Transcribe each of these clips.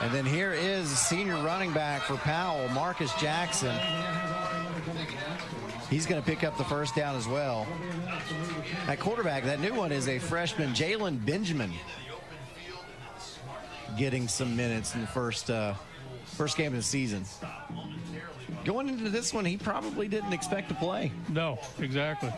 And then here is senior running back for Powell, Marcus Jackson. He's going to pick up the first down as well. At quarterback, that new one is a freshman, Jalen Benjamin, getting some minutes in the first game of the season. Going into this one, he probably didn't expect to play. No, exactly.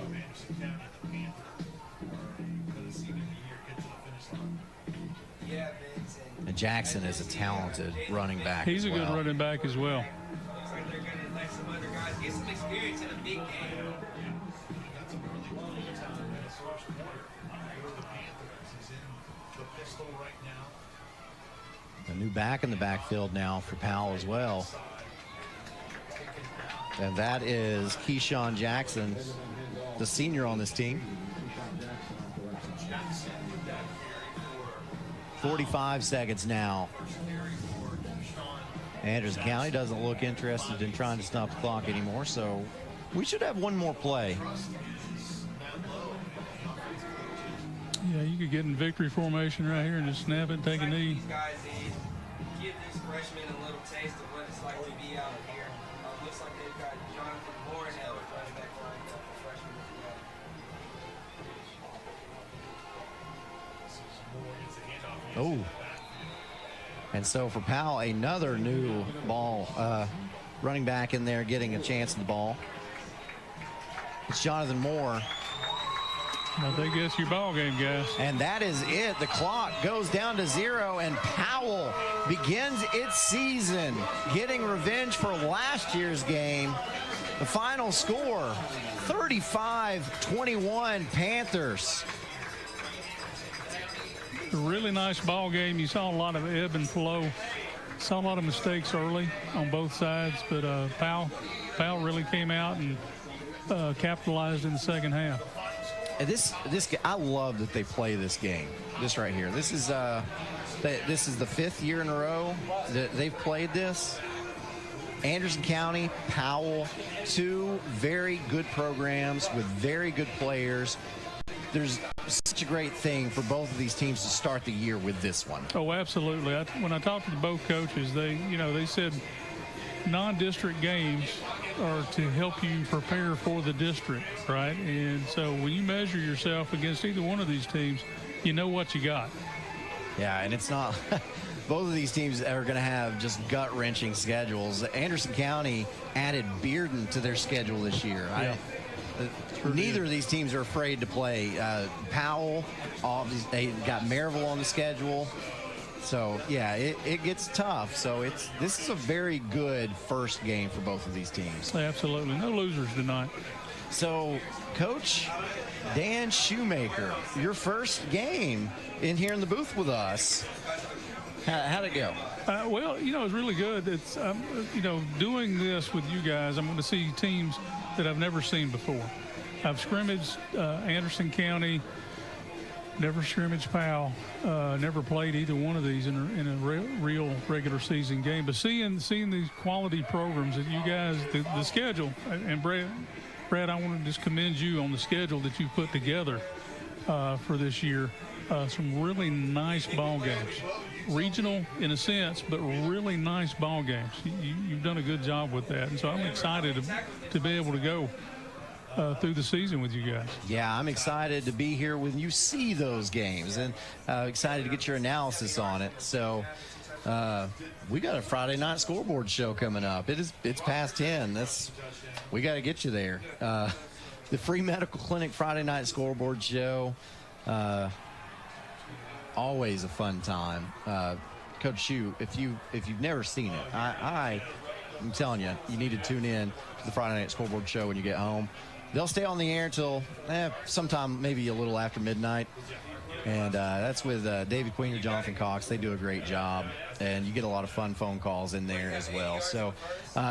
And Jackson is a talented running back. He's a good running back as well. A new back in the backfield now for Powell as well. And that is Keyshawn Jackson, the senior on this team. 45 seconds now. Anderson County doesn't look interested in trying to stop the clock anymore, so we should have one more play. Yeah, you could get in victory formation right here and just snap it and take a knee. Give these freshmen a little taste of what it's like to be out here. Looks like they've got Jonathan Warren now running back lined up, the freshman as well. Oh. And so for Powell, another new ball running back in there getting a chance at the ball. It's Jonathan Moore. I think that's your ball game, guys. And that is it. The clock goes down to 0, and Powell begins its season getting revenge for last year's game. The final score, 35-21 Panthers. A really nice ball game. You saw a lot of ebb and flow. Saw a lot of mistakes early on both sides, but Powell really came out and capitalized in the second half. And this I love that they play this game. This right here. This is the 5th year in a row that they've played this. Anderson County, Powell, two very good programs with very good players. There's such a great thing for both of these teams to start the year with this one. Oh, absolutely. When I talked to both coaches, they said non-district games are to help you prepare for the district, right? And so when you measure yourself against either one of these teams, you know what you got. Yeah, and it's not both of these teams are going to have just gut-wrenching schedules. Anderson County added Bearden to their schedule this year. Yeah. Neither of these teams are afraid to play. Powell, they got Maryville on the schedule. So, yeah, it gets tough. So this is a very good first game for both of these teams. Absolutely. No losers tonight. So, Coach Dan Shoemaker, your first game in here in the booth with us. How'd it go? Well, it's really good. It's, doing this with you guys, I'm going to see teams that I've never seen before. I've scrimmaged Anderson County, never scrimmaged Powell, never played either one of these in a real regular season game. But seeing these quality programs that you guys, the schedule, and Brad, I want to just commend you on the schedule that you put together for this year. Some really nice ball games. Regional in a sense, but really nice ball games. You've done a good job with that. And so I'm excited to be able to go through the season with you guys. Yeah, I'm excited to be here when you see those games, and excited to get your analysis on it. So we got a Friday night scoreboard show coming up. It's past 10. We got to get you there. The Free Medical Clinic Friday night scoreboard show. Always a fun time. Coach Shue, if you've never seen it, I'm telling you, you need to tune in to the Friday night scoreboard show when you get home. They'll stay on the air until sometime maybe a little after midnight. And that's with David Queener and Jonathan Cox. They do a great job, and you get a lot of fun phone calls in there as well. So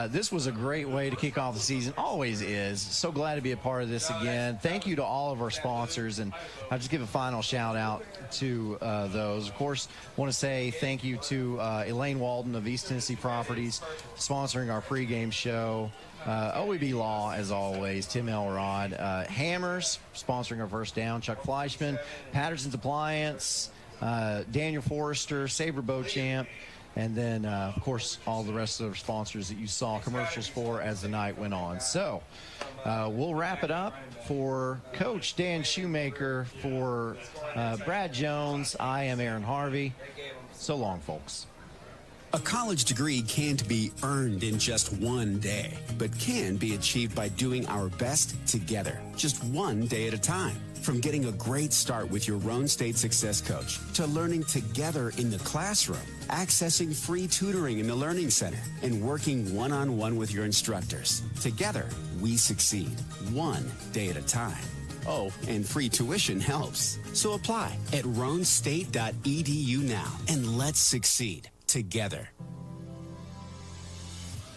this was a great way to kick off the season. Always is. So glad to be a part of this again. Thank you to all of our sponsors, and I'll just give a final shout out to those. Of course, want to say thank you to Elaine Walden of East Tennessee Properties sponsoring our pregame show. OEB Law, as always, Tim Elrod, Hammers, sponsoring our first down, Chuck Fleischman, Patterson's Appliance, Daniel Forrester, Sabre Beauchamp, and then, of course, all the rest of the sponsors that you saw commercials for as the night went on. So we'll wrap it up. For Coach Dan Shoemaker, for Brad Jones, I am Aaron Harvey. So long, folks. A college degree can't be earned in just one day, but can be achieved by doing our best together, just one day at a time. From getting a great start with your Roan State Success Coach to learning together in the classroom, accessing free tutoring in the Learning Center, and working one-on-one with your instructors. Together, we succeed, one day at a time. Oh, and free tuition helps. So apply at roanstate.edu now, and let's succeed together.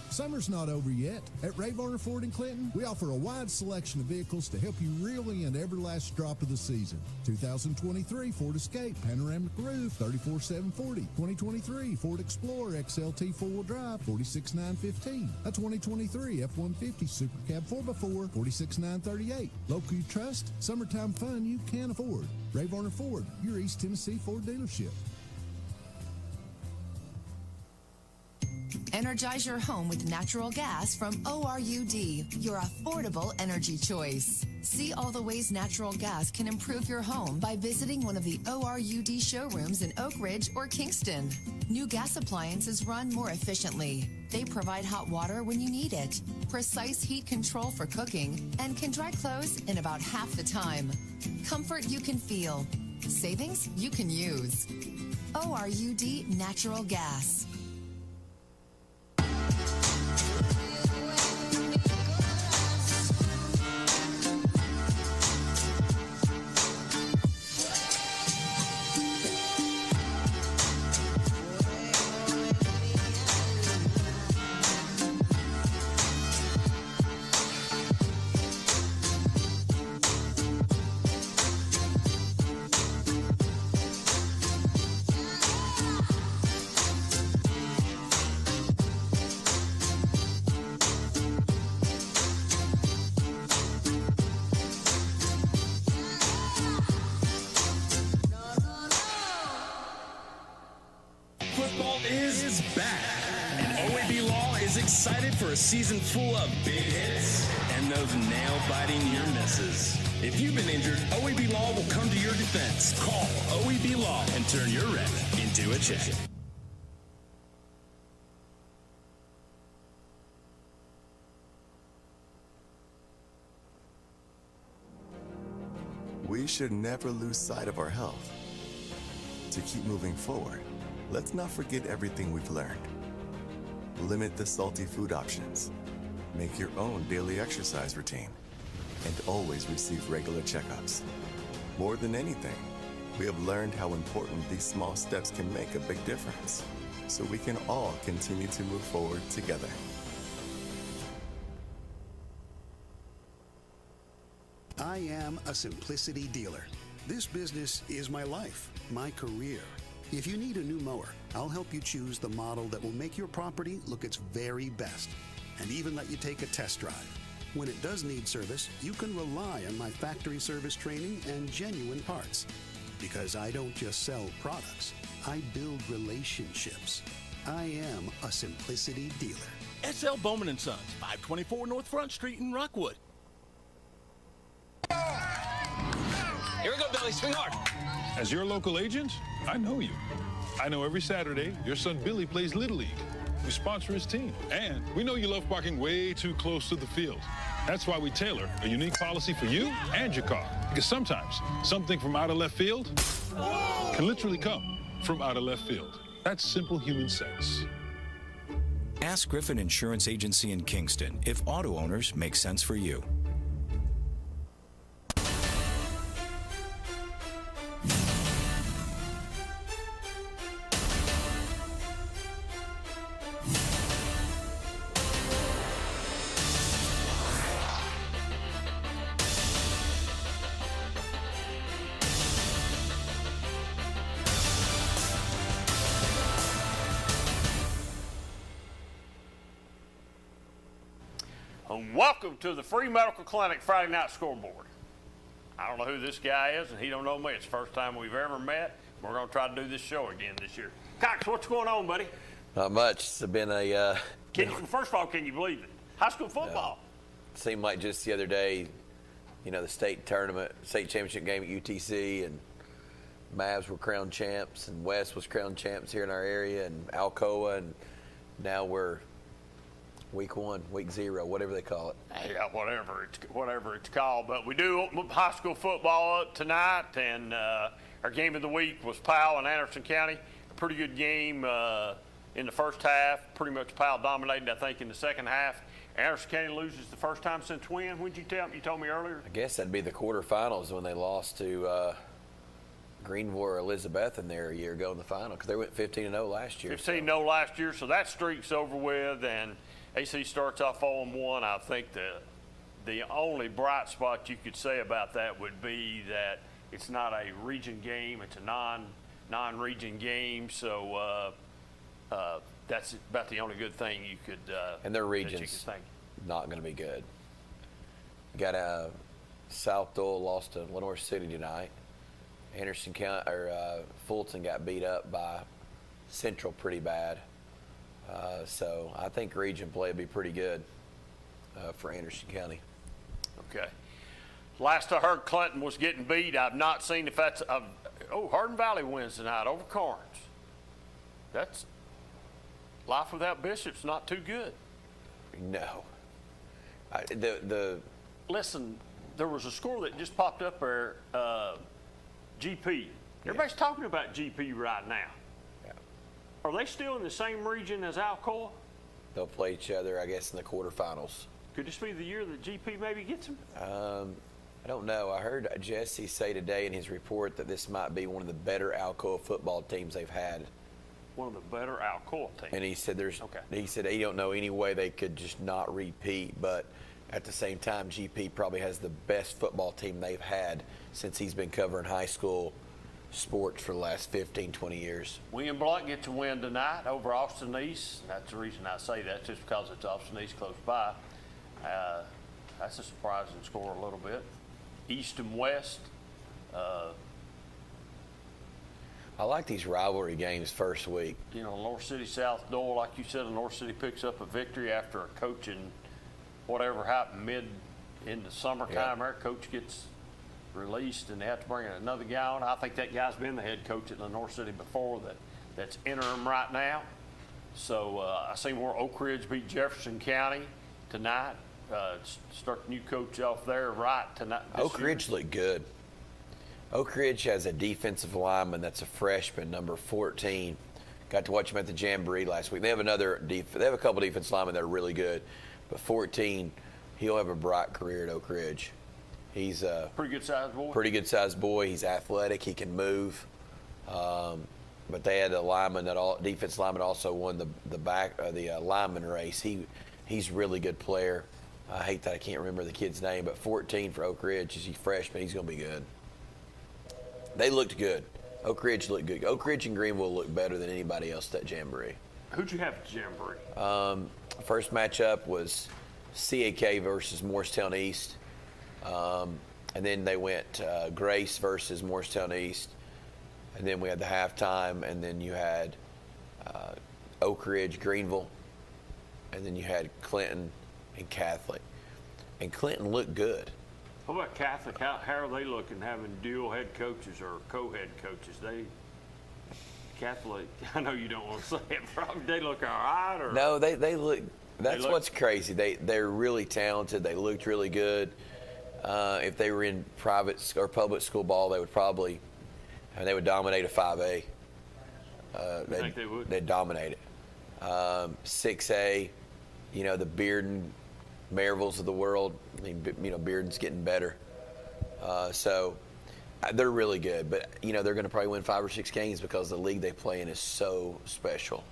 Summer's not over yet. At Ray Varner Ford in Clinton, we offer a wide selection of vehicles to help you reel in every last drop of the season. 2023 Ford Escape, panoramic roof, 34,740. 2023 Ford Explorer XLT four-wheel drive, 46,915. A 2023 F-150 Super Cab 4x4, 46,938. Local you trust, summertime fun you can afford. Ray Varner Ford, your East Tennessee Ford dealership. Energize your home with natural gas from ORUD, your affordable energy choice. See all the ways natural gas can improve your home by visiting one of the ORUD showrooms in Oak Ridge or Kingston. New gas appliances run more efficiently. They provide hot water when you need it, precise heat control for cooking, and can dry clothes in about half the time. Comfort you can feel. Savings you can use. ORUD Natural Gas. Excited for a season full of big hits and those nail-biting near misses. If you've been injured, OEB Law will come to your defense. Call OEB Law and turn your wreck into a check. We should never lose sight of our health. To keep moving forward, let's not forget everything we've learned. Limit the salty food options. Make your own daily exercise routine. And always receive regular checkups. More than anything, we have learned how important these small steps can make a big difference. So we can all continue to move forward together. I am a Simplicity dealer. This business is my life, my career. If you need a new mower, I'll help you choose the model that will make your property look its very best, and even let you take a test drive. When it does need service, you can rely on my factory service training and genuine parts. Because I don't just sell products, I build relationships. I am a Simplicity dealer. S.L. Bowman & Sons, 524 North Front Street in Rockwood. Here we go, Billy. Swing hard. As your local agent, I know you. I know every Saturday your son Billy plays Little League. We sponsor his team. And we know you love parking way too close to the field. That's why we tailor a unique policy for you and your car. Because sometimes something from out of left field can literally come from out of left field. That's simple human sense. Ask Griffin Insurance Agency in Kingston if auto owners make sense for you. Welcome to the Free Medical Clinic Friday Night Scoreboard. I don't know who this guy is, and he don't know me. It's the first time we've ever met. We're going to try to do this show again this year. Cox, what's going on, buddy? Not much. It's been a. First of all, can you believe it? High school football. Seemed like just the other day, the state championship game at UTC, and Mavs were crowned champs, and West was crowned champs here in our area, and Alcoa, and now we're week 1, week 0, whatever they call it. Yeah, whatever it's called. But we do high school football tonight, and our game of the week was Powell and Anderson County. A pretty good game in the first half. Pretty much Powell dominated, I think, in the second half. Anderson County loses the first time since when? When did you tell me? You told me earlier. I guess that'd be the quarterfinals when they lost to Greenville or Elizabethton there a year ago in the final, because they went 15-0 last year. 15-0 last year, so that streak's over with, and AC starts off 0-1. I think the only bright spot you could say about that would be that it's not a region game; it's a non-region game. So that's about the only good thing you could. And their region's not going to be good. You got South Dole lost to Lenore City tonight. Anderson County Fulton got beat up by Central pretty bad. So I think region play will be pretty good for Anderson County. Okay. Last I heard, Clinton was getting beat. I've not seen if that's Hardin Valley wins tonight over Carnes. That's life without Bishop's not too good. No. Listen, there was a score that just popped up there. GP. Everybody's talking about GP right now. Yeah. Are they still in the same region as Alcoa? They'll play each other, I guess, in the quarterfinals. Could this be the year that GP maybe gets them? I don't know. I heard Jesse say today in his report that this might be one of the better Alcoa football teams they've had. One of the better Alcoa teams. And he said he said he don't know any way they could just not repeat, but at the same time, GP probably has the best football team they've had since he's been covering high school sports for the last 15, 20 years. William Blunt gets a win tonight over Austin East. That's the reason I say that, just because it's Austin East close by. That's a surprising score a little bit. East and West. I like these rivalry games first week. North City, South Dole, like you said, North City picks up a victory after a coaching whatever happened in the summertime. Our coach gets released and they have to bring another guy on. I think that guy's been the head coach at North City before that's interim right now. So I seen where Oak Ridge beat Jefferson County tonight. Start the new coach off there right tonight. Oak Ridge looked good. Oak Ridge has a defensive lineman that's a freshman, number 14. Got to watch him at the Jamboree last week. They have a couple defensive linemen that are really good. But 14, he'll have a bright career at Oak Ridge. He's a pretty good sized boy. Pretty good sized boy. He's athletic. He can move. But they had a defense lineman also won the lineman race. He's a really good player. I hate that I can't remember the kid's name, but 14 for Oak Ridge. He's a freshman. He's going to be good. They looked good. Oak Ridge looked good. Oak Ridge and Greenville looked better than anybody else at that Jamboree. Who'd you have at Jamboree? First matchup was CAK versus Morristown East. And then they went Grace versus Morristown East. And then we had the halftime, and then you had Oak Ridge, Greenville, and then you had Clinton and Catholic. And Clinton looked good. How about Catholic? How are they looking, having dual head coaches or co-head coaches? Catholic, I know you don't want to say it, probably they look all right? Or? No, they look, that's what's crazy. They're really talented. They looked really good. If they were in private or public school ball, they would dominate a 5A. I think they would? They'd dominate it. 6A, the Bearden, Maryvilles of the world. I mean, Bearden's getting better. So they're really good. But, they're going to probably win 5 or 6 games because the league they play in is so special.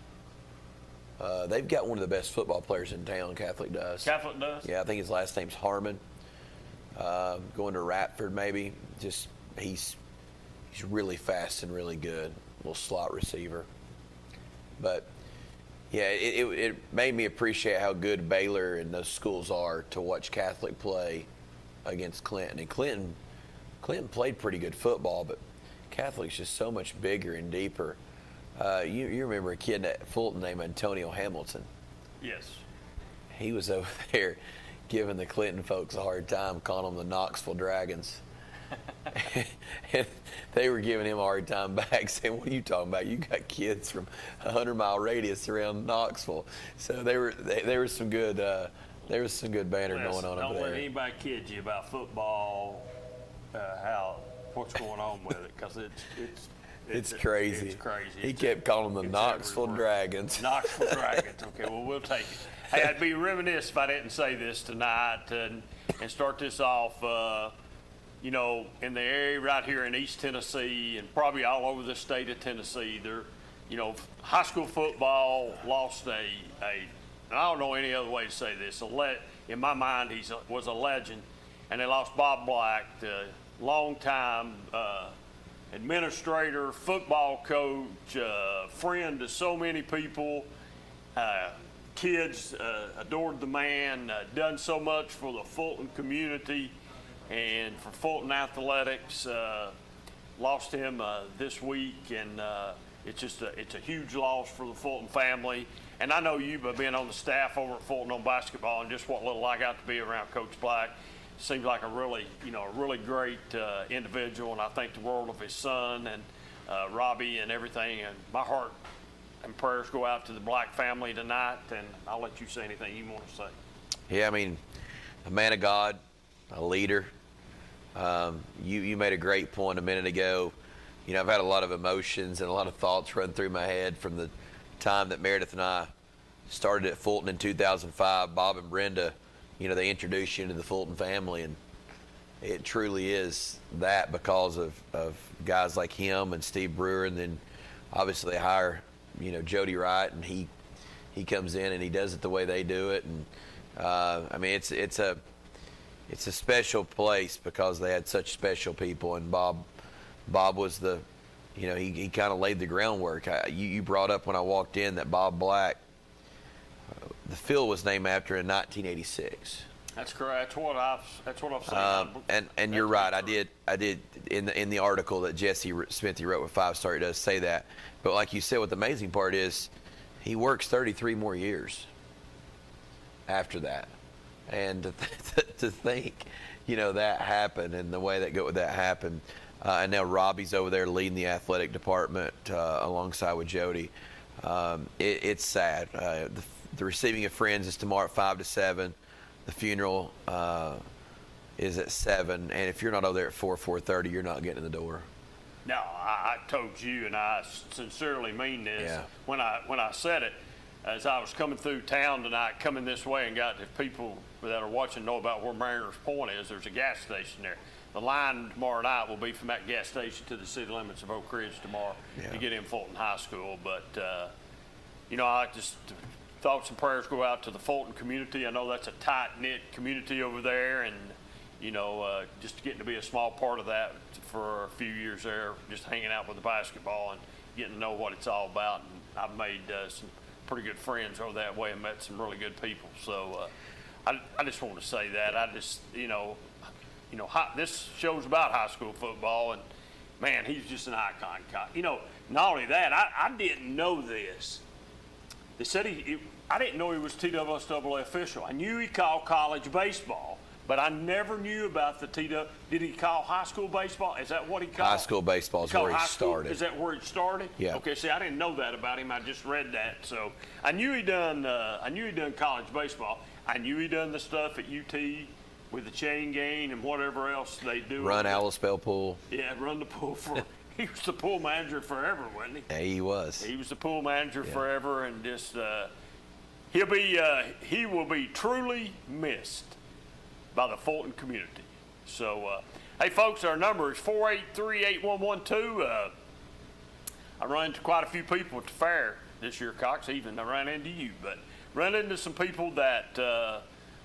They've got one of the best football players in town, Catholic does. Catholic does? Yeah, I think his last name's Harmon. Going to Radford maybe. He's really fast and really good. Little slot receiver. But, yeah, it made me appreciate how good Baylor and those schools are to watch Catholic play against Clinton. And Clinton played pretty good football, but Catholic's just so much bigger and deeper. You remember a kid at Fulton named Antonio Hamilton? Yes. He was over there giving the Clinton folks a hard time, calling them the Knoxville Dragons. And they were giving him a hard time back, saying, "What are you talking about? You got kids from a 100-mile radius around Knoxville." So there was some good banner going on over there. Don't let anybody kid you about football, what's going on with it, because it's crazy. It's crazy. He kept calling them the Knoxville Dragons. Knoxville Dragons. Okay, well, we'll take it. Hey, I'd be remiss if I didn't say this tonight and start this off. In the area right here in East Tennessee and probably all over the state of Tennessee, high school football lost and I don't know any other way to say this. In my mind, he was a legend, and they lost Bob Black, the longtime administrator, football coach, friend to so many people. Kids adored the man, done so much for the Fulton community and for Fulton athletics. Lost him this week, and it's a huge loss for the Fulton family. And I know you, by being on the staff over at Fulton on basketball and just what little I got to be around Coach Black, seems like a really great individual, and I think the world of his son and Robbie and everything. And my heart and prayers go out to the Black family tonight, and I'll let you say anything you want to say. Yeah, I mean, a man of God, a leader. You made a great point a minute ago. I've had a lot of emotions and a lot of thoughts run through my head from the time that Meredith and I started at Fulton in 2005. Bob and Brenda, they introduced you into the Fulton family, and it truly is that because of guys like him and Steve Brewer, and then obviously they hire, Jody Wright, and he comes in and he does it the way they do it, and I mean it's a special place because they had such special people, and Bob was he kind of laid the groundwork. You brought up when I walked in that Bob Black, the field was named after in 1986. That's correct. That's what I've seen. And you're right. I did in the article that Jesse Smithy wrote with 5 Star. It does say that. But like you said, what the amazing part is, he works 33 more years after that, and to think, that happened and the way that happened. And now Robbie's over there leading the athletic department alongside with Jody. It's sad. The receiving of friends is tomorrow at 5 to 7. The funeral is at 7. And if you're not over there at 4:30, you're not getting in the door. No, I told you, and I sincerely mean this. Yeah. When I said it, as I was coming through town tonight, coming this way, and got the people that are watching know about where Mariners Point is. There's a gas station there. The line tomorrow night will be from that gas station to the city limits of Oak Ridge tomorrow to get in Fulton High School. But, I just thoughts and prayers go out to the Fulton community. I know that's a tight-knit community over there, and, just getting to be a small part of that for a few years there, just hanging out with the basketball and getting to know what it's all about. And I've made some pretty good friends over that way and met some really good people. So I just want to say that. I just, this show's about high school football, and, man, he's just an icon. Not only that, I didn't know this. They said I didn't know he was TSSAA official. I knew he called college baseball, but I never knew about the TSSAA. Did he call high school baseball? Is that what he called? High school baseball is where he started. Is that where it started? Yeah. Okay. See, I didn't know that about him. I just read that, so I knew he done. College baseball. I knew he done the stuff at UT with the chain gang and whatever else they do. Run Alice Bell pool. Yeah, run the pool for. He was the pool manager forever, wasn't he? Yeah, he was. He was the pool manager forever, and just he will be truly missed by the Fulton community. So, hey, folks, our number is 483-8112. I run into quite a few people at the fair this year, Cox. Even I ran into you, but run into some people that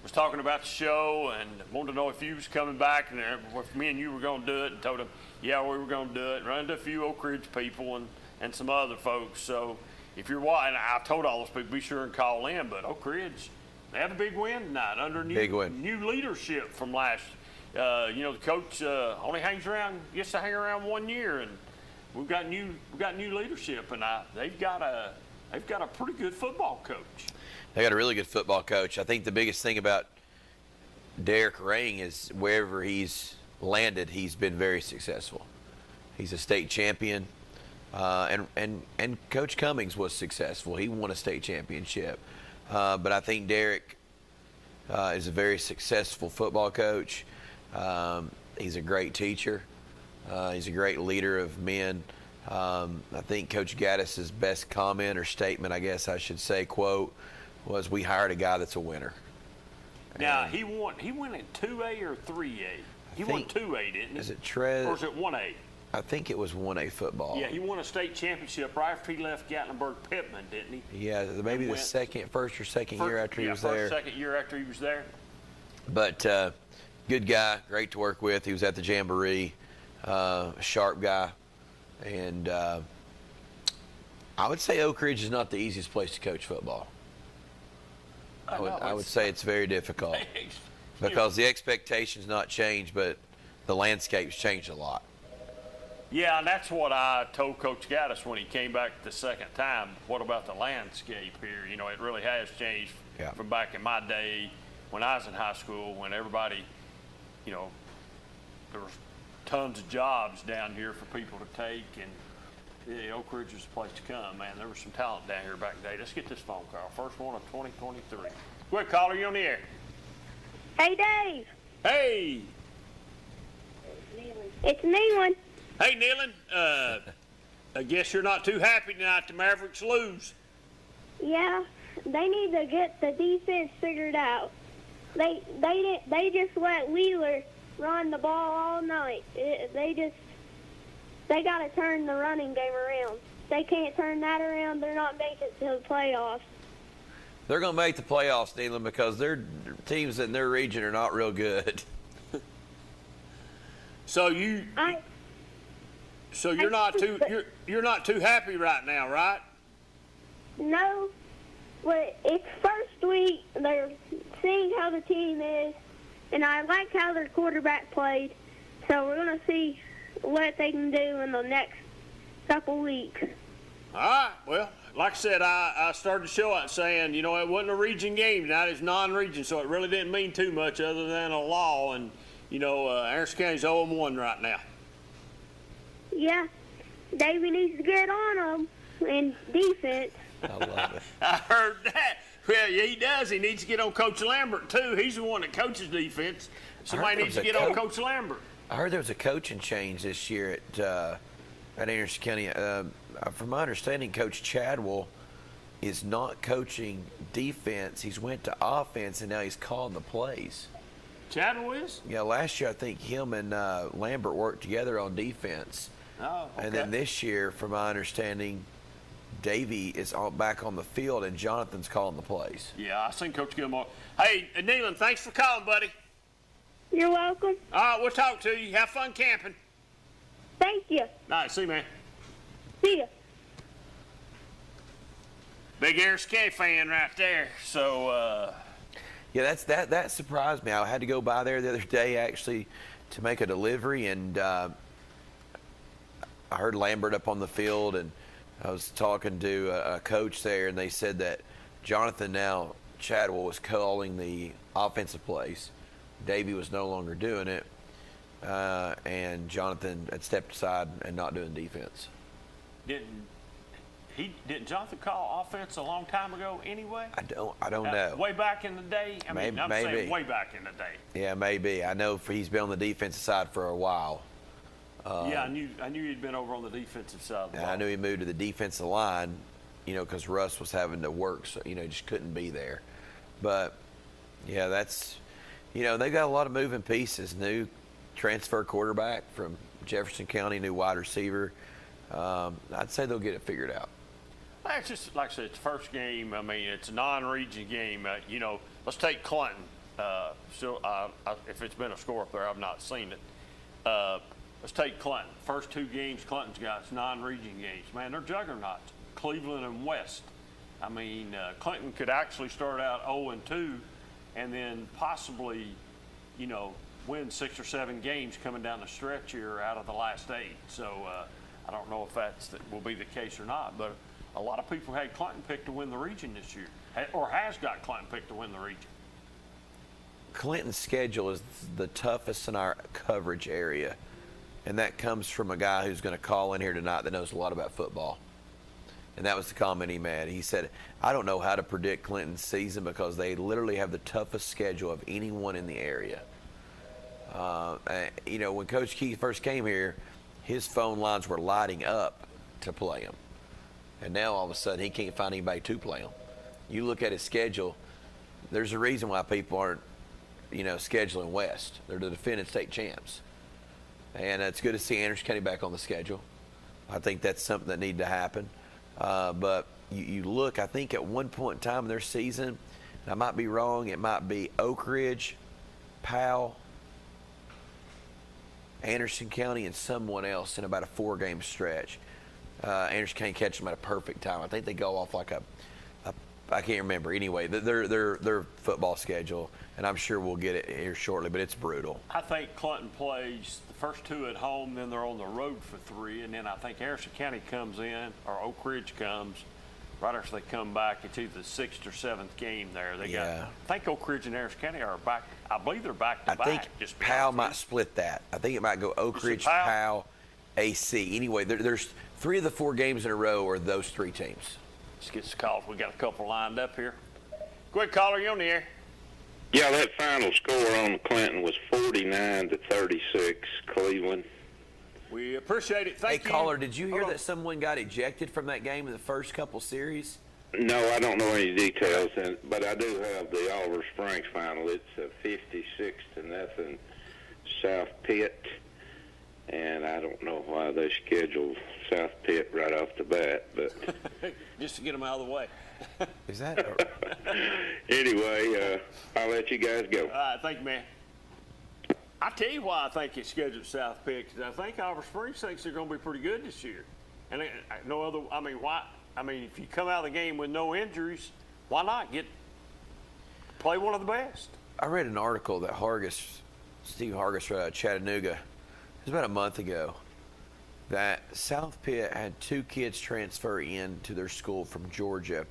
was talking about the show and wanted to know if you was coming back, and if me and you were going to do it, and told them, yeah, we were going to do it. Run into a few Oak Ridge people and some other folks. So if you're watching, I told all those people, be sure and call in. But Oak Ridge, they had a big win tonight under new leadership from last. The coach only gets to hang around 1 year, and we've got new leadership, and they've got a pretty good football coach. They got a really good football coach. I think the biggest thing about Derek Ring is wherever he's landed, he's been very successful. He's a state champion, and Coach Cummings was successful. He won a state championship. But I think Derek is a very successful football coach. He's a great teacher. He's a great leader of men. I think Coach Gaddis's best comment or statement, I guess I should say, quote, was, "We hired a guy that's a winner." Now, he went in 2A or 3A? He won 2A, didn't he? Is it Trez? Or is it 1A? I think it was 1A football. Yeah, he won a state championship right after he left Gatlinburg-Pittman, didn't he? Yeah, maybe the first or second year after he was there. Second year after he was there. But good guy, great to work with. He was at the Jamboree, sharp guy. And I would say Oak Ridge is not the easiest place to coach football. I would say it's very difficult because the expectations not changed, but the landscape's changed a lot. Yeah, and that's what I told Coach Gaddis when he came back the second time. What about the landscape here? You know, it really has changed from back in my day when I was in high school, when everybody, you know, there was tons of jobs down here for people to take, and Oak Ridge was the place to come, man. There was some talent down here back in the day. Let's get this phone call. First one of 2023. Go ahead, caller. You on the air. Hey, Dave. Hey. It's Nealon. Hey, Nealon. I guess you're not too happy tonight the Mavericks lose. Yeah, they need to get the defense figured out. They just let Wheeler run the ball all night. They got to turn the running game around. If they can't turn that around, they're not making it to the playoffs. They're going to make the playoffs, Nealon, because their teams in their region are not real good. So you're not too happy right now, right? No, but it's first week. They're seeing how the team is, and I like how their quarterback played. So we're going to see what they can do in the next couple weeks. All right. Well, like I said, I started the show out saying, you know, it wasn't a region game tonight. It's non-region, so it really didn't mean too much other than a law. And, you know, Anderson County's 0-1 right now. Yeah. Davey needs to get on them in defense. I love it. I heard that. Well, yeah, he does. He needs to get on Coach Lambert, too. He's the one that coaches defense. Somebody needs to get on Coach Lambert. I heard there was a coaching change this year at Anderson County. From my understanding, Coach Chadwell is not coaching defense. He's went to offense, and now he's calling the plays. Chadwell is? Yeah, last year I think him and Lambert worked together on defense. Oh, okay. And then this year, from my understanding, Davey is back on the field, and Jonathan's calling the plays. Yeah, I seen Coach Gilmore. Hey, Nealon, thanks for calling, buddy. You're welcome. All right, we'll talk to you. Have fun camping. Thank you. All right, see you, man. See ya. Big Anderson County fan right there. So, yeah, that surprised me. I had to go by there the other day actually to make a delivery, and I heard Lambert up on the field, and I was talking to a coach there, and they said that Jonathan Chadwell was calling the offensive plays. Davey was no longer doing it, and Jonathan had stepped aside and not doing defense. Didn't Jonathan call offense a long time ago anyway? I don't know. Way back in the day? I'm saying way back in the day. Yeah, maybe. I know he's been on the defensive side for a while. Yeah, I knew he'd been over on the defensive side of the ball. I knew he moved to the defensive line, because Russ was having to work, so, just couldn't be there. But, yeah, that's, they've got a lot of moving pieces. New transfer quarterback from Jefferson County, new wide receiver. I'd say they'll get it figured out. It's just, like I said, it's the first game. I mean, it's a non-region game. Let's take Clinton. If it's been a score up there, I've not seen it. Let's take Clinton. First two games Clinton's got, it's non-region games. Man, they're juggernauts, Cleveland and West. I mean, Clinton could actually start out 0-2 and then possibly, win 6 or 7 games coming down the stretch here out of the last 8. So I don't know if that will be the case or not, but a lot of people had Clinton picked to win the region this year, or has got Clinton picked to win the region. Clinton's schedule is the toughest in our coverage area, and that comes from a guy who's going to call in here tonight that knows a lot about football. And that was the comment he made. He said, I don't know how to predict Clinton's season because they literally have the toughest schedule of anyone in the area. You know, when Coach Key first came here, his phone lines were lighting up to play him. And now all of a sudden he can't find anybody to play him. You look at his schedule, there's a reason why people aren't, you know, scheduling West. They're the defending state champs. And it's good to see Anderson County back on the schedule. I think that's something that needed to happen. But you look, I think at one point in time in their season, and I might be wrong, it might be Oak Ridge, Powell, Anderson County, and someone else in about a 4-game stretch. Anderson County catches them at a perfect time. I think they go off like I can't remember. Anyway, their football schedule, and I'm sure we'll get it here shortly, but it's brutal. I think Clinton plays the first 2 at home, then they're on the road for 3, and then I think Anderson County comes in, or Oak Ridge comes, right after they come back. It's either the 6th or 7th game there. They got. I think Oak Ridge and Anderson County are back. I believe they're back to back. I think Powell might split that. I think it might go Oak Ridge, Powell, AC. Anyway, there's 3 of the 4 games in a row are those 3 teams. Let's get some calls. We got a couple lined up here. Go ahead, caller. You on the air? Yeah, that final score on Clinton was 49-36, Cleveland. We appreciate it. Thank you. Hey, caller, did you hear that someone got ejected from that game in the first couple series? No, I don't know any details, but I do have the Oliver Springs final. It's 56-0 South Pitt, and I don't know why they scheduled South Pitt right off the bat, but just to get them out of the way. Is that? Anyway, I'll let you guys go. All right, thank you, man. I tell you why I think it's scheduled South Pitt, because I think Oliver Springs thinks they're going to be pretty good this year, and no other. I mean, why? I mean, if you come out of the game with no injuries, why not play one of the best? I read an article that Steve Hargis wrote out of Chattanooga. It was about a month ago. That South Pitt had 2 kids transfer in to their school from Georgia,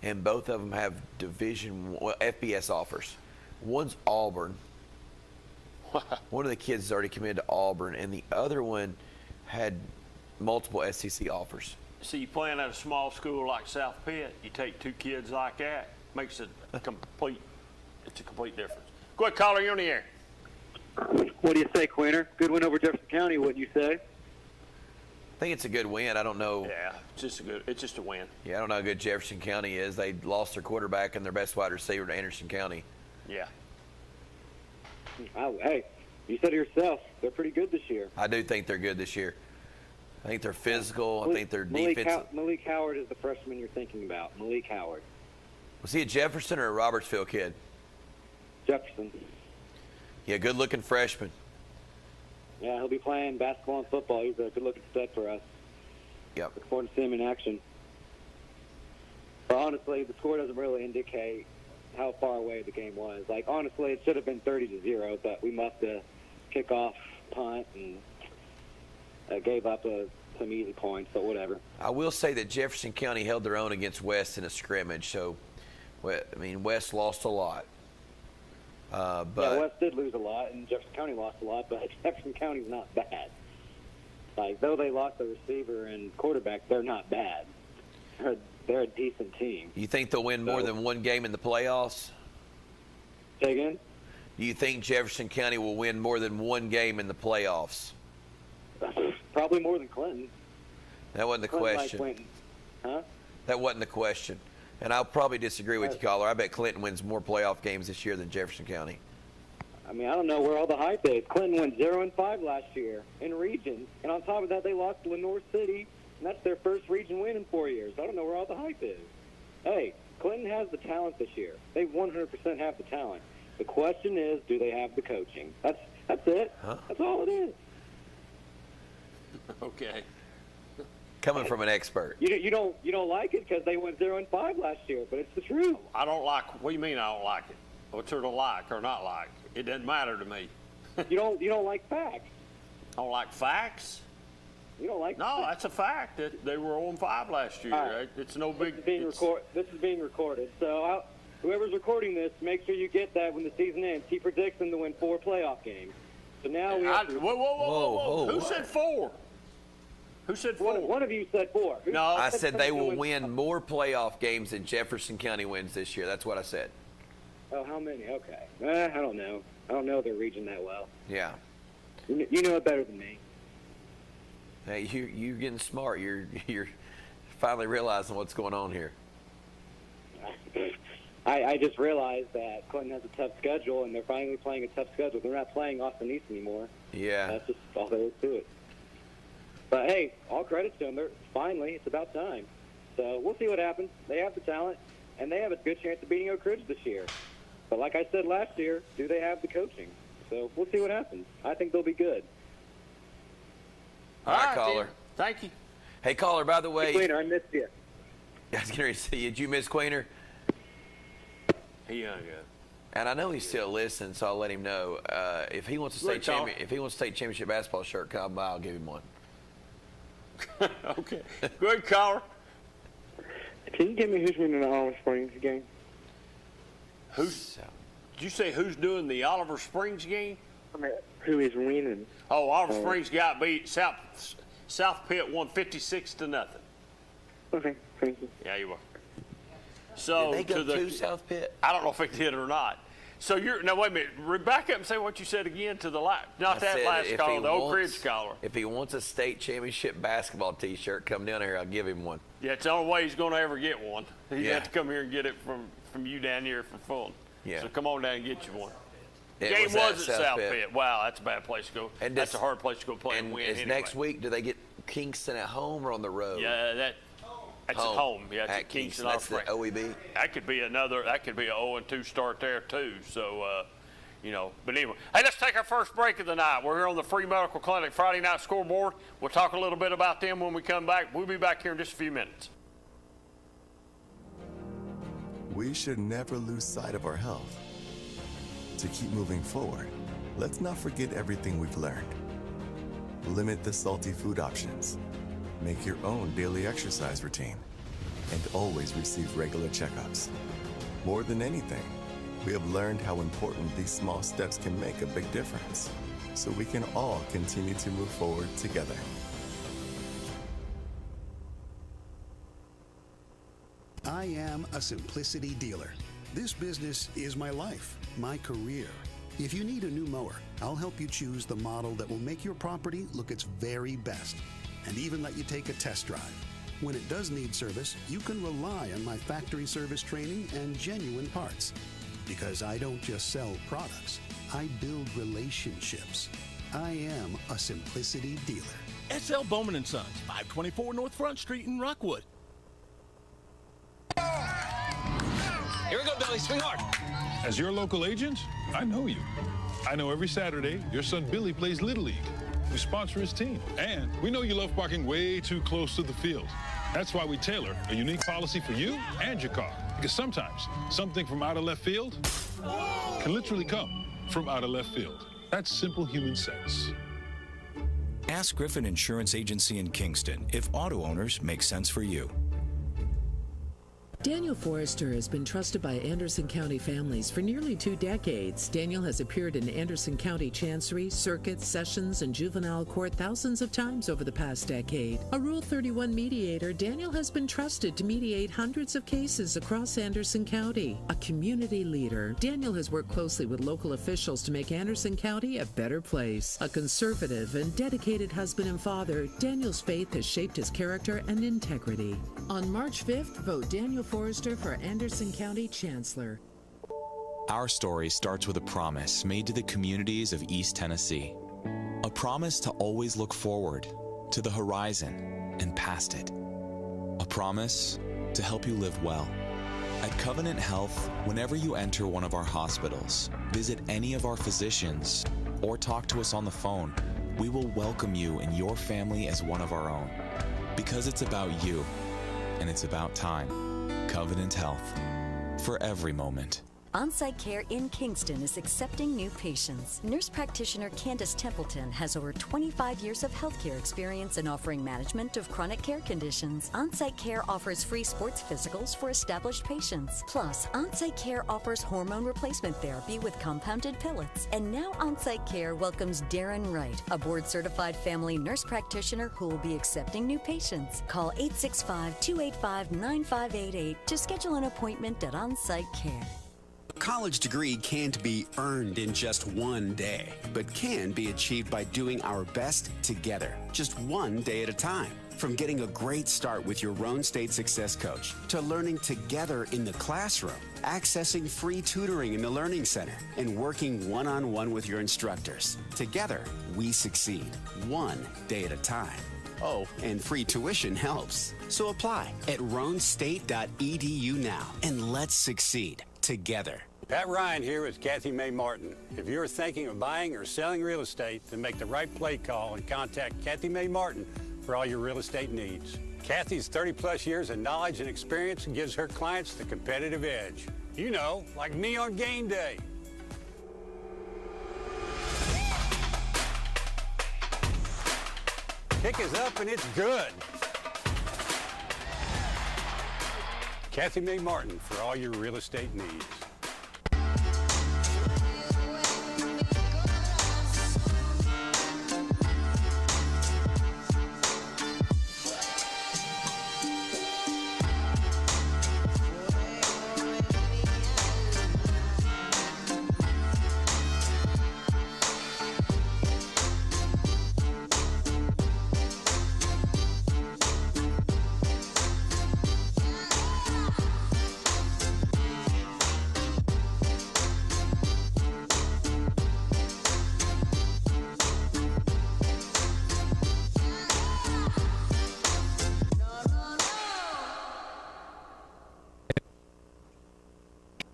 and both of them have FBS offers. One's Auburn. One of the kids has already committed to Auburn, and the other one had multiple SEC offers. See, you playing at a small school like South Pitt, you take 2 kids like that, makes it a complete difference. Go ahead, caller, you're on the air. What do you say, Queener? Good win over Jefferson County, wouldn't you say? I think it's a good win. I don't know. Yeah, it's just a win. Yeah, I don't know how good Jefferson County is. They lost their quarterback and their best wide receiver to Anderson County. Yeah. Hey, you said it yourself. They're pretty good this year. I do think they're good this year. I think they're physical. I think they're defensive. Malik Howard is the freshman you're thinking about. Malik Howard. Was he a Jefferson or a Robertsville kid? Jefferson. Yeah, good-looking freshman. Yeah, he'll be playing basketball and football. He's a good-looking stud for us. Yep. Look forward to seeing him in action. But honestly, the score doesn't really indicate how far away the game was. Like, honestly, it should have been 30-0, but we must have kick off, punt, and gave up some easy points, but whatever. I will say that Jefferson County held their own against West in a scrimmage, so, I mean, West lost a lot. But yeah, West did lose a lot, and Jefferson County lost a lot, but Jefferson County's not bad. Like, though they lost the receiver and quarterback, they're not bad. They're a decent team. You think they'll win more than one game in the playoffs? Say again? Do you think Jefferson County will win more than one game in the playoffs? Probably more than Clinton. That wasn't the question. Huh? That wasn't the question. And I'll probably disagree with you, caller. I bet Clinton wins more playoff games this year than Jefferson County. I mean, I don't know where all the hype is. Clinton went 0-5 last year in region. And on top of that, they lost to Lenore City, and that's their first region win in 4 years. I don't know where all the hype is. Hey, Clinton has the talent this year. They 100% have the talent. The question is, do they have the coaching? That's it. Huh? That's all it is. Okay. Coming from an expert. You don't like it because they went 0-5 last year, but it's the truth. I don't like. What do you mean I don't like it? What's there to like or not like? It doesn't matter to me. You don't like facts. I don't like facts. You don't like No, that's a fact. They were 0-5 last year. Right. It's no big. This is being recorded. So whoever's recording this, make sure you get that when the season ends. He predicts them to win 4 playoff games. So now we have to... Whoa. Who said 4? Who said 4? One of you said 4. No, I said they will win more playoff games than Jefferson County wins this year. That's what I said. Oh, how many? Okay. I don't know. I don't know their region that well. Yeah. You know it better than me. Hey, you're getting smart. You're finally realizing what's going on here. I just realized that Clinton has a tough schedule, and they're finally playing a tough schedule. They're not playing Austin East anymore. Yeah. That's just all there is to it. But, hey, all credit to them. Finally, it's about time. So we'll see what happens. They have the talent, and they have a good chance of beating Oak Ridge this year. But like I said last year, do they have the coaching? So we'll see what happens. I think they'll be good. All right, caller. Tim. Thank you. Hey, caller, by the way. Queener, I missed you. I was going to say, did you miss Queener? He And I know he still listens, so I'll let him know. If he wants a state championship basketball shirt, come by, I'll give him one. Okay. Good caller. Can you give me who's winning the Oliver Springs game? Did you say who's doing the Oliver Springs game? I mean, who is winning? Oh, Oliver Springs got beat. South Pitt won 56-0. Okay, thank you. Yeah, you are. So did they go to South Pitt? I don't know if they did or not. So now wait a minute. Back up and say what you said again to the last. Not that last caller, the Oak Ridge caller. If he wants a state championship basketball T-shirt, come down here. I'll give him one. Yeah, it's the only way he's going to ever get one. He'd have to come here and get it from you down here for fun. Yeah. So come on down and get you one. It Game was at South Pitt. Wow, that's a bad place to go. And that's a hard place to go play and win. Is next week, do they get Kingston at home or on the road? Yeah, that's at home. Yeah, it's at Kingston. Kingston. That's the OEB. That could be another. That could be an 0-2 start there too. So, But anyway, hey, let's take our first break of the night. We're here on the Free Medical Clinic Friday Night Scoreboard. We'll talk a little bit about them when we come back. We'll be back here in just a few minutes. We should never lose sight of our health. To keep moving forward, let's not forget everything we've learned. Limit the salty food options. Make your own daily exercise routine. And always receive regular checkups. More than anything, we have learned how important these small steps can make a big difference, so we can all continue to move forward together. I am a simplicity dealer. This business is my life, my career. If you need a new mower, I'll help you choose the model that will make your property look its very best, and even let you take a test drive. When it does need service, you can rely on my factory service training and genuine parts. Because I don't just sell products, I build relationships. I am a simplicity dealer. SL Bowman & Sons, 524 North Front Street in Rockwood. Here we go, Billy. Swing hard. As your local agent, I know you. I know every Saturday your son Billy plays Little League. We sponsor his team. And we know you love parking way too close to the field. That's why we tailor a unique policy for you and your car. Because sometimes something from out of left field can literally come from out of left field. That's simple human sense. Ask Griffin Insurance Agency in Kingston if auto owners make sense for you. Daniel Forrester has been trusted by Anderson County families for nearly 2 decades. Daniel has appeared in Anderson County Chancery, Circuit, Sessions, and Juvenile Court thousands of times over the past decade. A Rule 31 mediator, Daniel has been trusted to mediate hundreds of cases across Anderson County. A community leader, Daniel has worked closely with local officials to make Anderson County a better place. A conservative and dedicated husband and father, Daniel's faith has shaped his character and integrity. On March 5th, vote Daniel Forrester for Anderson County Chancellor. Our story starts with a promise made to the communities of East Tennessee. A promise to always look forward, to the horizon, and past it. A promise to help you live well. At Covenant Health, whenever you enter one of our hospitals, visit any of our physicians, or talk to us on the phone, we will welcome you and your family as one of our own. Because it's about you, and it's about time. Covenant Health. For every moment. On-Site Care in Kingston is accepting new patients. Nurse practitioner Candace Templeton has over 25 years of healthcare experience in offering management of chronic care conditions. On-Site Care offers free sports physicals for established patients. Plus, On-Site Care offers hormone replacement therapy with compounded pellets. And now On-Site Care welcomes Darren Wright, a board-certified family nurse practitioner who will be accepting new patients. Call 865-285-9588 to schedule an appointment at On-Site Care. A college degree can't be earned in just one day, but can be achieved by doing our best together, just one day at a time. From getting a great start with your Roan State Success Coach to learning together in the classroom, accessing free tutoring in the Learning Center, and working one-on-one with your instructors. Together, we succeed, one day at a time. Oh, and free tuition helps. So apply at roanstate.edu now, and let's succeed together. Pat Ryan here with Kathy Mae Martin. If you're thinking of buying or selling real estate, then make the right play call and contact Kathy Mae Martin for all your real estate needs. Kathy's 30-plus years of knowledge and experience gives her clients the competitive edge. You know, like me on game day. Kick is up and it's good. Kathy Mae Martin for all your real estate needs.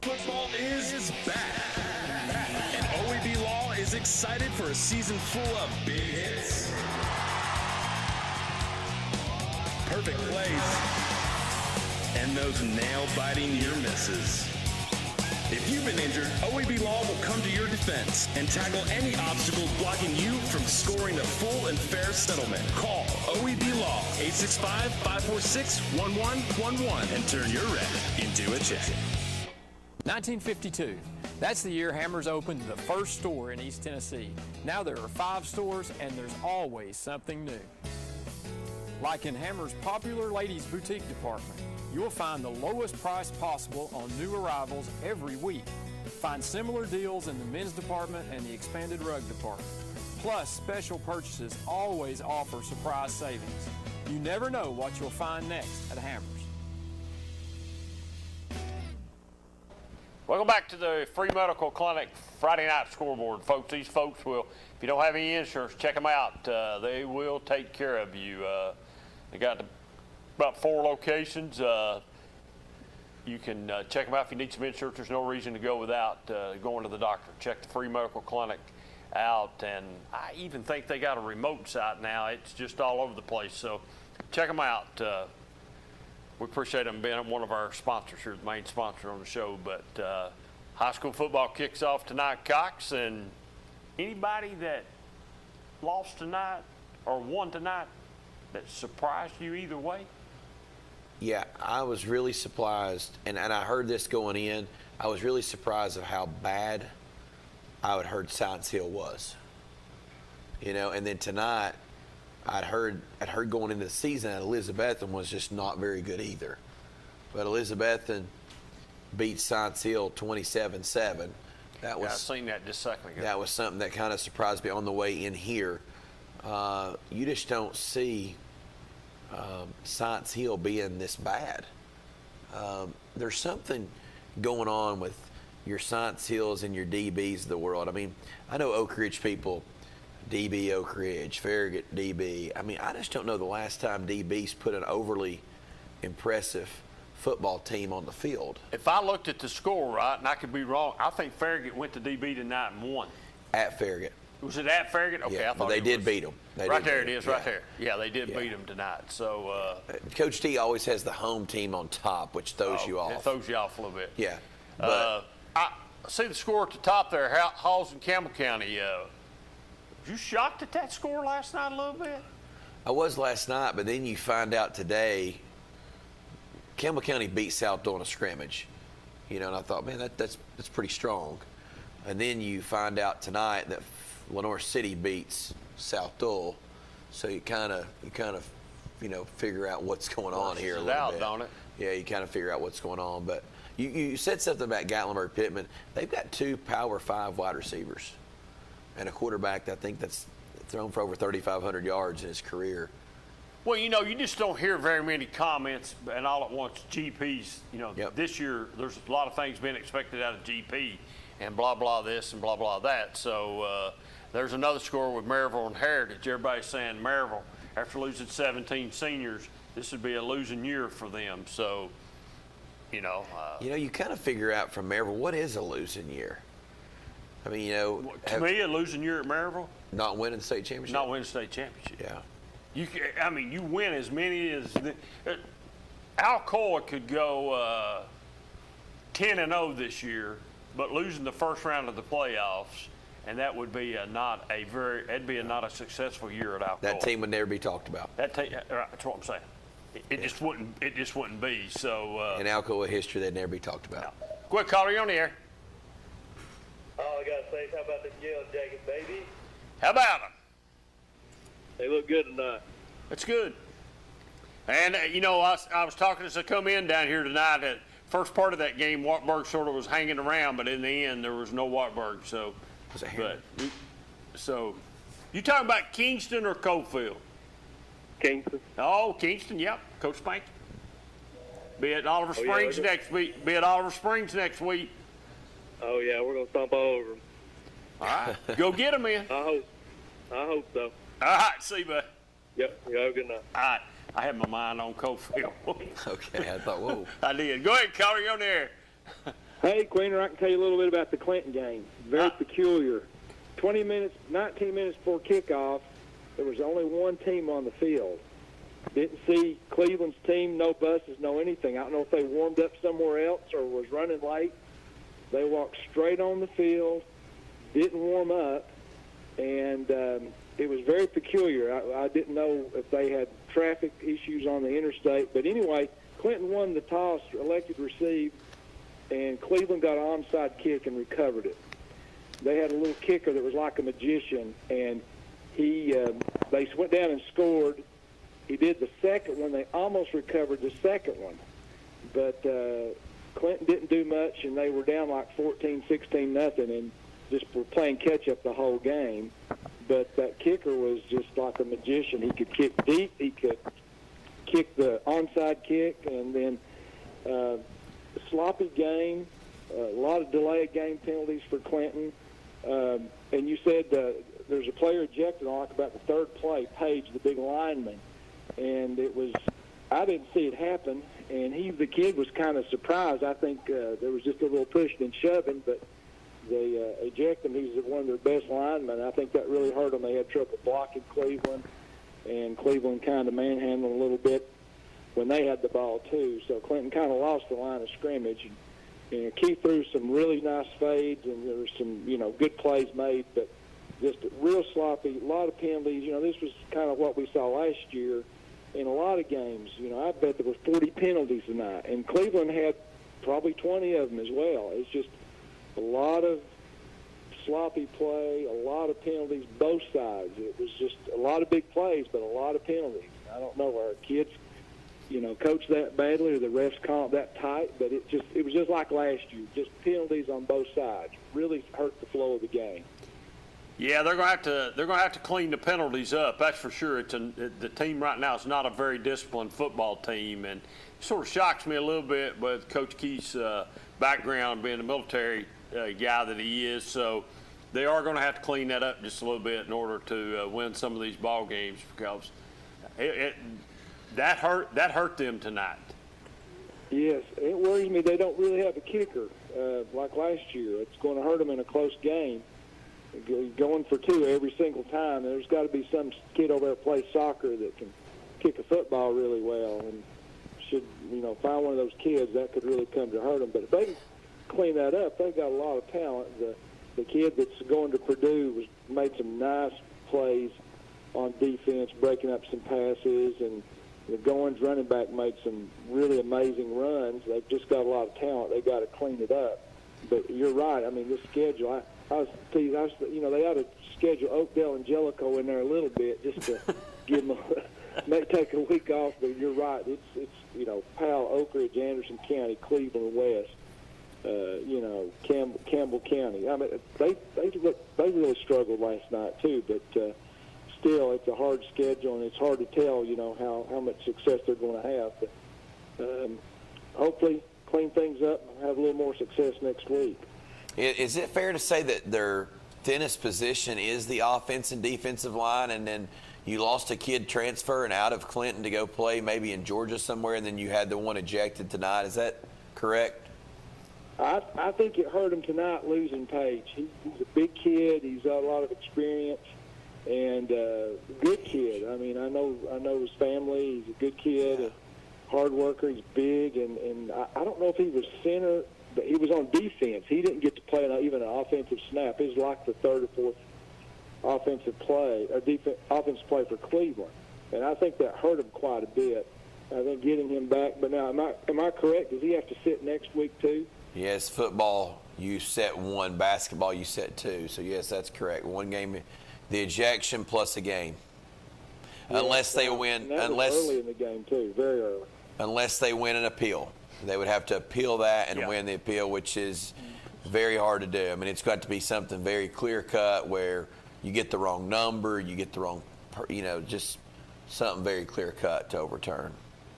Football is back. And OEB Law is excited for a season full of big hits, perfect plays, and those nail-biting near misses. If you've been injured, OEB Law will come to your defense and tackle any obstacles blocking you from scoring a full and fair settlement. Call OEB Law 865-546-1111 and turn your wreck into a check. 1952. That's the year Hammers opened the first store in East Tennessee. Now there are 5 stores and there's always something new. Like in Hammers' popular ladies boutique department, you'll find the lowest price possible on new arrivals every week. Find similar deals in the men's department and the expanded rug department. Plus, special purchases always offer surprise savings. You never know what you'll find next at Hammers. Welcome back to the Free Medical Clinic Friday Night Scoreboard, folks. These folks will, if you don't have any insurance, check them out. They will take care of you. They got about 4 locations. You can check them out if you need some insurance. There's no reason to go without going to the doctor. Check the Free Medical Clinic out, and I even think they got a remote site now. It's just all over the place, so check them out. We appreciate them being one of our sponsors here, the main sponsor on the show. But high school football kicks off tonight, Cox, and anybody that lost tonight or won tonight that surprised you either way? Yeah, I was really surprised, and I heard this going in. I was really surprised of how bad I had heard Science Hill was. You know, and then tonight, I'd heard going into the season that Elizabethton was just not very good either. But Elizabethton beat Science Hill 27-7. That was, I've seen that just a second ago. That was something that kind of surprised me on the way in here. You just don't see Science Hill being this bad. There's something going on with your Science Hills and your DBs of the world. I mean, I know Oak Ridge people, DB Oak Ridge, Farragut DB. I mean, I just don't know the last time DBs put an overly impressive football team on the field. If I looked at the score right, and I could be wrong, I think Farragut went to DB tonight and won. At Farragut. Was it at Farragut? Okay, yeah, I thought they did beat them. Right there it is, right there. Yeah, they did beat them tonight. So Coach T always has the home team on top, which throws you off. It throws you off a little bit. Yeah. But I see the score at the top there, Halls and Campbell County. Were you shocked at that score last night a little bit? I was last night, but then you find out today Campbell County beat South Dole in a scrimmage. And I thought, man, that's pretty strong. And then you find out tonight that Lenoir City beats South Dole. So you kind of figure out what's going on here a little bit. Don't it? Yeah, you kind of figure out what's going on. But you said something about Gatlinburg-Pittman. They've got 2 Power 5 wide receivers and a quarterback that I think that's thrown for over 3,500 yards in his career. Well, you just don't hear very many comments, and all at once, GPs, This year there's a lot of things being expected out of GP, and blah, blah this and blah, blah that. So there's another score with Maryville and Heritage. Everybody's saying Maryville, after losing 17 seniors, this would be a losing year for them. So, you kind of figure out from Maryville, what is a losing year? I mean, to me, a losing year at Maryville? Not winning the state championship? Not winning the state championship. Yeah. You win as many as Alcoa could go 10-0 this year, but losing the first round of the playoffs, and that would be not a successful year at Alcoa. That team would never be talked about. That's what I'm saying. It just wouldn't be. So in Alcoa history, they'd never be talked about. No. Go ahead, caller, you're on the air. All I gotta say is, how about the Yellow Jacket, baby? How about them? They look good tonight. That's good. And, I was talking as I come in down here tonight. That first part of that game, Wartburg sort of was hanging around, but in the end, there was no Wartburg. So, you talking about Kingston or Cofield? Kingston. Oh, Kingston, yep. Coach Spank. Be at Oliver Springs next week. Be at Oliver Springs next week. Oh, yeah, we're going to stomp all over them. All right. Go get them in. I hope so. All right. See you, bud. Yep. You have a good night. All right. I had my mind on Cofield. Okay. I thought, whoa. I did. Go ahead, caller. You're on the air. Hey, Queener, I can tell you a little bit about the Clinton game. Very peculiar. 19 minutes before kickoff, there was only one team on the field. Didn't see Cleveland's team, no buses, no anything. I don't know if they warmed up somewhere else or was running late. They walked straight on the field, didn't warm up, and it was very peculiar. I didn't know if they had traffic issues on the interstate. But anyway, Clinton won the toss, elected receive, and Cleveland got an onside kick and recovered it. They had a little kicker that was like a magician, and they went down and scored. He did the second one. They almost recovered the second one. But Clinton didn't do much, and they were down like 14-16-0, and just were playing catch-up the whole game. But that kicker was just like a magician. He could kick deep. He could kick the onside kick, and then sloppy game, a lot of delayed game penalties for Clinton. And you said there's a player ejected on about the third play, Page, the big lineman. And I didn't see it happen, and the kid was kind of surprised. I think there was just a little pushing and shoving, but they ejected him. He's one of their best linemen. I think that really hurt them. They had trouble blocking Cleveland, and Cleveland kind of manhandled a little bit when they had the ball too. So Clinton kind of lost the line of scrimmage. And Keith threw some really nice fades, and there were some good plays made, but just real sloppy, a lot of penalties. This was kind of what we saw last year in a lot of games. I bet there was 40 penalties tonight, and Cleveland had probably 20 of them as well. It's just a lot of sloppy play, a lot of penalties, both sides. It was just a lot of big plays, but a lot of penalties. I don't know where our kids, coach that badly or the refs call it that tight, but it was just like last year, just penalties on both sides. Really hurt the flow of the game. Yeah, they're going to have to clean the penalties up. That's for sure. The team right now is not a very disciplined football team, and it sort of shocks me a little bit with Coach Keith's background being a military guy that he is. So they are going to have to clean that up just a little bit in order to win some of these ball games, because that hurt them tonight. Yes, it worries me they don't really have a kicker like last year. It's going to hurt them in a close game. Going for two every single time. There's got to be some kid over there that plays soccer that can kick a football really well, and should find one of those kids that could really come to hurt them. But if they clean that up. They've got a lot of talent. The kid that's going to Purdue made some nice plays on defense, breaking up some passes, and the Goins running back made some really amazing runs. They've just got a lot of talent. They've got to clean it up. But you're right. I mean, this schedule, they ought to schedule Oakdale and Jellicoe in there a little bit just to give them take a week off. But you're right. It's Powell, Oak Ridge, Anderson County, Cleveland West, Campbell County. I mean, they really struggled last night too. But still, it's a hard schedule, and it's hard to tell, how much success they're going to have. But hopefully, clean things up and have a little more success next week. Is it fair to say that their thinnest position is the offense and defensive line, and then you lost a kid transferring out of Clinton to go play maybe in Georgia somewhere, and then you had the one ejected tonight? Is that correct? I think it hurt him tonight losing Page. He's a big kid. He's got a lot of experience and good kid. I mean, I know his family. He's a good kid, a hard worker. He's big, and I don't know if he was center, but he was on defense. He didn't get to play even an offensive snap. It was like the third or fourth offensive play for Cleveland, and I think that hurt him quite a bit. I think getting him back. But now, am I correct? Does he have to sit next week too? Yes, football you set one, basketball you set two. So yes, that's correct. One game, the ejection plus a game, unless they win. Unless early in the game too, very early. Unless they win an appeal, they would have to appeal that and win the appeal, which is very hard to do. I mean, it's got to be something very clear cut where you get the wrong number, you get the wrong, just something very clear cut to overturn.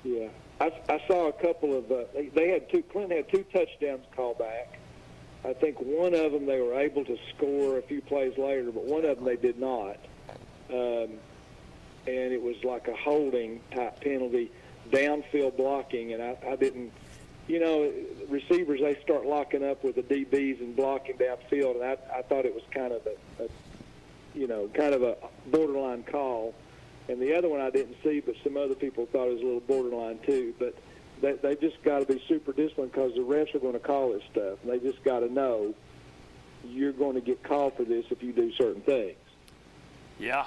Yeah. I saw a couple of Clinton had two touchdowns called back. I think one of them they were able to score a few plays later, but one of them they did not. And it was like a holding type penalty, downfield blocking, and I didn't, receivers, they start locking up with the DBs and blocking downfield, and I thought it was kind of a borderline call. And the other one I didn't see, but some other people thought it was a little borderline too. But they've just got to be super disciplined because the refs are going to call this stuff. And they just got to know you're going to get called for this if you do certain things. Yeah,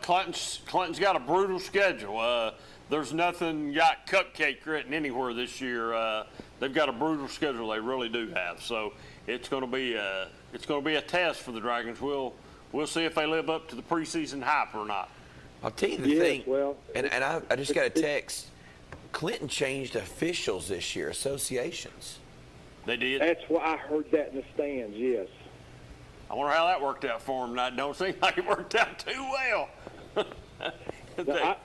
Clinton's got a brutal schedule. There's nothing got cupcake written anywhere this year. They've got a brutal schedule. They really do have. So it's going to be a test for the Dragons. We'll see if they live up to the preseason hype or not. I'll tell you the thing, and I just got a text. Clinton changed officials this year, associations. They did? That's why I heard that in the stands, yes. I wonder how that worked out for them. It don't seem like it worked out too well.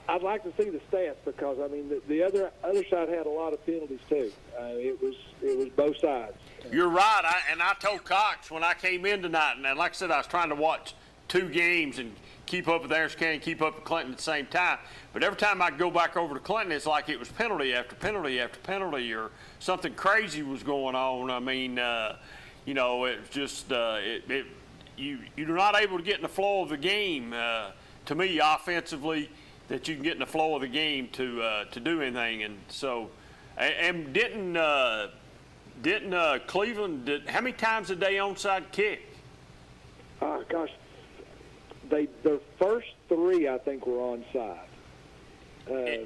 I'd like to see the stats because, I mean, the other side had a lot of penalties too. It was both sides. You're right, I told Cox when I came in tonight, and like I said, I was trying to watch two games and keep up with Anderson County, keep up with Clinton at the same time. But every time I go back over to Clinton, it's like it was penalty after penalty after penalty, or something crazy was going on. I mean, it's just you're not able to get in the flow of the game. To me, offensively, that you can get in the flow of the game to do anything. And so, and didn't Cleveland? How many times did they onside kick? Oh gosh. Their first three, I think, were onside.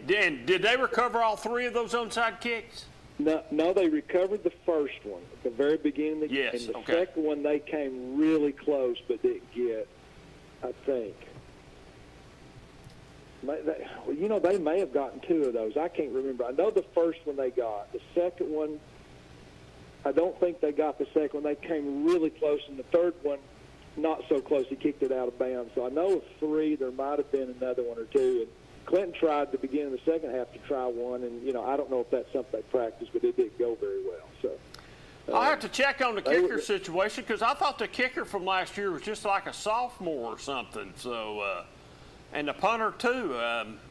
Did they recover all three of those onside kicks? No, they recovered the first one at the very beginning of the game. And the second one, they came really close but didn't get, I think. They may have gotten two of those. I can't remember. I know the first one they got. The second one, I don't think they got the second one. They came really close, and the third one, not so close. He kicked it out of bounds. So I know of three. There might have been another one or two. And Clinton tried at the beginning of the second half to try one. And, I don't know if that's something they practiced, but it didn't go very well. So I'll have to check on the kicker situation because I thought the kicker from last year was just like a sophomore or something. So, and the punter, too.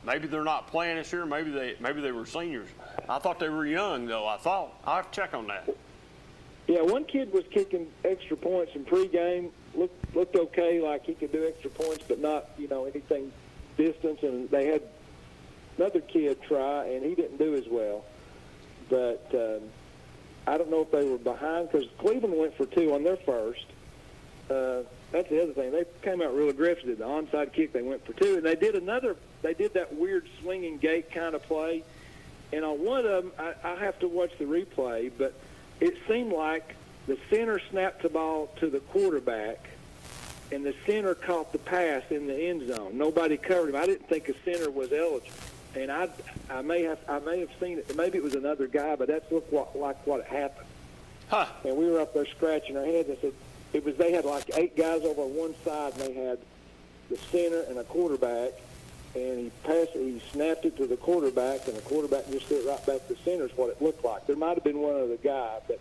Maybe they're not playing this year. Maybe they were seniors. I thought they were young, though. I'll have to check on that. Yeah, one kid was kicking extra points in pregame. Looked okay, like he could do extra points, but not, anything distance. And they had another kid try, and he didn't do as well. But I don't know if they were behind because Cleveland went for 2 on their first. That's the other thing. They came out real aggressive. The onside kick, they went for 2, and they did that weird swinging gate kind of play. And on one of them, I have to watch the replay, but it seemed like the center snapped the ball to the quarterback, and the center caught the pass in the end zone. Nobody covered him. I didn't think a center was eligible, and I may have seen it. Maybe it was another guy, but that looked like what happened. Huh. And we were up there scratching our heads. I said they had like 8 guys over on one side, and they had the center and a quarterback. And he snapped it to the quarterback, and the quarterback just threw it right back to the center is what it looked like. There might have been one other guy, but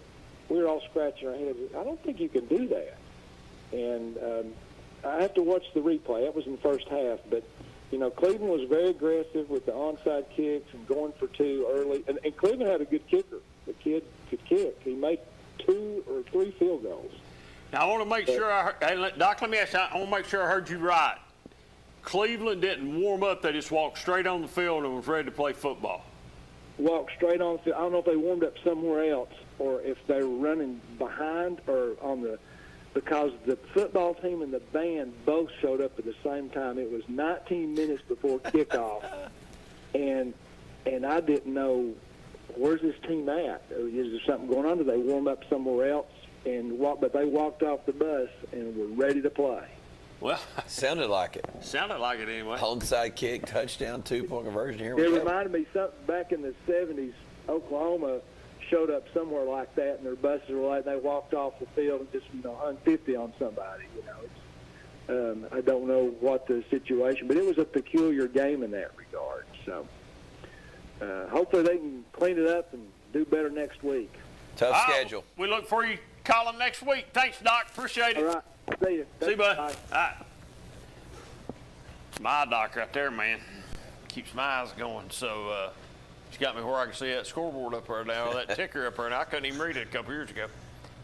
we were all scratching our heads. I don't think you can do that. And I have to watch the replay. That was in the first half. But, Cleveland was very aggressive with the onside kicks and going for 2 early. And Cleveland had a good kicker. The kid could kick. He made 2 or 3 field goals. Now, I want to make sure Doc, let me ask you, I want to make sure I heard you right. Cleveland didn't warm up. They just walked straight on the field and was ready to play football. Walked straight on the field. I don't know if they warmed up somewhere else or if they were running behind or because the football team and the band both showed up at the same time. It was 19 minutes before kickoff, and I didn't know, where's this team at? Is there something going on? Did they warm up somewhere else? But they walked off the bus and were ready to play. Well, sounded like it. Sounded like it anyway. Onside kick, touchdown, 2-point conversion. Here we go. It reminded me something back in the 70s. Oklahoma showed up somewhere like that, and their buses were like they walked off the field and just hung 50 on somebody. I don't know what the situation, but it was a peculiar game in that regard. So hopefully they can clean it up and do better next week. Tough schedule. We look for you calling next week. Thanks, Doc. Appreciate it. All right. See you. See you, bud. All right. My Doc right there, man. Keeps my eyes going. So she's got me where I can see that scoreboard up there now, that ticker up there, and I couldn't even read it a couple years ago.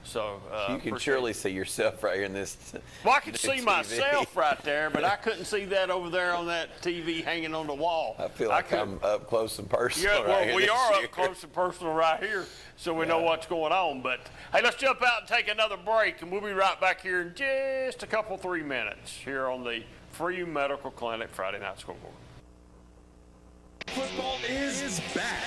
So you can surely see yourself right here in this. Well, I could see myself right there, but I couldn't see that over there on that TV hanging on the wall. I feel like I'm up close and personal. Yeah, well, we are up close and personal right here, so we know what's going on. But hey, let's jump out and take another break, and we'll be right back here in just a couple 3 minutes here on the Free Medical Clinic Friday Night Scoreboard. Football is back,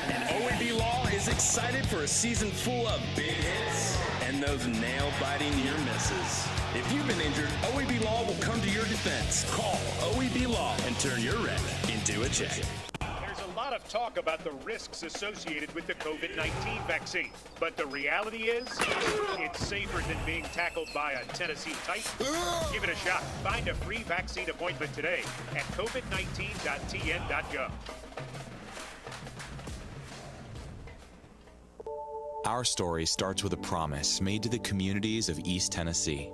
and OEB Law is excited for a season full of big hits and those nail-biting near misses. If you've been injured, OEB Law will come to your defense. Call OEB Law and turn your wreck into a check. There's a lot of talk about the risks associated with the COVID-19 vaccine, but the reality is it's safer than being tackled by a Tennessee Titan. Give it a shot. Find a free vaccine appointment today at covid19.tn.gov. Our story starts with a promise made to the communities of East Tennessee.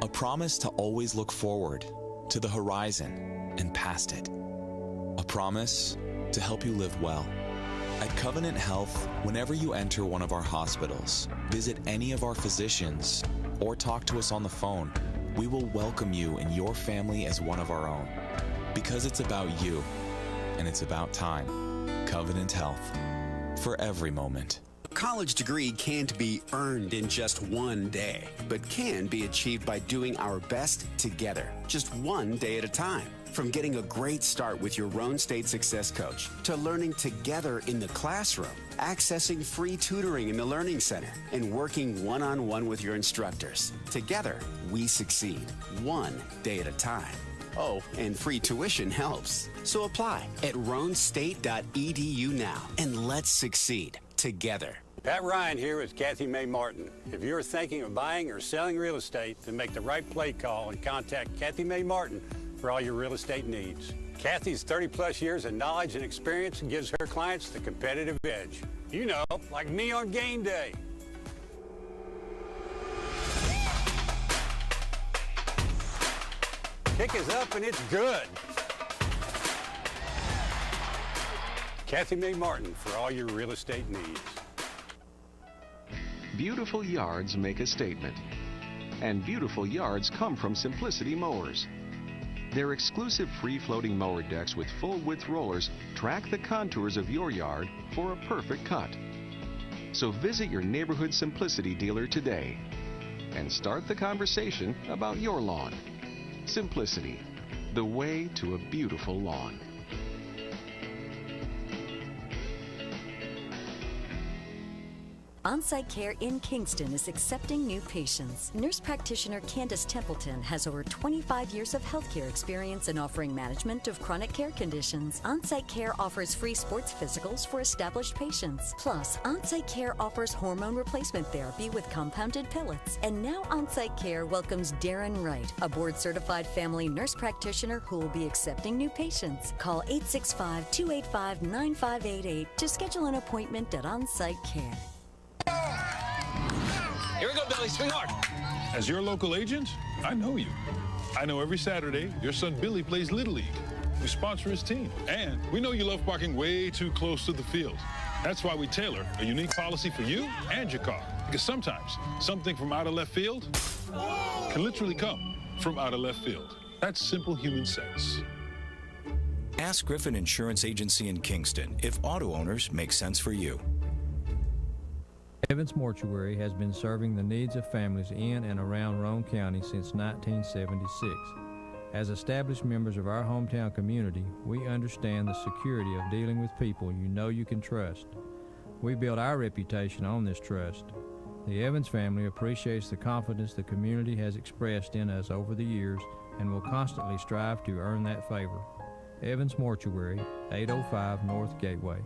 A promise to always look forward, to the horizon, and past it. A promise to help you live well. At Covenant Health, whenever you enter one of our hospitals, visit any of our physicians, or talk to us on the phone, we will welcome you and your family as one of our own. Because it's about you, and it's about time. Covenant Health. For every moment. A college degree can't be earned in just one day, but can be achieved by doing our best together, just one day at a time. From getting a great start with your Roan State Success Coach, to learning together in the classroom, accessing free tutoring in the Learning Center, and working one-on-one with your instructors. Together, we succeed, one day at a time. Oh, and free tuition helps. So apply at roanstate.edu now, and let's succeed together. Pat Ryan here with Kathy May Martin. If you're thinking of buying or selling real estate, then make the right play call and contact Kathy May Martin for all your real estate needs. Kathy's 30-plus years of knowledge and experience gives her clients the competitive edge. You know, like me on game day. Kick is up and it's good. Kathy May Martin for all your real estate needs. Beautiful yards make a statement. And beautiful yards come from Simplicity Mowers. Their exclusive free-floating mower decks with full-width rollers track the contours of your yard for a perfect cut. So visit your neighborhood Simplicity dealer today and start the conversation about your lawn. Simplicity, the way to a beautiful lawn. On-Site Care in Kingston is accepting new patients. Nurse practitioner Candace Templeton has over 25 years of healthcare experience in offering management of chronic care conditions. On-Site Care offers free sports physicals for established patients. Plus, On-Site Care offers hormone replacement therapy with compounded pellets. And now On-Site Care welcomes Darren Wright, a board-certified family nurse practitioner who will be accepting new patients. Call 865-285-9588 to schedule an appointment at On-Site Care. Here we go, Billy. Swing hard. As your local agent, I know you. I know every Saturday your son Billy plays Little League. We sponsor his team. And we know you love parking way too close to the field. That's why we tailor a unique policy for you and your car. Because sometimes something from out of left field can literally come from out of left field. That's simple human sense. Ask Griffin Insurance Agency in Kingston if auto owners make sense for you. Evans Mortuary has been serving the needs of families in and around Roane County since 1976. As established members of our hometown community, we understand the security of dealing with people you know you can trust. We built our reputation on this trust. The Evans family appreciates the confidence the community has expressed in us over the years and will constantly strive to earn that favor. Evans Mortuary, 805 North Gateway.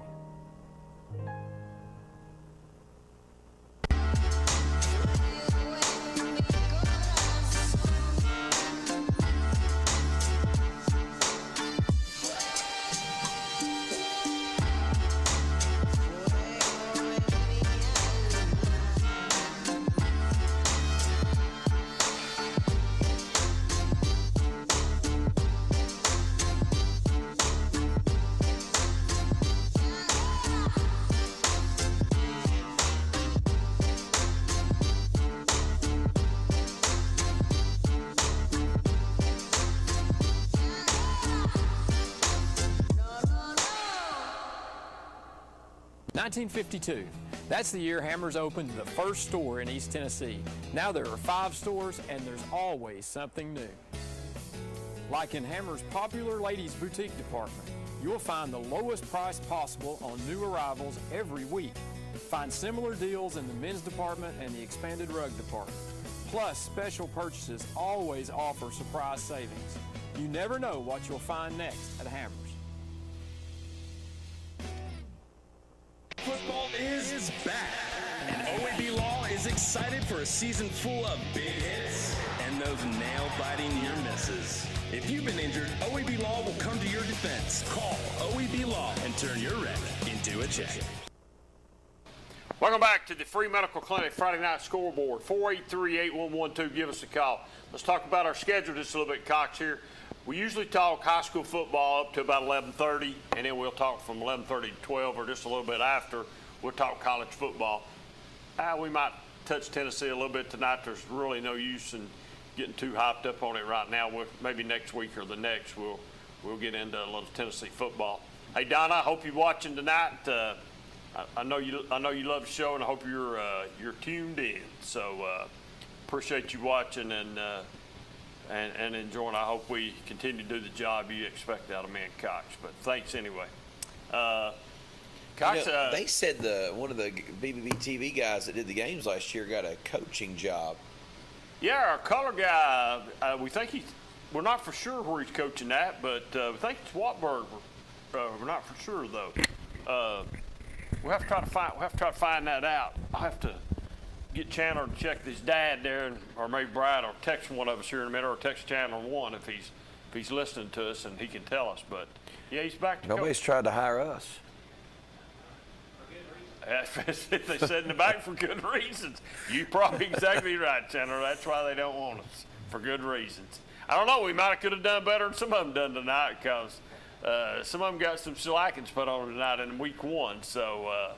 $1952. That's the year Hammers opened the first store in East Tennessee. Now there are 5 stores and there's always something new. Like in Hammers' popular ladies boutique department, you'll find the lowest price possible on new arrivals every week. Find similar deals in the men's department and the expanded rug department. Plus, special purchases always offer surprise savings. You never know what you'll find next at Hammers. Football is back, and OAB Law is excited for a season full of big hits and those nail-biting near misses. If you've been injured, OAB Law will come to your defense. Call OAB Law and turn your wreck into a check. Welcome back to the Free Medical Clinic Friday Night Scoreboard. 483-8112. Give us a call. Let's talk about our schedule just a little bit, Cox, here. We usually talk high school football up to about 11:30, and then we'll talk from 11:30 to 12 or just a little bit after. We'll talk college football. We might touch Tennessee a little bit tonight. There's really no use in getting too hyped up on it right now. Maybe next week or the next we'll get into a little Tennessee football. Hey, Donna, I hope you're watching tonight. I know you love the show, and I hope you're tuned in. So appreciate you watching and enjoying. I hope we continue to do the job you expect out of me and Cox. But thanks anyway. Cox, they said one of the BBB TV guys that did the games last year got a coaching job. Yeah, our color guy. We think we're not for sure where he's coaching at, but we think it's Watburg. We're not for sure though. We'll have to try to find that out. I'll have to get Chandler to check with his dad there, or maybe Brad, or text one of us here in a minute, or text Chandler one if he's listening to us and he can tell us. But yeah, he's back to Nobody's tried to hire us. They said in the back for good reasons. You're probably exactly right, Chandler. That's why they don't want us, for good reasons. I don't know. We might have could have done better than some of them done tonight, because some of them got some shellackings put on them tonight in week 1. So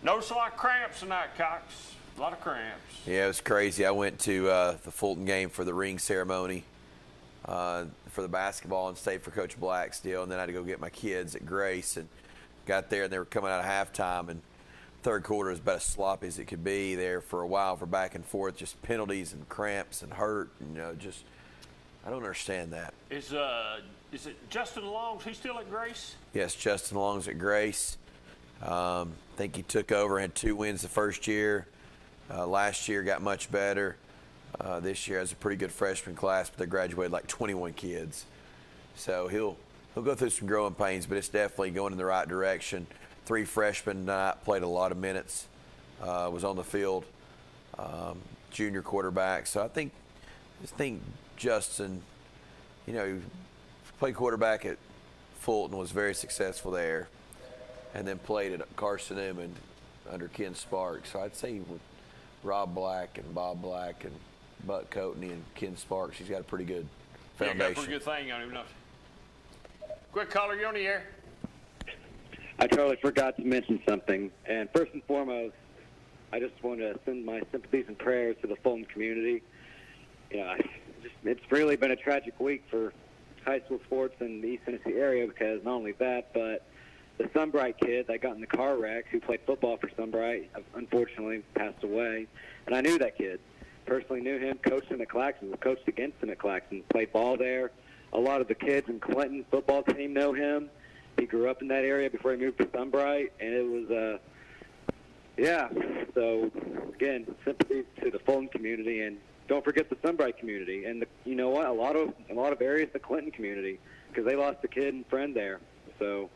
notice a lot of cramps tonight, Cox. A lot of cramps. Yeah, it was crazy. I went to the Fulton game for the ring ceremony for the basketball and stayed for Coach Black's deal, and then I had to go get my kids at Grace and got there, and they were coming out of halftime, and third quarter is about as sloppy as it could be there for a while, for back and forth, just penalties and cramps and hurt. Just I don't understand that. Is it Justin Long's? He's still at Grace? Yes, Justin Long's at Grace. I think he took over, had 2 wins the first year. Last year got much better. This year has a pretty good freshman class, but they graduated like 21 kids. So he'll go through some growing pains, but it's definitely going in the right direction. 3 freshmen tonight, played a lot of minutes, was on the field, junior quarterback. So I think Justin, he played quarterback at Fulton, was very successful there, and then played at Carson Newman under Ken Sparks. So I'd say with Rob Black and Bob Black and Buck Coatney and Ken Sparks, he's got a pretty good foundation. Yeah, got a pretty good thing on him. Quick caller, you're on the air. I totally forgot to mention something. And first and foremost, I just want to send my sympathies and prayers to the Fulton community. It's really been a tragic week for high school sports in the East Tennessee area, because not only that, but the Sunbright kid that got in the car wreck, who played football for Sunbright, unfortunately passed away. And I knew that kid. Personally knew him, coached him at Claxton, coached against him at Claxton, played ball there. A lot of the kids in Clinton football team know him. He grew up in that area before he moved to Sunbright, and it was, So, again, sympathy to the Fulton community, and don't forget the Sunbright community. And you know what? A lot of areas, the Clinton community, because they lost a kid and friend there. So,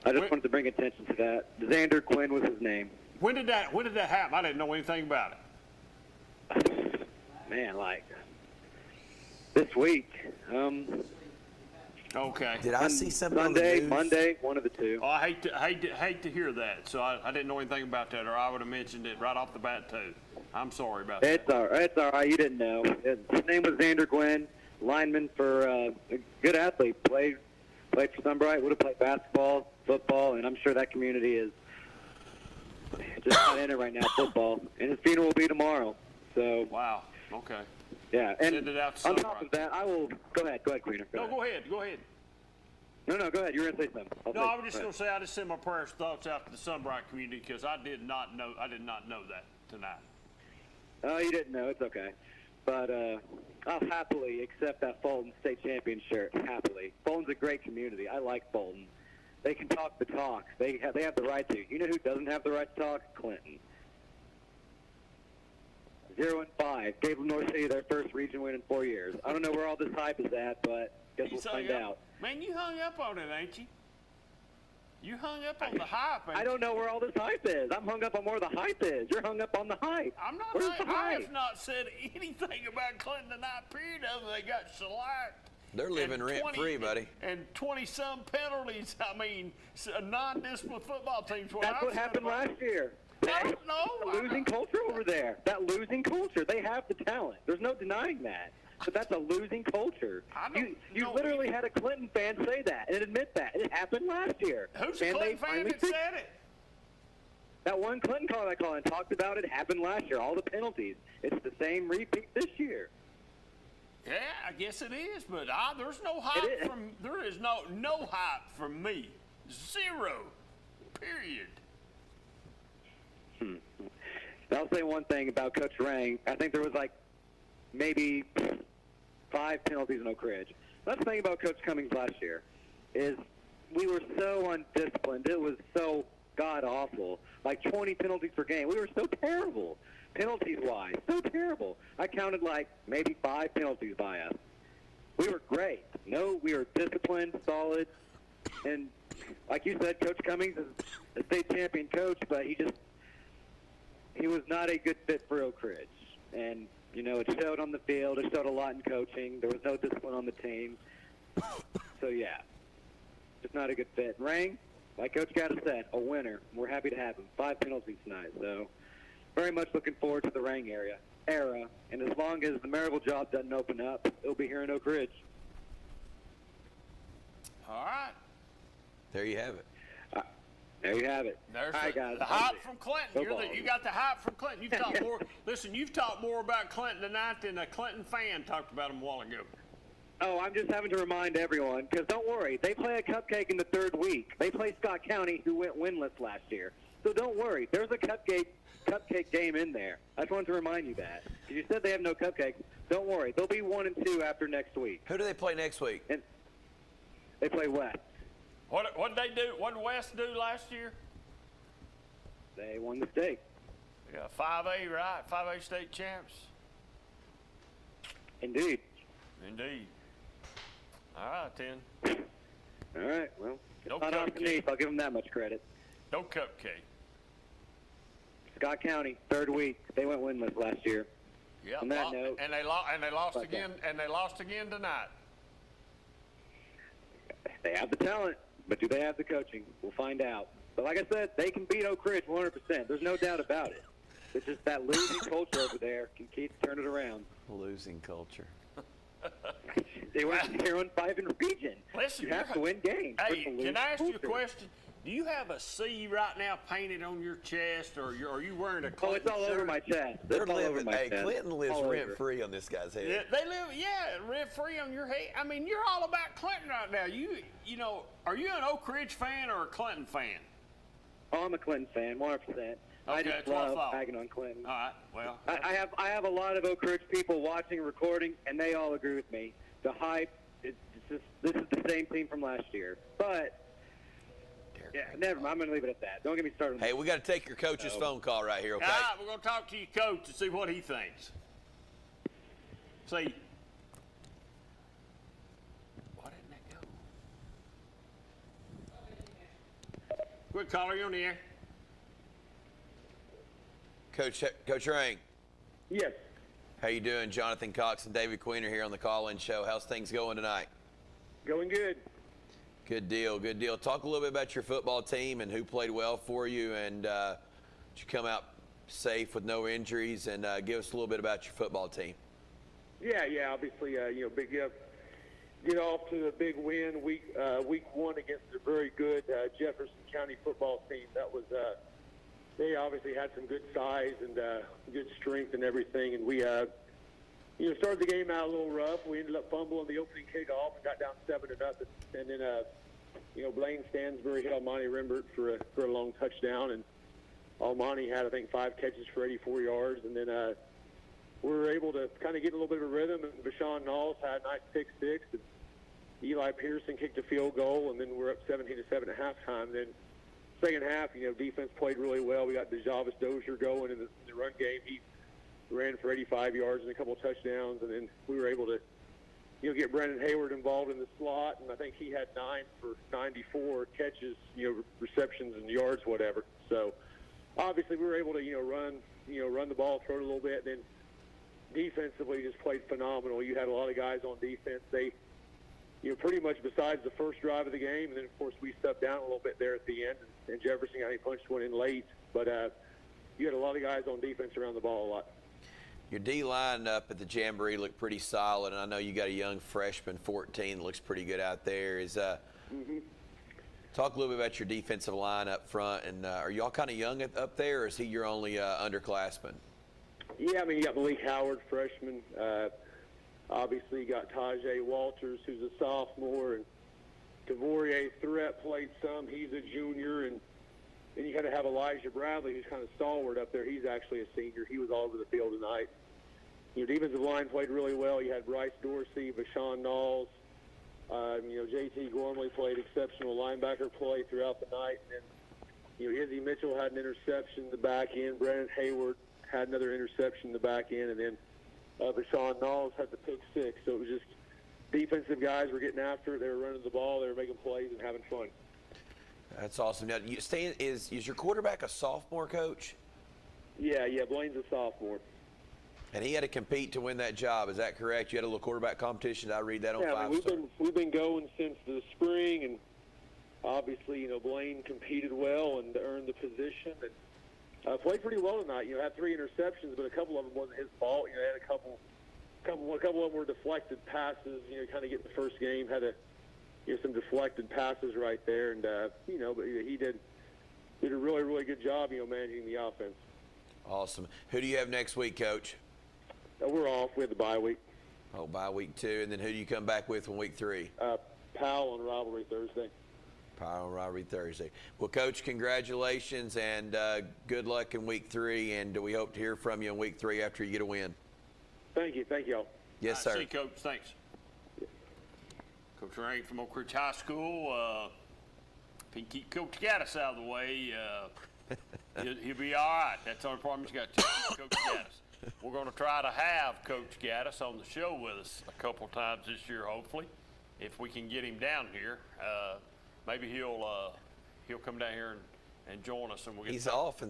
I just wanted to bring attention to that. Xander Quinn was his name. When did that happen? I didn't know anything about it. Man, this week. Okay. Did I see something on the news? Monday, one of the two. Oh, I hate to hear that. So I didn't know anything about that, or I would have mentioned it right off the bat too. I'm sorry about that. It's all right. You didn't know. His name was Xander Gwynn, lineman for a good athlete. Played for Sunbright. Would have played basketball, football, and I'm sure that community is just not in it right now. Football, and his funeral will be tomorrow. So. Wow. Okay. Yeah, and send it out to on top of that, I will go ahead, Queener. Go ahead. No, go ahead. You were going to say something. I was just going to say I just send my prayers, thoughts out to the Sunbright community, because I did not know that tonight. Oh, you didn't know. It's okay. But I'll happily accept that Fulton State Champion shirt. Happily. Fulton's a great community. I like Fulton. They can talk the talk. They have the right to. You know who doesn't have the right to talk? Clinton. 0-5. Gave North City their first region win in 4 years. I don't know where all this hype is at, but guess we'll find out. Man, you hung up on it, ain't you? You hung up on the hype. I don't know where all this hype is. I'm hung up on where the hype is. You're hung up on the hype. I'm not. Where's the hype? I have not said anything about Clinton tonight, period, other than they got shellacked. They're living rent-free, buddy. And 20-some penalties. I mean, non-disciplined football teams. That's what happened last year. I don't know. The losing culture over there. That losing culture. They have the talent. There's no denying that. But that's a losing culture. You literally had a Clinton fan say that and admit that. It happened last year. Who's a Clinton fan that said it? That one Clinton caller I called and talked about it happened last year. All the penalties. It's the same repeat this year. Yeah, I guess it is. But there's no hype from. There is no hype from me. Zero. Period. I'll say one thing about Coach Rang. I think there was maybe 5 penalties in Oak Ridge. That's the thing about Coach Cummings last year is we were so undisciplined. It was so god-awful. 20 penalties per game. We were so terrible, penalties-wise. So terrible. I counted maybe 5 penalties by us. We were great. No, we were disciplined, solid, and like you said, Coach Cummings is a state champion coach, but he was not a good fit for Oak Ridge. And, it showed on the field. It showed a lot in coaching. There was no discipline on the team. So, yeah, just not a good fit. Rang, like Coach Gaddis said, a winner. We're happy to have him. 5 penalties tonight. So, very much looking forward to the Rang era. And as long as the Maryville job doesn't open up, it'll be here in Oak Ridge. All right. There you have it. There you have it. There's All right, guys. the hype from Clinton. You got the hype from Clinton. You've talked more. Listen, you've talked more about Clinton tonight than a Clinton fan talked about him a while ago. Oh, I'm just having to remind everyone, because don't worry, they play a cupcake in the 3rd week. They play Scott County, who went winless last year. So don't worry. There's a cupcake game in there. I just wanted to remind you that. You said they have no cupcakes. Don't worry. They'll be 1-2 after next week. Who do they play next week? And they play West. What did they do? What did West do last year? They won the state. Yeah, 5A, right? 5A state champs. Indeed. All right, then. All right, well, No not off to me, if I'll give them that much credit. No cupcake. Scott County, third week. They went winless last year. Yeah. On that note, and they lost like again. that. And they lost again tonight. They have the talent, but do they have the coaching? We'll find out. But like I said, they can beat Oak Ridge 100%. There's no doubt about it. It's just that losing culture over there can keep turning it around. Losing culture. They went 0-5 in region. Listen, you have to win games. Hey, can I ask you a question? Do you have a C right now painted on your chest, or are you wearing a Clinton it's all shirt? over my chest. They're It's all over living. my Hey, chest. Clinton lives All over. rent-free on this guy's head. Yeah, they live, rent-free on your head. I mean, you're all about Clinton right now. You know, are you an Oak Ridge fan or a Clinton fan? Oh, I'm a Clinton fan, 100%. I Okay, just that's what I love thought. bagging on Clinton. All right, well. I have a lot of Oak Ridge people watching, recording, and they all agree with me. The hype, this is the same team from last year. But, yeah, never mind. I'm going to leave it at that. Don't get me started. Hey, we got to take your coach's phone call right here, okay? All right, we're going to talk to your coach to see what he thinks. See. Why didn't that go? Quick caller, you on the air. Coach Rank. Yes. How you doing? Jonathan Cox and David Queener here on the call-in show. How's things going tonight? Going good. Good deal, good deal. Talk a little bit about your football team and who played well for you, and did you come out safe with no injuries, and give us a little bit about your football team. Yeah, obviously, big get off to a big win week one against a very good Jefferson County football team. That was they obviously had some good size and good strength and everything, and we started the game out a little rough. We ended up fumbling the opening kickoff and got down 7-0, and then Blaine Stansbury hit Almonte Rembert for a long touchdown, and Almonte had, I think, 5 catches for 84 yards, and then we were able to kind of get a little bit of a rhythm, and Bashawn Knowles had a nice pick-6, and Eli Pearson kicked a field goal, and then we're up 17-7 at halftime. Then second half, defense played really well. We got DeJavis Dozier going in the run game. He ran for 85 yards and a couple of touchdowns, and then we were able to get Brandon Hayward involved in the slot, and I think he had 9 for 94 catches, receptions and yards, whatever. So obviously we were able to run the ball, throw it a little bit. Then defensively just played phenomenal. You had a lot of guys on defense. They pretty much besides the first drive of the game, and then of course we stepped down a little bit there at the end, and Jefferson got punched one in late. But you had a lot of guys on defense around the ball a lot. Your D-line up at the Jamboree looked pretty solid, and I know you got a young freshman, 14, that looks pretty good out there. Talk a little bit about your defensive line up front, and are y'all kind of young up there, or is he your only underclassman? Yeah, I mean, you got Malik Howard, freshman. Obviously, you got Tajay Walters, who's a sophomore, and Devorier Threat played some. He's a junior, and then you got to have Elijah Bradley, who's kind of stalwart up there. He's actually a senior. He was all over the field tonight. Your defensive line played really well. You had Bryce Dorsey, Bashawn Knowles. J.T. Gormley played exceptional linebacker play throughout the night. And then, Izzy Mitchell had an interception in the back end. Brandon Hayward had another interception in the back end. And then Bashawn Knowles had the pick-6. So it was just defensive guys were getting after it. They were running the ball. They were making plays and having fun. That's awesome. Now, is your quarterback a sophomore, Coach? Yeah, Blaine's a sophomore. And he had to compete to win that job. Is that correct? You had a little quarterback competition. Did I read that on 5-Star? We've been going since the spring, and obviously, Blaine competed well and earned the position, and played pretty well tonight. Had 3 interceptions, but a couple of them wasn't his fault. He had a couple of them were deflected passes. Kind of getting the first game, had some deflected passes right there, and but he did a really, really good job, managing the offense. Awesome. Who do you have next week, Coach? We're off. We have the bye week. Oh, bye week 2, and then who do you come back with in week 3? Powell on rivalry Thursday. Power on Rivalry Thursday. Well, Coach, congratulations and good luck in Week 3, and we hope to hear from you in Week 3 after you get a win. Thank you. Thank you all. Yes, sir. See you, Coach. Thanks. Coach Rank from Oak Ridge High School. If he can keep Coach Gaddis out of the way, he'll be all right. That's the only problem he's got, Coach Gaddis. We're going to try to have Coach Gaddis on the show with us a couple times this year, hopefully, if we can get him down here. Maybe he'll come down here and join us, and we'll get. He's off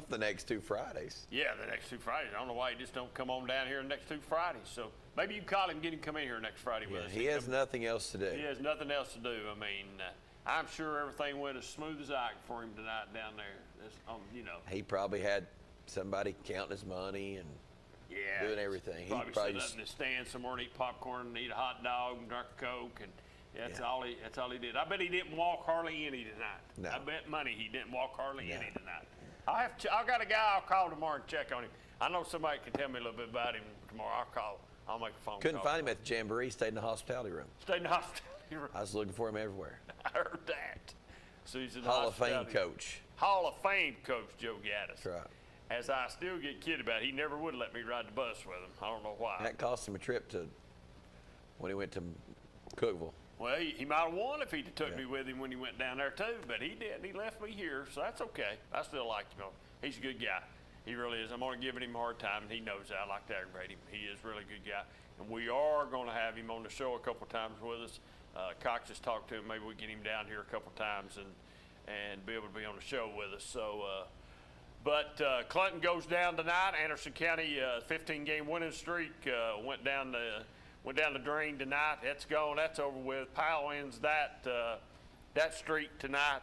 the next 2 Fridays. Yeah, the next 2 Fridays. I don't know why he just don't come on down here the next 2 Fridays. So maybe you can call him, get him come in here next Friday with us. He has nothing else to do. He has nothing else to do. I mean, I'm sure everything went as smooth as I could for him tonight down there. He probably had somebody counting his money and doing everything. He probably sit up in the stand somewhere and eat popcorn and eat a hot dog and drink a Coke, and that's all he did. I bet he didn't walk hardly any tonight. No. I bet money he didn't walk hardly any tonight. I got a guy I'll call tomorrow and check on him. I know somebody can tell me a little bit about him tomorrow. I'll call. I'll make a phone call. Couldn't find him at the Jamboree. Stayed in the hospitality room. Stayed in the hospitality room. I was looking for him everywhere. I heard that. So he's in the Hall of Fame hospitality coach. Hall of Fame coach Joe Gaddis. That's right. As I still get kidded about, he never would let me ride the bus with him. I don't know why. That cost him a trip when he went to Cookeville. Well, he might have won if he'd took me with him when he went down there too, but he didn't. He left me here, so that's okay. I still like him. He's a good guy. He really is. I'm only giving him a hard time, and he knows that. I like to aggravate him. He is a really good guy, and we are going to have him on the show a couple times with us. Cox has talked to him. Maybe we get him down here a couple times and be able to be on the show with us. So, but Clinton goes down tonight. Anderson County 15-game winning streak went down the drain tonight. That's gone. That's over with. Powell ends that streak tonight.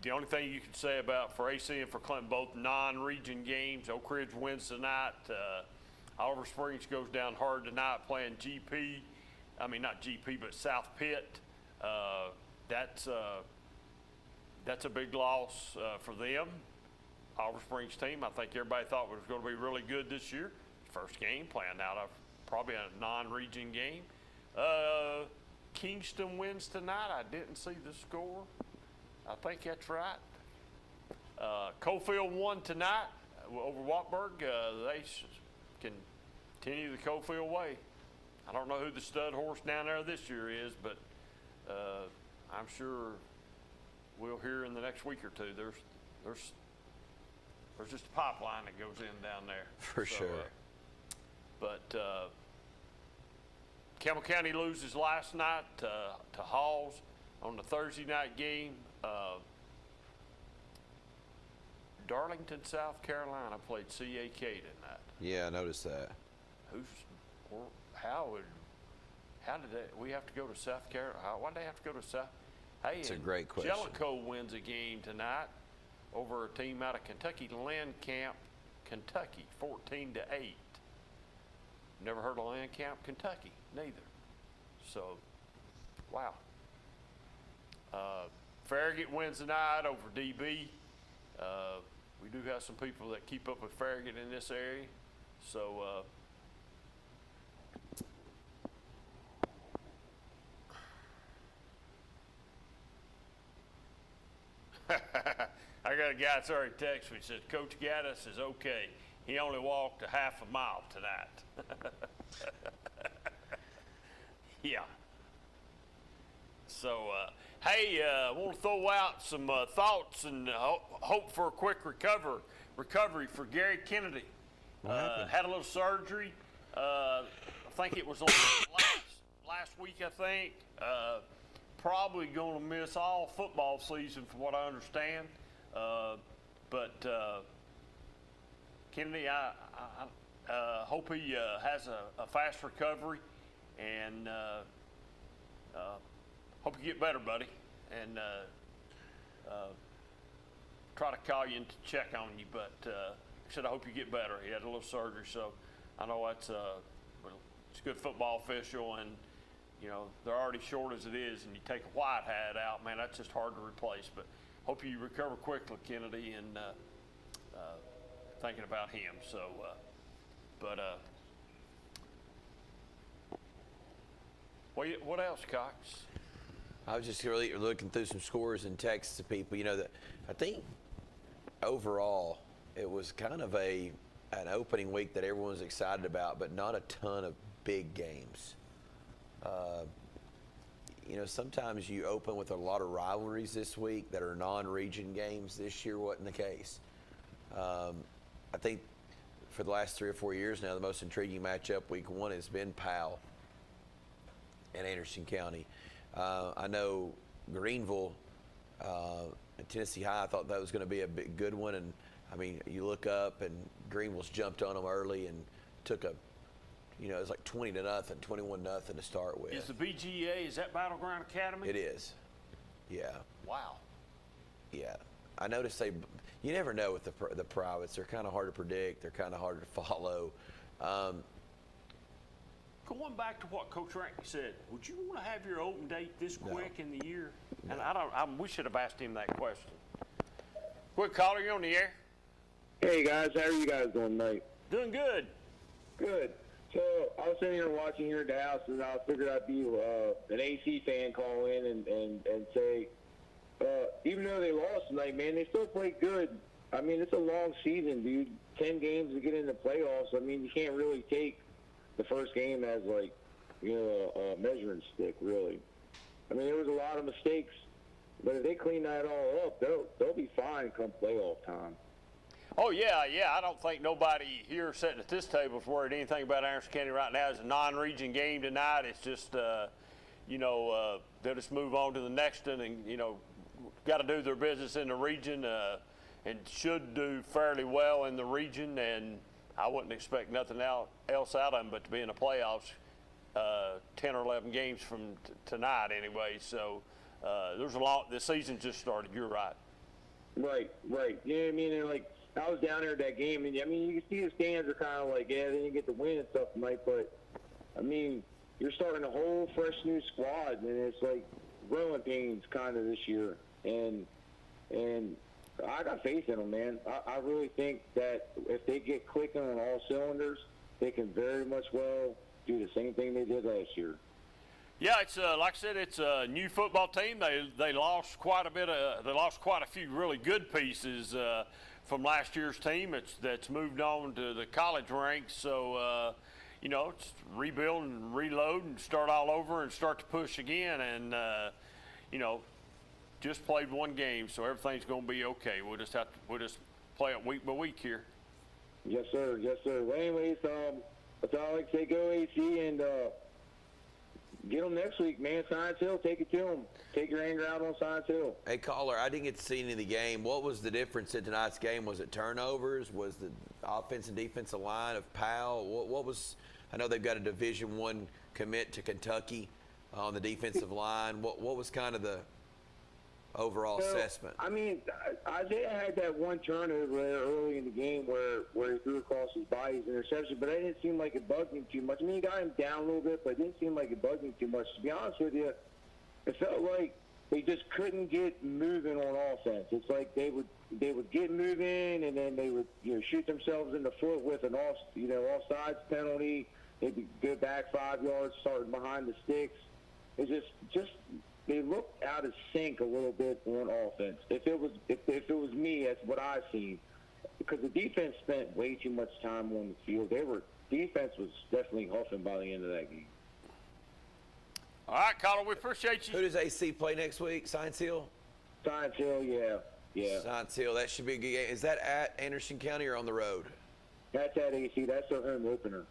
The only thing you can say about for AC and for Clinton, both non-region games. Oak Ridge wins tonight. Oliver Springs goes down hard tonight playing GP. I mean, not GP, but South Pitt. That's a big loss for them. Oliver Springs team, I think everybody thought was going to be really good this year. First game playing out of probably a non-region game. Kingston wins tonight. I didn't see the score. I think that's right. Cofield won tonight over Wartburg. They continue the Cofield way. I don't know who the stud horse down there this year is, but I'm sure we'll hear in the next week or two. There's just a pipeline that goes in down there. For sure. But Campbell County loses last night to Halls on the Thursday night game. Darlington, South Carolina played CAK tonight. Yeah, I noticed that. How did we have to go to South Carolina? Why did they have to go to South? Hey, it's a great question. Jellicoe wins a game tonight over a team out of Kentucky, Land Camp, Kentucky, 14-8. Never heard of Land Camp, Kentucky, neither. So, wow. Farragut wins tonight over DB. We do have some people that keep up with Farragut in this area. So, I got a guy that's already texted me. He says, Coach Gaddis is okay. He only walked a half a mile tonight. Yeah. So, hey, I want to throw out some thoughts and hope for a quick recovery for Gary Kennedy. Had a little surgery. I think it was last week, I think. Probably going to miss all football season from what I understand. But Kennedy, I hope he has a fast recovery, and hope you get better, buddy. And try to call you and to check on you, but I said I hope you get better. He had a little surgery, so I know it's a good football official, and you know they're already short as it is, and you take a white hat out, man, that's just hard to replace. But hope you recover quickly, Kennedy, and thinking about him. So, what else, Cox? I was just really looking through some scores and texts to people. I think overall it was kind of an opening week that everyone was excited about, but not a ton of big games. Sometimes you open with a lot of rivalries this week that are non-region games. This year wasn't the case. I think for the last 3 or 4 years now, the most intriguing matchup week 1 has been Powell and Anderson County. I know Greenville and Tennessee High, I thought that was going to be a good one. And, you look up and Greenville's jumped on them early and took it was like 20-0, 21-0 to start with. Is the BGA, is that Battleground Academy? It is, yeah. Wow. Yeah. I noticed you never know with the privates. They're kind of hard to predict. They're kind of hard to follow. Going back to what Coach Rank said, would you want to have your open date this quick in the year? No. And we should have asked him that question. Quick caller, you on the air? Hey guys, how are you guys doing tonight? Doing good. Good. So I was sitting here watching here at the house, and I figured I'd be an AC fan, call in and say, even though they lost tonight, man, they still played good. It's a long season, dude. 10 games to get in the playoffs. You can't really take the first game as a measuring stick, really. There was a lot of mistakes, but if they clean that all up, they'll be fine come playoff time. Oh, yeah. I don't think nobody here sitting at this table is worried anything about Anderson County right now. It's a non-region game tonight. It's just, they'll just move on to the next one and, got to do their business in the region and should do fairly well in the region. And I wouldn't expect nothing else out of them but to be in the playoffs 10 or 11 games from tonight anyway. So there's a lot. The season just started. You're right. Right. You know what I mean? And I was down there at that game, and you can see the stands are kind of they didn't get the win and stuff tonight, but you're starting a whole fresh new squad, and it's growing pains kind of this year, and I got faith in them, man. I really think that if they get clicking on all cylinders, they can very much well do the same thing they did last year. Yeah, it's like I said, it's a new football team. They lost quite a bit. They lost quite a few really good pieces from last year's team. That's moved on to the college ranks. So it's rebuild and reload and start all over and start to push again. And just played one game, so everything's going to be okay. We'll just play it week by week here. Yes, sir. Well, anyways, that's all I like to say. Go AC and get them next week, man. Science Hill, take it to them. Take your anger out on Science Hill. Hey, caller, I didn't get to see any of the game. What was the difference in tonight's game? Was it turnovers? Was the offense and defensive line of Powell? What was? I know they've got a Division I commit to Kentucky on the defensive line. What was kind of the overall assessment? Isaiah had that one turnover there early in the game where he threw across his body's interception, but it didn't seem like it bugged him too much. He got him down a little bit, but it didn't seem like it bugged him too much. To be honest with you, it felt like they just couldn't get moving on offense. It's like they would get moving, and then they would shoot themselves in the foot with an offsides penalty. They'd go back 5 yards, starting behind the sticks. It's just they looked out of sync a little bit on offense. If it was me, that's what I've seen. Because the defense spent way too much time on the field. Defense was definitely huffing by the end of that game. All right, Colin, we appreciate you. Who does AC play next week? Science Hill? Science Hill, yeah. Science Hill, that should be a good game. Is that at Anderson County or on the road? That's at AC. That's their home opener.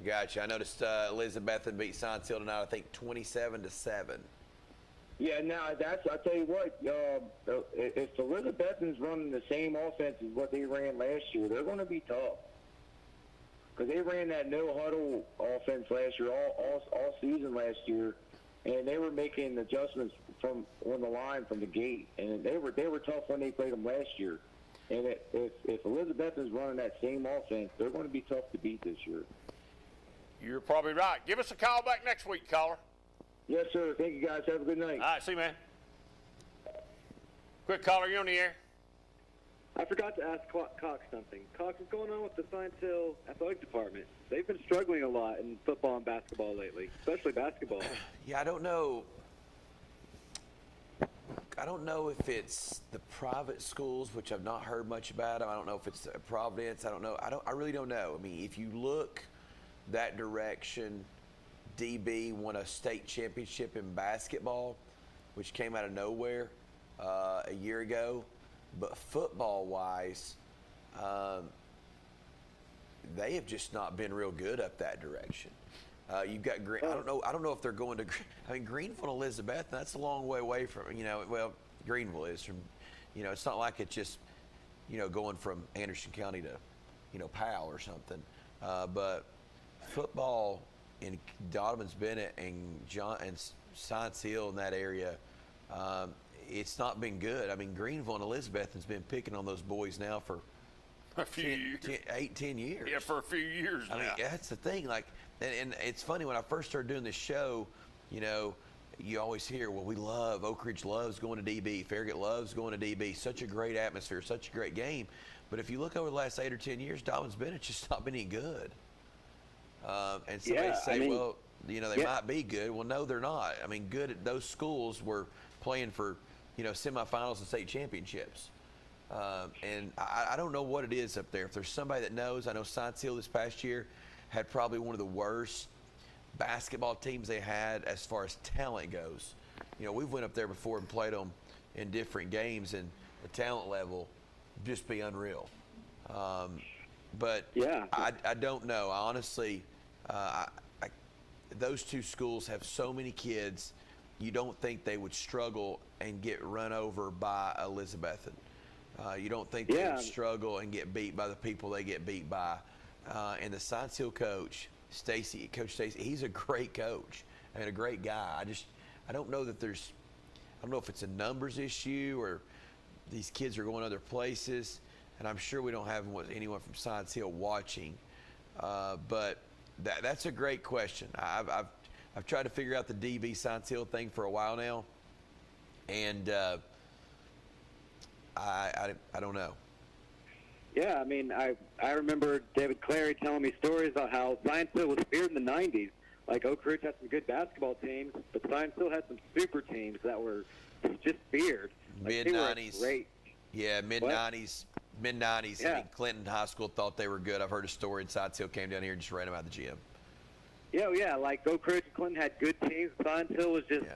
Gotcha. I noticed Elizabethton beat Science Hill tonight, I think 27-7. Yeah, now I'll tell you what, if Elizabethton's running the same offense as what they ran last year, they're going to be tough. Because they ran that no-huddle offense last year, all season last year, and they were making adjustments on the line from the gate, and they were tough when they played them last year. And if Elizabethton's running that same offense, they're going to be tough to beat this year. You're probably right. Give us a call back next week, caller. Yes, sir. Thank you, guys. Have a good night. All right, see you, man. Quick caller, you on the air? I forgot to ask Cox something. Cox, what's going on with the Science Hill athletic department? They've been struggling a lot in football and basketball lately, especially basketball. Yeah, I don't know. I don't know if it's the private schools, which I've not heard much about them. I don't know if it's Providence. I don't know. I really don't know. I mean, if you look that direction, DB won a state championship in basketball, which came out of nowhere a year ago. But football-wise, they have just not been real good up that direction. You've got I don't know if they're going to. I mean, Greenville and Elizabeth. That's a long way away from. Well, Greenville is from. It's not like it's just. Going from Anderson County to, Powell or something. But football in Donovan Bennett and Science Hill in that area, it's not been good. I mean, Greenville and Elizabeth has been picking on those boys now for a few years. 10 years. Yeah, for a few years now. I mean, that's the thing. Like, and it's funny, when I first started doing this show, you always hear, well, Oak Ridge loves going to DB. Farragut loves going to DB. Such a great atmosphere, such a great game. But if you look over the last 8 or 10 years, Dobbins Bennett's just not been any good. And somebody say, they might be good. Well, no, they're not. I mean, good. Those schools were playing for, semifinals and state championships. And I don't know what it is up there. If there's somebody that knows, I know Science Hill this past year had probably one of the worst basketball teams they had as far as talent goes. We've went up there before and played them in different games, and the talent level just be unreal. But I don't know. Honestly, those two schools have so many kids. You don't think they would struggle and get run over by Elizabethan. You don't think they would struggle and get beat by the people they get beat by. And the Science Hill coach, Coach Stacy, he's a great coach and a great guy. I don't know that I don't know if it's a numbers issue or these kids are going other places. And I'm sure we don't have anyone from Science Hill watching. But that's a great question. I've tried to figure out the DB Science Hill thing for a while now. And I don't know. Yeah, I mean, I remember David Clary telling me stories about how Science Hill was feared in the 90s. Like, Oak Ridge had some good basketball teams, but Science Hill had some super teams that were just feared. Like, mid-90s. Great. Yeah, mid-90s. Mid-90s. Yeah. I mean, Clinton High School thought they were good. I've heard a story, and Science Hill came down here and just ran them out of the gym. Yeah, like Oak Ridge and Clinton had good teams. Science Hill was just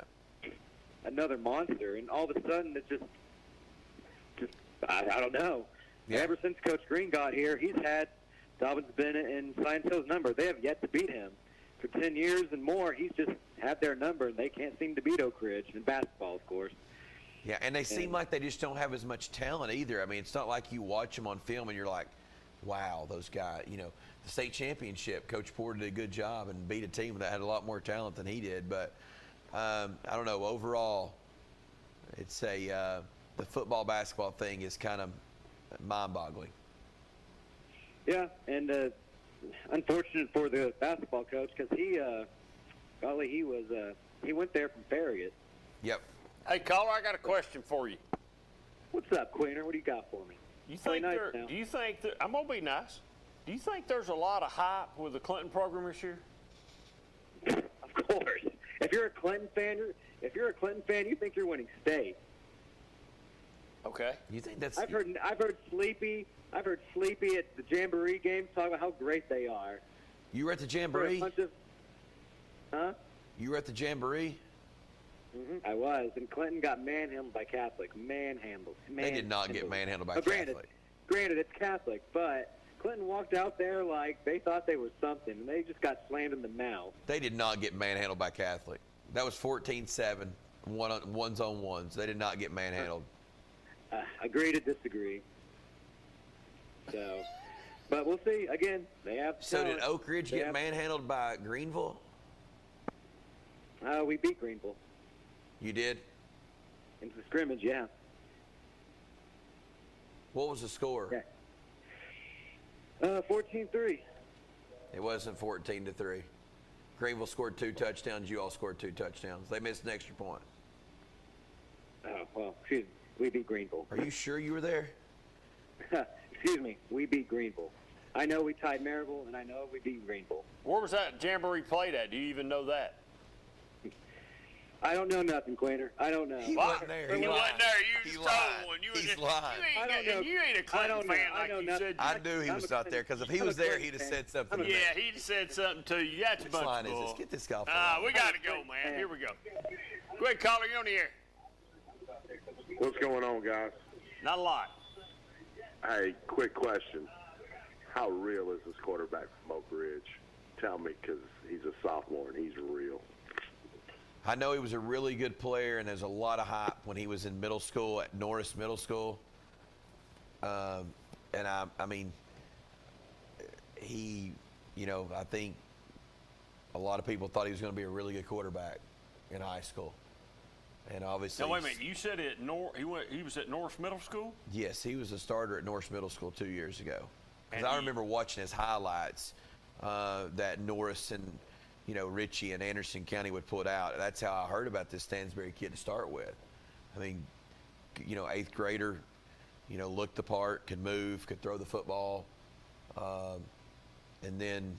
another monster, and all of a sudden it's just I don't know. Yeah. Ever since Coach Green got here, he's had Dobbins Bennett and Science Hill's number. They have yet to beat him. For 10 years and more, he's just had their number, and they can't seem to beat Oak Ridge in basketball, of course. Yeah, and they seem like they just don't have as much talent either. I mean, it's not like you watch them on film and you're like, wow, those guys. The state championship, Coach Porter did a good job and beat a team that had a lot more talent than he did. But I don't know. Overall, it's the football basketball thing is kind of mind-boggling. Yeah, and unfortunate for the basketball coach because he went there from Farragut. Yep. Hey, caller, I got a question for you. What's up, Queener? What do you got for me? Do you think I'm gonna be nice? Do you think there's a lot of hype with the Clinton program this year? Of course. If you're a Clinton fan, you think you're winning state. Okay. You think that's? I've heard Sleepy at the Jamboree games talk about how great they are. You were at the Jamboree? Huh? You were at the Jamboree? Mm-hmm. I was, and Clinton got manhandled by Catholic. Manhandled. They did not get manhandled by Catholic. Granted, it's Catholic, but Clinton walked out there like they thought they were something, and they just got slammed in the mouth. They did not get manhandled by Catholic. That was 14-7, ones on ones. They did not get manhandled. Agree to disagree. So, but we'll see. Again, they have. So did Oak Ridge get manhandled by Greenville? We beat Greenville. You did? In the scrimmage, yeah. What was the score? Yeah. 14-3. It wasn't 14-3. Greenville scored 2 touchdowns. You all scored 2 touchdowns. They missed an extra point. Oh, well, excuse me. We beat Greenville. Are you sure you were there? Excuse me. We beat Greenville. I know we tied Maryville, and I know we beat Greenville. Where was that Jamboree played at? Do you even know that? I don't know nothing, Queener. I don't know. He wasn't there. You wasn't there. You was told one. He's lying. You ain't a Clinton fan like you said. I knew he was not there because if he was there, he'd have said something. Yeah, he'd have said something to you. That's a bunch line of is bull. this? Get this guy off the We line. got to go, man. Here we go. Go ahead, caller. You're on the air. What's going on, guys? Not a lot. Hey, quick question. How real is this quarterback from Oak Ridge? Tell me, because he's a sophomore and he's real. I know he was a really good player, and there's a lot of hype when he was in middle school at Norris Middle School. And I mean, he, I think a lot of people thought he was going to be a really good quarterback in high school. And obviously, now wait a minute. You said he was at Norris Middle School? Yes, he was a starter at Norris Middle School 2 years ago. Because I remember watching his highlights that Norris and Ritchie and Anderson County would put out. That's how I heard about this Stansbury kid to start with. I mean, 8th grader, looked the part, could move, could throw the football, and then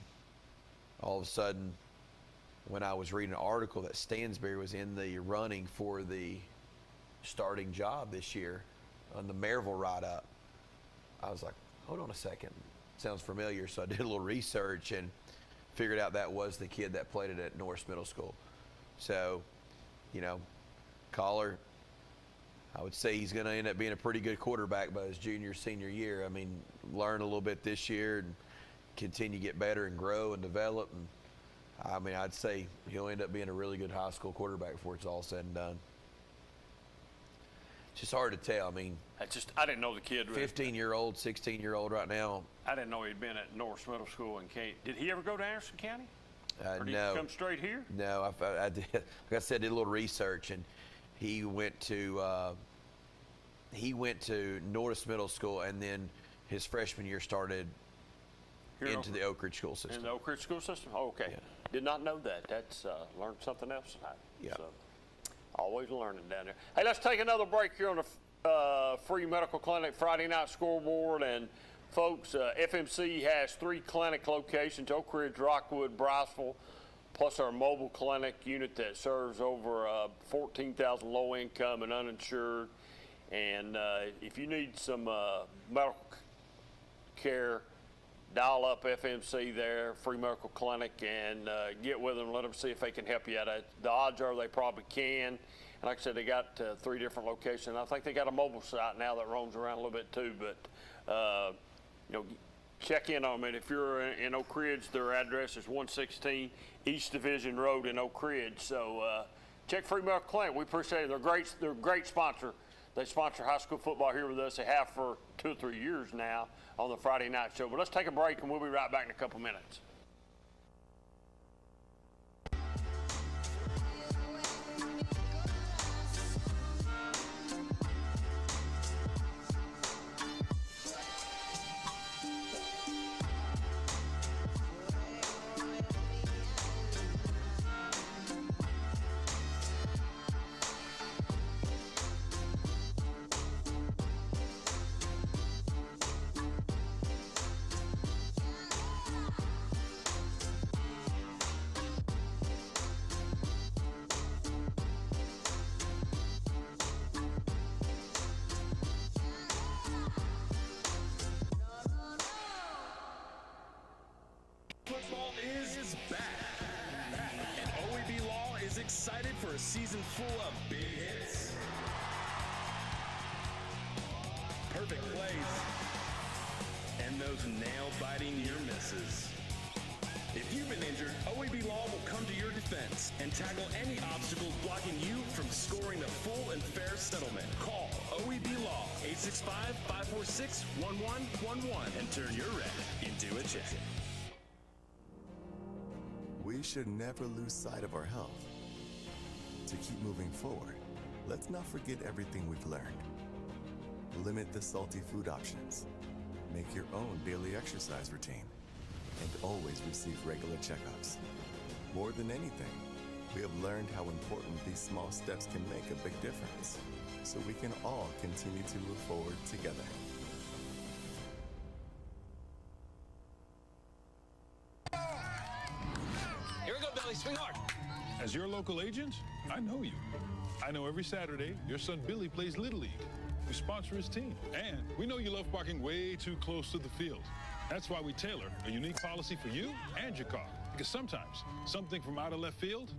all of a sudden, when I was reading an article that Stansbury was in the running for the starting job this year on the Maryville write-up, I was like, hold on a second, sounds familiar. So I did a little research and figured out that was the kid that played it at Norris Middle School. So, Collar, I would say he's going to end up being a pretty good quarterback by his junior, senior year. I mean, learn a little bit this year and continue to get better and grow and develop. And I mean, I'd say he'll end up being a really good high school quarterback before it's all said and done. It's just hard to tell. I mean, I didn't know the kid. 15-year-old, 16-year-old right now. I didn't know he'd been at Norris Middle School in Kent. Did he ever go to Anderson County? Or did No. he come straight here? No, I did. Like I said, did a little research, and he went to Norris Middle School, and then his freshman year started into the Oak Ridge school system. In the Oak Ridge school system? Oh, okay. Yeah. Did not know that. That's learned something else tonight. Yeah. So, always learning down there. Hey, let's take another break here on the free medical clinic Friday night scoreboard. And folks, FMC has 3 clinic locations: Oak Ridge, Rockwood, Briceville, plus our mobile clinic unit that serves over 14,000 low income and uninsured. And if you need some medical care, dial up FMC there, free medical clinic, and get with them. Let them see if they can help you out. The odds are they probably can. And like I said, they got 3 different locations. I think they got a mobile site now that roams around a little bit too. But check in on them. And if you're in Oak Ridge, their address is 116 East Division Road in Oak Ridge. So check free medical clinic. We appreciate it. They're a great sponsor. They sponsor high school football here with us. They have for 2 or 3 years now on the Friday night show. But let's take a break, and we'll be right back in a couple minutes. Football is back, and OEB Law is excited for a season full of big hits, perfect plays, and those nail-biting near misses. If you've been injured, OEB Law will come to your defense and tackle any obstacles blocking you from scoring a full and fair settlement. Call OEB Law 865-546-1111 and turn your red into a check. We should never lose sight of our health. To keep moving forward, let's not forget everything we've learned. Limit the salty food options. Make your own daily exercise routine. And always receive regular checkups. More than anything, we have learned how important these small steps can make a big difference, so we can all continue to move forward together. Here we go, Billy. Swing hard. As your local agent, I know you. I know every Saturday your son Billy plays Little League. We sponsor his team. And we know you love parking way too close to the field. That's why we tailor a unique policy for you and your car. Because sometimes something from out of left field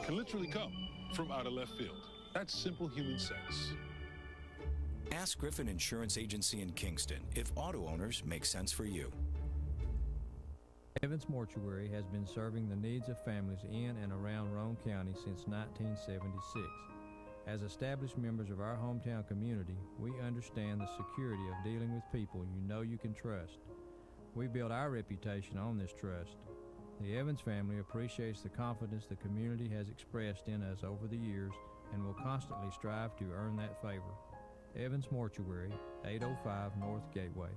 can literally come from out of left field. That's simple human sense. Ask Griffin Insurance Agency in Kingston if auto owners make sense for you. Evans Mortuary has been serving the needs of families in and around Roane County since 1976. As established members of our hometown community, we understand the security of dealing with people you know you can trust. We build our reputation on this trust. The Evans family appreciates the confidence the community has expressed in us over the years and will constantly strive to earn that favor. Evans Mortuary, 805 North Gateway.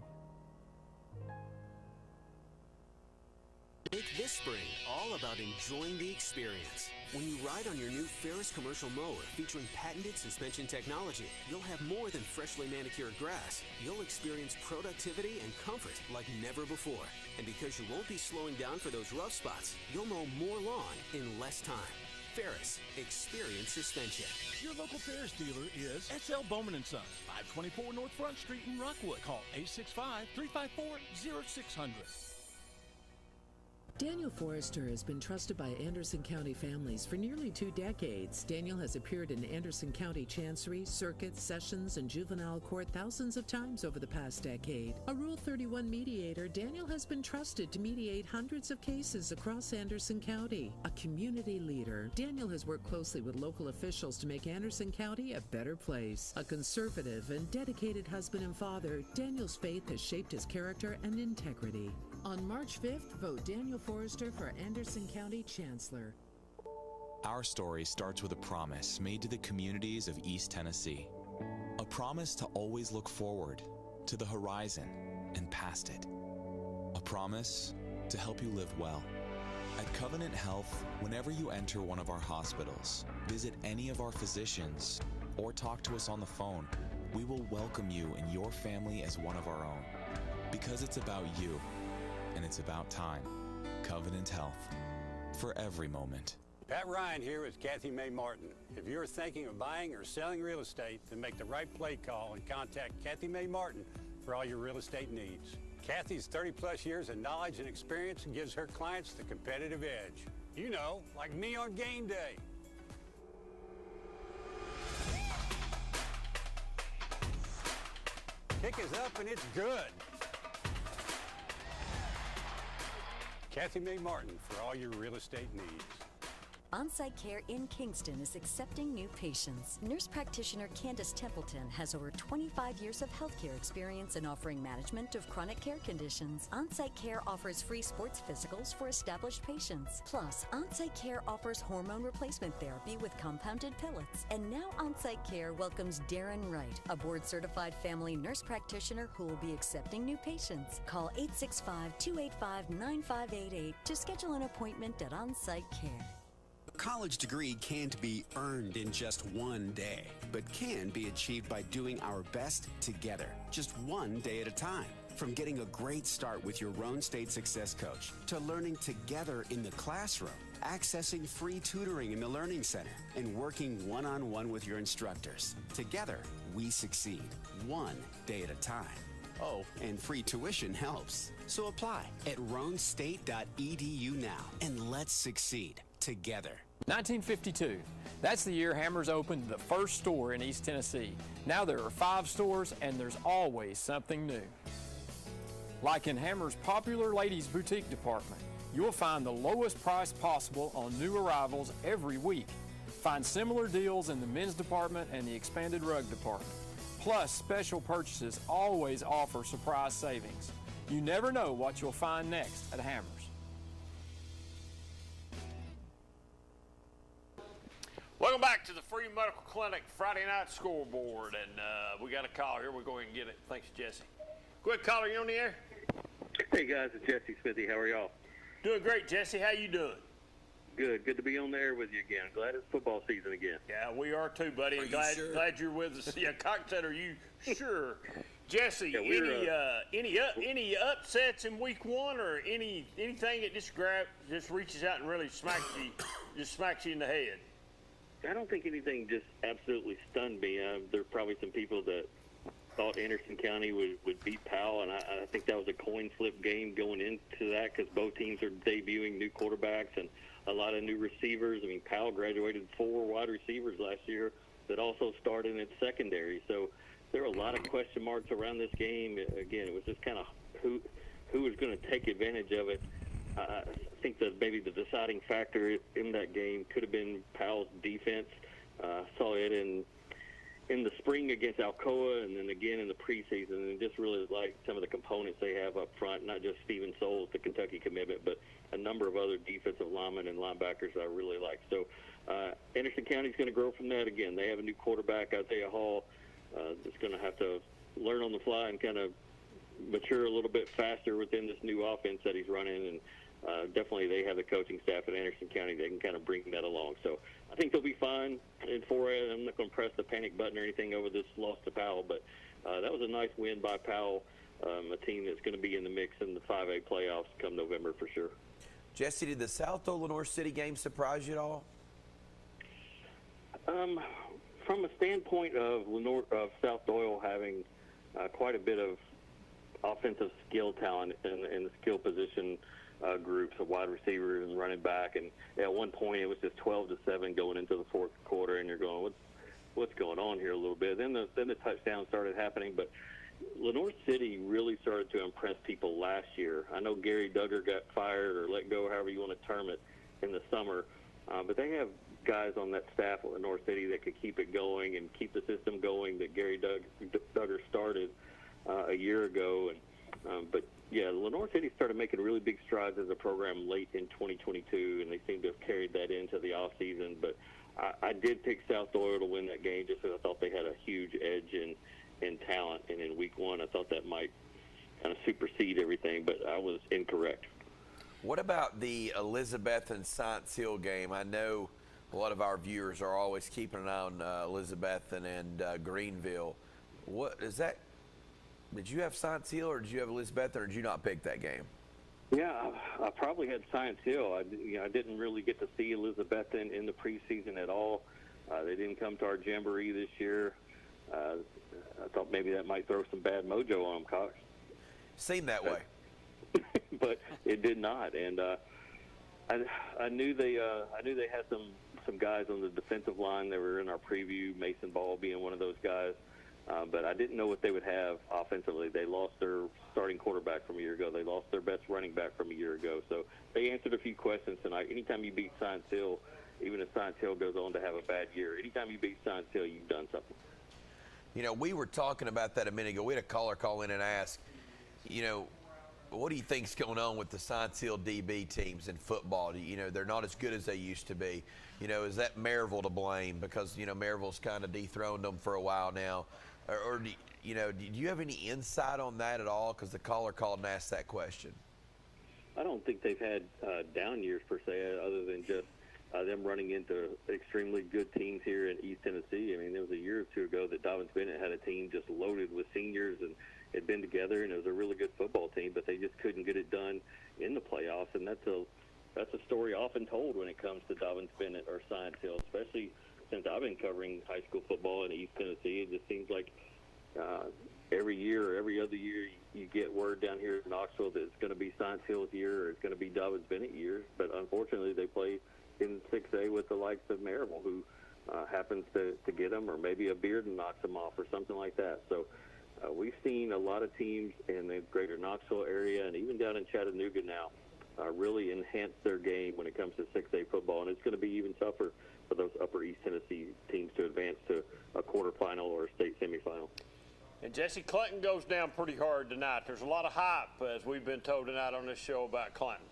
Make this spring all about enjoying the experience. When you ride on your new Ferris commercial mower featuring patented suspension technology, you'll have more than freshly manicured grass. You'll experience productivity and comfort like never before. And because you won't be slowing down for those rough spots, you'll mow more lawn in less time. Ferris, experience suspension. Your local Ferris dealer is S.L. Bowman & Sons, 524 North Front Street in Rockwood. Call 865-354-0600. Daniel Forrester has been trusted by Anderson County families for nearly 2 decades. Daniel has appeared in Anderson County Chancery, Circuit, Sessions, and Juvenile Court thousands of times over the past decade. A Rule 31 mediator, Daniel has been trusted to mediate hundreds of cases across Anderson County. A community leader, Daniel has worked closely with local officials to make Anderson County a better place. A conservative and dedicated husband and father, Daniel's faith has shaped his character and integrity. On March 5th, vote Daniel Forrester for Anderson County Chancellor. Our story starts with a promise made to the communities of East Tennessee. A promise to always look forward, to the horizon, and past it. A promise to help you live well. At Covenant Health, whenever you enter one of our hospitals, visit any of our physicians, or talk to us on the phone, we will welcome you and your family as one of our own. Because it's about you. And it's about time. Covenant Health. For every moment. Pat Ryan here with Kathy Mae Martin. If you're thinking of buying or selling real estate, then make the right play call and contact Kathy Mae Martin for all your real estate needs. Kathy's 30-plus years of knowledge and experience gives her clients the competitive edge. You know, like me on game day. Kick is up and it's good. Kathy Mae Martin for all your real estate needs. On-Site Care in Kingston is accepting new patients. Nurse practitioner Candace Templeton has over 25 years of healthcare experience in offering management of chronic care conditions. On-Site Care offers free sports physicals for established patients. Plus, On-Site Care offers hormone replacement therapy with compounded pellets. And now On-Site Care welcomes Darren Wright, a board-certified family nurse practitioner who will be accepting new patients. Call 865-285-9588 to schedule an appointment at On-Site Care. A college degree can't be earned in just one day, but can be achieved by doing our best together, just one day at a time. From getting a great start with your Roane State Success Coach, to learning together in the classroom, accessing free tutoring in the Learning Center, and working one-on-one with your instructors. Together, we succeed, one day at a time. Oh, and free tuition helps. So apply at roanstate.edu now, and let's succeed together. 1952. That's the year Hammers opened the first store in East Tennessee. Now there are 5 stores and there's always something new. Like in Hammers' popular ladies boutique department, you'll find the lowest price possible on new arrivals every week. Find similar deals in the men's department and the expanded rug department. Plus, special purchases always offer surprise savings. You never know what you'll find next at Hammers. Welcome back to the Free Medical Clinic Friday Night Scoreboard, and we got a caller here. We'll go ahead and get it. Thanks, Jesse. Go ahead, caller. You on the air? Hey guys, it's Jesse Smithy. How are y'all? Doing great, Jesse. How you doing? Good. Good to be on the air with you again. Glad it's football season again. Yeah, we are too, buddy. And glad you're with us. Yeah, Cox said, are you sure? Jesse, yeah, any upsets in week 1 or anything that just reaches out and really smacks you just smacks you in the head? I don't think anything just absolutely stunned me. There are probably some people that thought Anderson County would beat Powell, and I think that was a coin flip game going into that because both teams are debuting new quarterbacks and a lot of new receivers. I mean, Powell graduated 4 wide receivers last year that also started in its secondary. So there were a lot of question marks around this game. Again, it was just kind of who was going to take advantage of it. I think that maybe the deciding factor in that game could have been Powell's defense. Saw it in the spring against Alcoa and then again in the preseason, and just really like some of the components they have up front, not just Steven Souls, the Kentucky commitment, but a number of other defensive linemen and linebackers I really like. So Anderson County's going to grow from that. Again, they have a new quarterback, Isaiah Hall, that's going to have to learn on the fly and kind of mature a little bit faster within this new offense that he's running, and definitely they have the coaching staff at Anderson County that can kind of bring that along. So I think they'll be fine in 4A. I'm not going to press the panic button or anything over this loss to Powell, but that was a nice win by Powell, a team that's going to be in the mix in the 5A playoffs come November for sure. Jesse, did the South Doyle Lenore City game surprise you at all? From a standpoint of South Doyle having quite a bit of offensive skill talent in the skill position groups of wide receivers and running back, and at one point it was just 12-7 going into the fourth quarter, and you're going, what's going on here a little bit? Then the touchdowns started happening, but Lenore City really started to impress people last year. I know Gary Duggar got fired or let go, however you want to term it, in the summer, but they have guys on that staff at Lenore City that could keep it going and keep the system going that Gary Duggar started a year ago. But yeah, Lenore City started making really big strides as a program late in 2022, and they seem to have carried that into the off season. But I did pick South Doyle to win that game just because I thought they had a huge edge in talent, and in week one I thought that might kind of supersede everything, but I was incorrect. What about the Elizabeth and Science Hill game? I know a lot of our viewers are always keeping an eye on Elizabeth and Greenville. What is that? Did you have Science Hill or did you have Elizabeth, or did you not pick that game? Yeah, I probably had Science Hill. I didn't really get to see Elizabeth in the preseason at all. They didn't come to our jamboree this year. I thought maybe that might throw some bad mojo on them, Cox. Seemed that way. But it did not, and I knew they had some guys on the defensive line that were in our preview, Mason Ball being one of those guys. But I didn't know what they would have offensively. They lost their starting quarterback from a year ago. They lost their best running back from a year ago. So they answered a few questions tonight. Anytime you beat Science Hill, even if Science Hill goes on to have a bad year, anytime you beat Science Hill, you've done something. You know, we were talking about that a minute ago. We had a caller call in and ask, you know, what do you think's going on with the Science Hill DB teams in football? You know, they're not as good as they used to be. You know, is that Maryville to blame because, you know, Maryville's kind of dethroned them for a while now? Or do you have any insight on that at all? Because the caller called and asked that question. I don't think they've had down years per se, other than just them running into extremely good teams here in East Tennessee. I mean, there was a year or two ago that Dobbins Bennett had a team just loaded with seniors and had been together, and it was a really good football team, but they just couldn't get it done in the playoffs. And that's a story often told when it comes to Dobbins Bennett or Science Hill, especially since I've been covering high school football in East Tennessee. It just seems like every year or every other year you get word down here in Knoxville that it's going to be Science Hill's year or it's going to be Dobbins Bennett year. But unfortunately, they play in 6A with the likes of Maryville, who happens to get them, or maybe a Bearden knocks them off or something like that. So we've seen a lot of teams in the greater Knoxville area and even down in Chattanooga now really enhance their game when it comes to 6A football, and it's going to be even tougher for those upper East Tennessee teams to advance to a quarterfinal or a state semifinal. And Jesse, Clinton goes down pretty hard tonight. There's a lot of hype, as we've been told tonight on this show, about Clinton.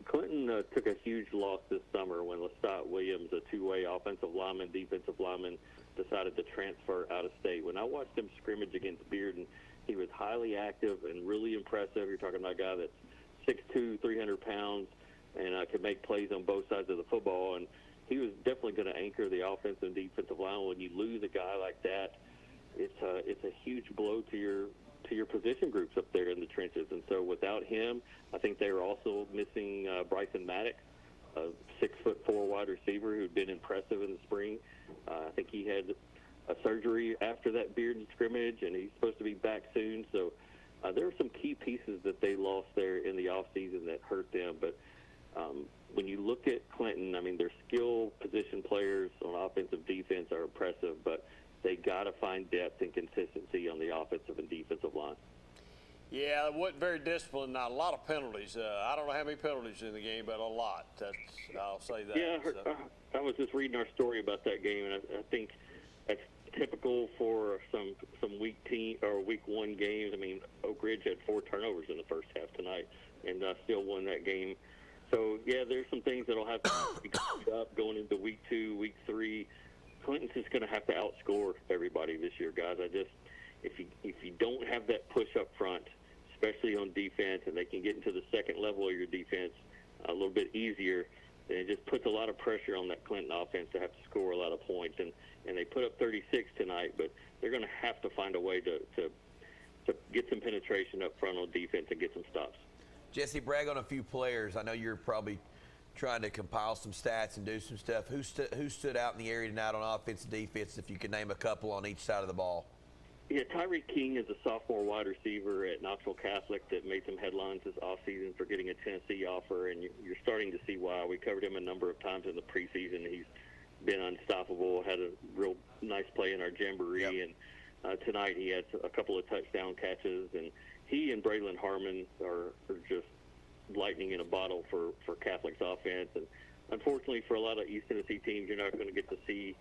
Clinton took a huge loss this summer when Lestat Williams, a two-way offensive lineman, defensive lineman, decided to transfer out of state. When I watched him scrimmage against Bearden, he was highly active and really impressive. You're talking about a guy that's 6'2", 300 pounds, and could make plays on both sides of the football. And he was definitely going to anchor the offensive and defensive line. When you lose a guy like that, it's a huge blow to your position groups up there in the trenches. And so without him, I think they were also missing Bryson Maddox, a 6'4" wide receiver who'd been impressive in the spring. I think he had a surgery after that Bearden scrimmage, and he's supposed to be back soon. So there are some key pieces that they lost there in the offseason that hurt them. But when you look at Clinton, I mean, their skill position players on offensive defense are impressive, but they got to find depth and consistency on the offensive and defensive line. Yeah, it wasn't very disciplined. Not a lot of penalties. I don't know how many penalties in the game, but a lot. I'll say that. Yeah, I was just reading our story about that game, and I think that's typical for some week 1 games. I mean, Oak Ridge had 4 turnovers in the first half tonight, and still won that game. So yeah, there's some things that'll have to be cleaned up going into week 2, week 3. Clinton's just going to have to outscore everybody this year, guys. If you don't have that push up front, especially on defense, and they can get into the second level of your defense a little bit easier, then it just puts a lot of pressure on that Clinton offense to have to score a lot of points. And they put up 36 tonight, but they're going to have to find a way to get some penetration up front on defense and get some stops. Jesse, brag on a few players. I know you're probably trying to compile some stats and do some stuff. Who stood out in the area tonight on offense and defense, if you could name a couple on each side of the ball? Yeah, Tyreek King is a sophomore wide receiver at Knoxville Catholic that made some headlines this offseason for getting a Tennessee offer, and you're starting to see why. We covered him a number of times in the preseason. He's been unstoppable, had a real nice play in our jamboree, and tonight he had a couple of touchdown catches, and he and Braylon Harmon are just lightning in a bottle for Catholic's offense. And unfortunately for a lot of East Tennessee teams, you're not going to get to see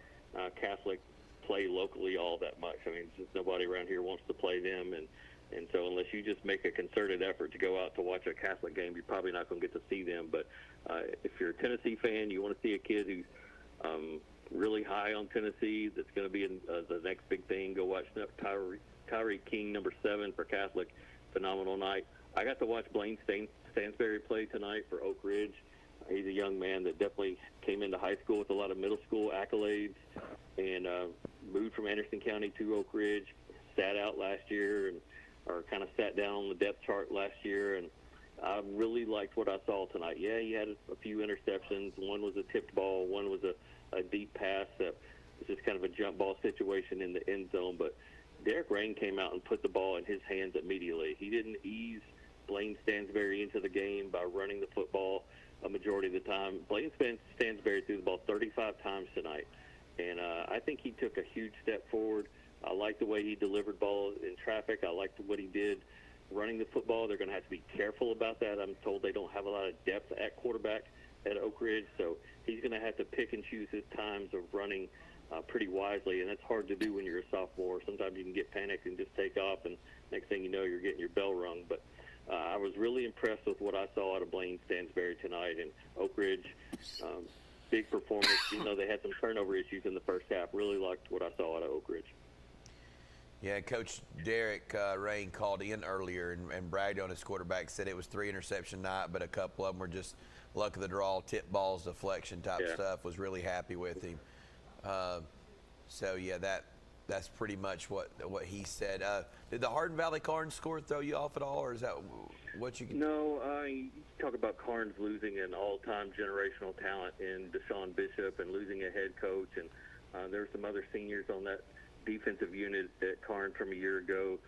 Catholic play locally all that much. I mean, just nobody around here wants to play them, and so unless you just make a concerted effort to go out to watch a Catholic game, you're probably not going to get to see them. But if you're a Tennessee fan, you want to see a kid who's really high on Tennessee, that's going to be in the next big thing, go watch Tyreek King, number 7 for Catholic. Phenomenal night. I got to watch Blaine Stansberry play tonight for Oak Ridge. He's a young man that definitely came into high school with a lot of middle school accolades and moved from Anderson County to Oak Ridge, sat out last year or kind of sat down on the depth chart last year, and I really liked what I saw tonight. Yeah, he had a few interceptions. One was a tipped ball. One was a deep pass that was just kind of a jump ball situation in the end zone, but Derek Rain came out and put the ball in his hands immediately. He didn't ease Blaine Stansberry into the game by running the football a majority of the time. Blaine Stansberry threw the ball 35 times tonight, and I think he took a huge step forward. I like the way he delivered ball in traffic. I liked what he did running the football. They're going to have to be careful about that. I'm told they don't have a lot of depth at quarterback at Oak Ridge, so he's going to have to pick and choose his times of running pretty wisely, and that's hard to do when you're a sophomore. Sometimes you can get panicked and just take off, and next thing you know, you're getting your bell rung. But I was really impressed with what I saw out of Blaine Stansberry tonight, and Oak Ridge, big performance. You know, they had some turnover issues in the first half. Really liked what I saw out of Oak Ridge. Yeah, Coach Derek Rain called in earlier and bragged on his quarterback, said it was 3 interception night, but a couple of them were just luck of the draw, tip balls, deflection type stuff. Was really happy with him. So yeah, that's pretty much what he said. Did the Hardin Valley Carnes score throw you off at all, or is that what you can? No, you talk about Carnes losing an all-time generational talent in Deshaun Bishop and losing a head coach, and there were some other seniors on that defensive unit at Carnes from a year ago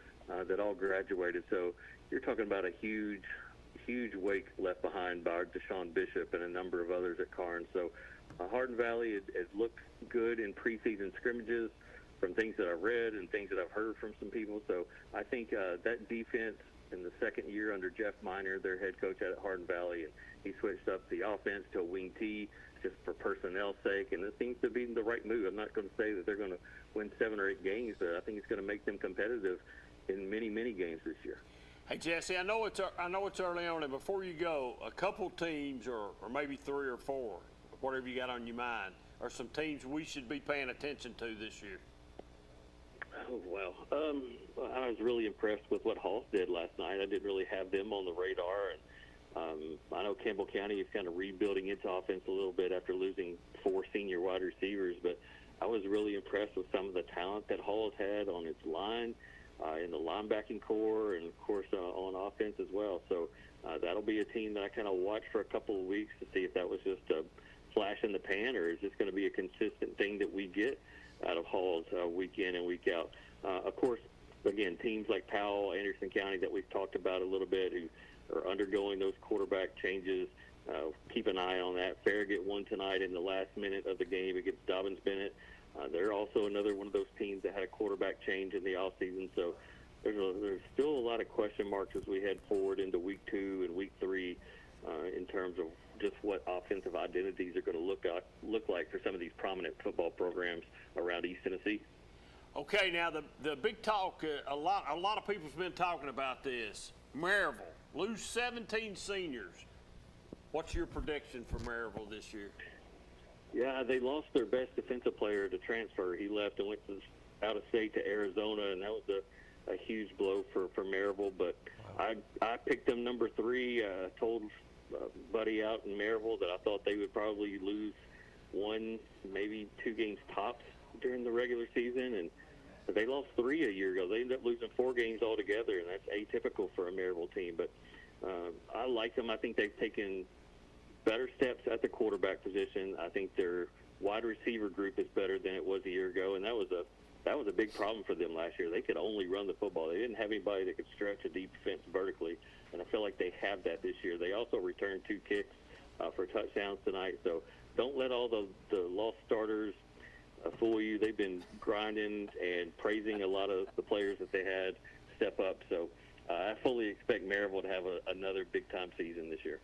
that all graduated. So you're talking about a huge wake left behind by Deshaun Bishop and a number of others at Carnes. So Hardin Valley it looked good in preseason scrimmages from things that I've read and things that I've heard from some people. So I think that defense in the second year under Jeff Miner, their head coach at Hardin Valley, and he switched up the offense to a wing T just for personnel's sake, and it seems to be the right move. I'm not going to say that they're going to win 7 or 8 games, but I think it's going to make them competitive in many, many games this year. Hey, Jesse, I know it's early on, and before you go, a couple teams or maybe 3 or 4, whatever you got on your mind, are some teams we should be paying attention to this year? Oh, well, I was really impressed with what Hall did last night. I didn't really have them on the radar, and I know Campbell County is kind of rebuilding its offense a little bit after losing 4 senior wide receivers, but I was really impressed with some of the talent that Hall has had on its line. in the linebacking core, and, of course, on offense as well. So that'll be a team that I kind of watch for a couple of weeks to see if that was just a flash in the pan, or is this going to be a consistent thing that we get out of Halls week in and week out. Of course, again, teams like Powell, Anderson County that we've talked about a little bit, who are undergoing those quarterback changes. Keep an eye on that. Farragut won tonight in the last minute of the game against Dobbins Bennett. They're also another one of those teams that had a quarterback change in the offseason. So there's still a lot of question marks as we head forward into week 2 and week 3 in terms of just what offensive identities are going to look like for some of these prominent football programs around East Tennessee. Okay, now the big talk, a lot of people's been talking about this. Maryville, lose 17 seniors. What's your prediction for Maryville this year? Yeah, they lost their best defensive player to transfer. He left and went out of state to Arizona, and that was a huge blow for Maryville. But I picked them number 3. Told Buddy out in Maryville that I thought they would probably lose 1, maybe 2 games tops during the regular season, and they lost 3 a year ago. They ended up losing 4 games altogether, and that's atypical for a Maryville team. But I like them. I think they've taken better steps at the quarterback position. I think their wide receiver group is better than it was a year ago, and that was a big problem for them last year. They could only run the football. They didn't have anybody that could stretch a defense vertically, and I feel like they have that this year. They also returned 2 kicks for touchdowns tonight, so don't let all the lost starters fool you. They've been grinding and praising a lot of the players that they had step up, so I fully expect Maryville to have another big-time season this year.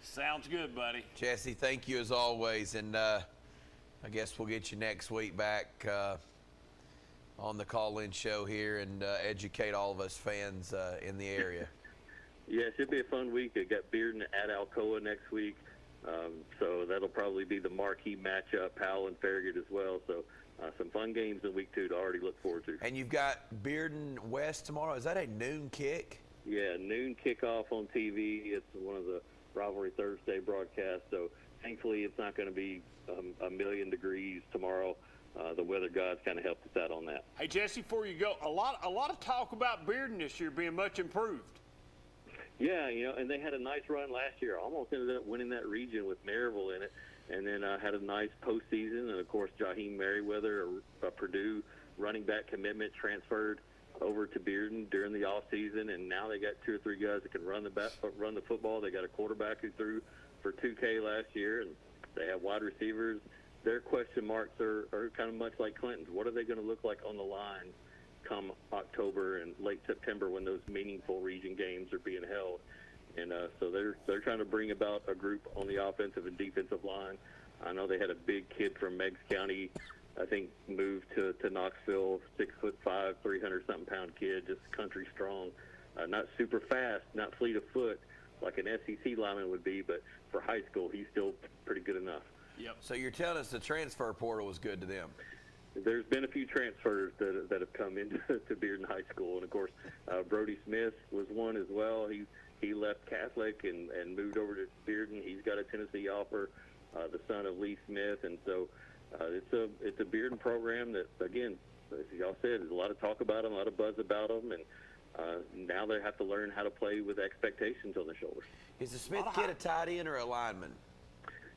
Sounds good, buddy. Jesse, thank you as always, and I guess we'll get you next week back on the call-in show here and educate all of us fans in the area. Yeah, it should be a fun week. They got Bearden at Alcoa next week, so that'll probably be the marquee matchup, Powell and Farragut as well. So some fun games in week 2 to already look forward to. And you've got Bearden West tomorrow. Is that a noon kick? Yeah, noon kickoff on TV. It's one of the Rivalry Thursday broadcasts, so thankfully it's not going to be a million degrees tomorrow. The weather gods kind of helped us out on that. Hey, Jesse, before you go, a lot of talk about Bearden this year being much improved. Yeah, and they had a nice run last year. Almost ended up winning that region with Maryville in it, and then had a nice postseason. And, of course, Jaheim Merriweather, a Purdue running back commitment, transferred over to Bearden during the offseason, and now they got 2 or 3 guys that can run the football. They got a quarterback who threw for 2K last year, and they have wide receivers. Their question marks are kind of much like Clinton's. What are they going to look like on the line come October and late September when those meaningful region games are being held? And so they're trying to bring about a group on the offensive and defensive line. I know they had a big kid from Meigs County, I think, moved to Knoxville, 6'5", 300-something pound kid, just country strong. Not super fast, not fleet of foot like an SEC lineman would be, but for high school, he's still pretty good enough. Yep. So you're telling us the transfer portal was good to them? There's been a few transfers that have come into Bearden High School, and of course, Brody Smith was one as well. He left Catholic and moved over to Bearden. He's got a Tennessee offer, the son of Lee Smith, and so it's a Bearden program that, again, as y'all said, there's a lot of talk about them, a lot of buzz about them, and now they have to learn how to play with expectations on their shoulders. Is the Smith kid a tight end or a lineman?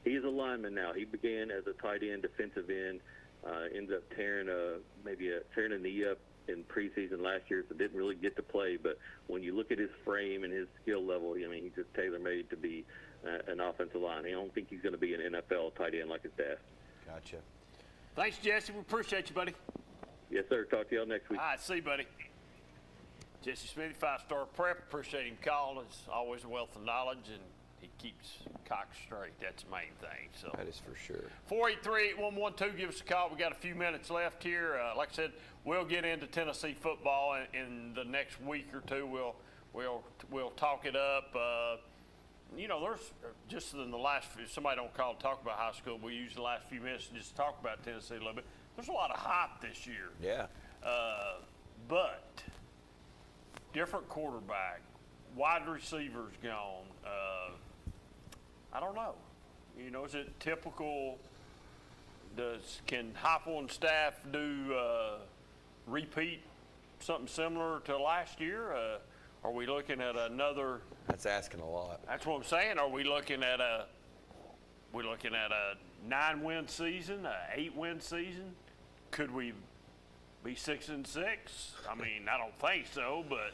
He's a lineman now. He began as a tight end, defensive end, ended up tearing a knee up in preseason last year, so didn't really get to play. But when you look at his frame and his skill level, I mean, he's just tailor-made to be an offensive line. I don't think he's going to be an NFL tight end like his dad. Gotcha. Thanks, Jesse. We appreciate you, buddy. Yes, sir. Talk to y'all next week. All right, see you, buddy. Jesse Smithy, 5-star prep. Appreciate him calling. It's always a wealth of knowledge, and he keeps Cox straight. That's the main thing. So that is for sure. 483-8112. Give us a call. We got a few minutes left here. Like I said, we'll get into Tennessee football in the next week or two. We'll talk it up. There's just in the last few, somebody don't call and talk about high school. We use the last few minutes to just talk about Tennessee a little bit. There's a lot of hype this year. Yeah. But different quarterback, wide receivers gone. I don't know. Is it typical? Can Heupel and staff do repeat something similar to last year? Are we looking at another? That's asking a lot. That's what I'm saying. Are we looking at a 9-win season, a 8-win season? Could we be 6-6? I mean, I don't think so, but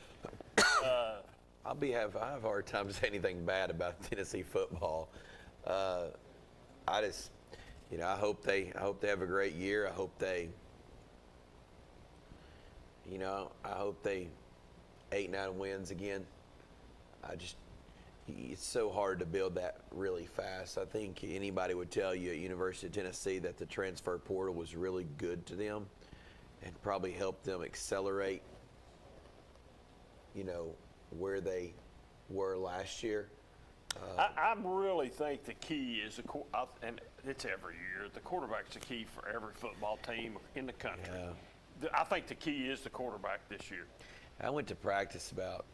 I have a hard time saying anything bad about Tennessee football. I just, I hope they have a great year. I hope they 8-9 wins again. It's so hard to build that really fast. I think anybody would tell you at University of Tennessee that the transfer portal was really good to them and probably helped them accelerate, where they were last year. I really think the key is, and it's every year, the quarterback's the key for every football team in the country. Yeah. I think the key is the quarterback this year. I went to practice about,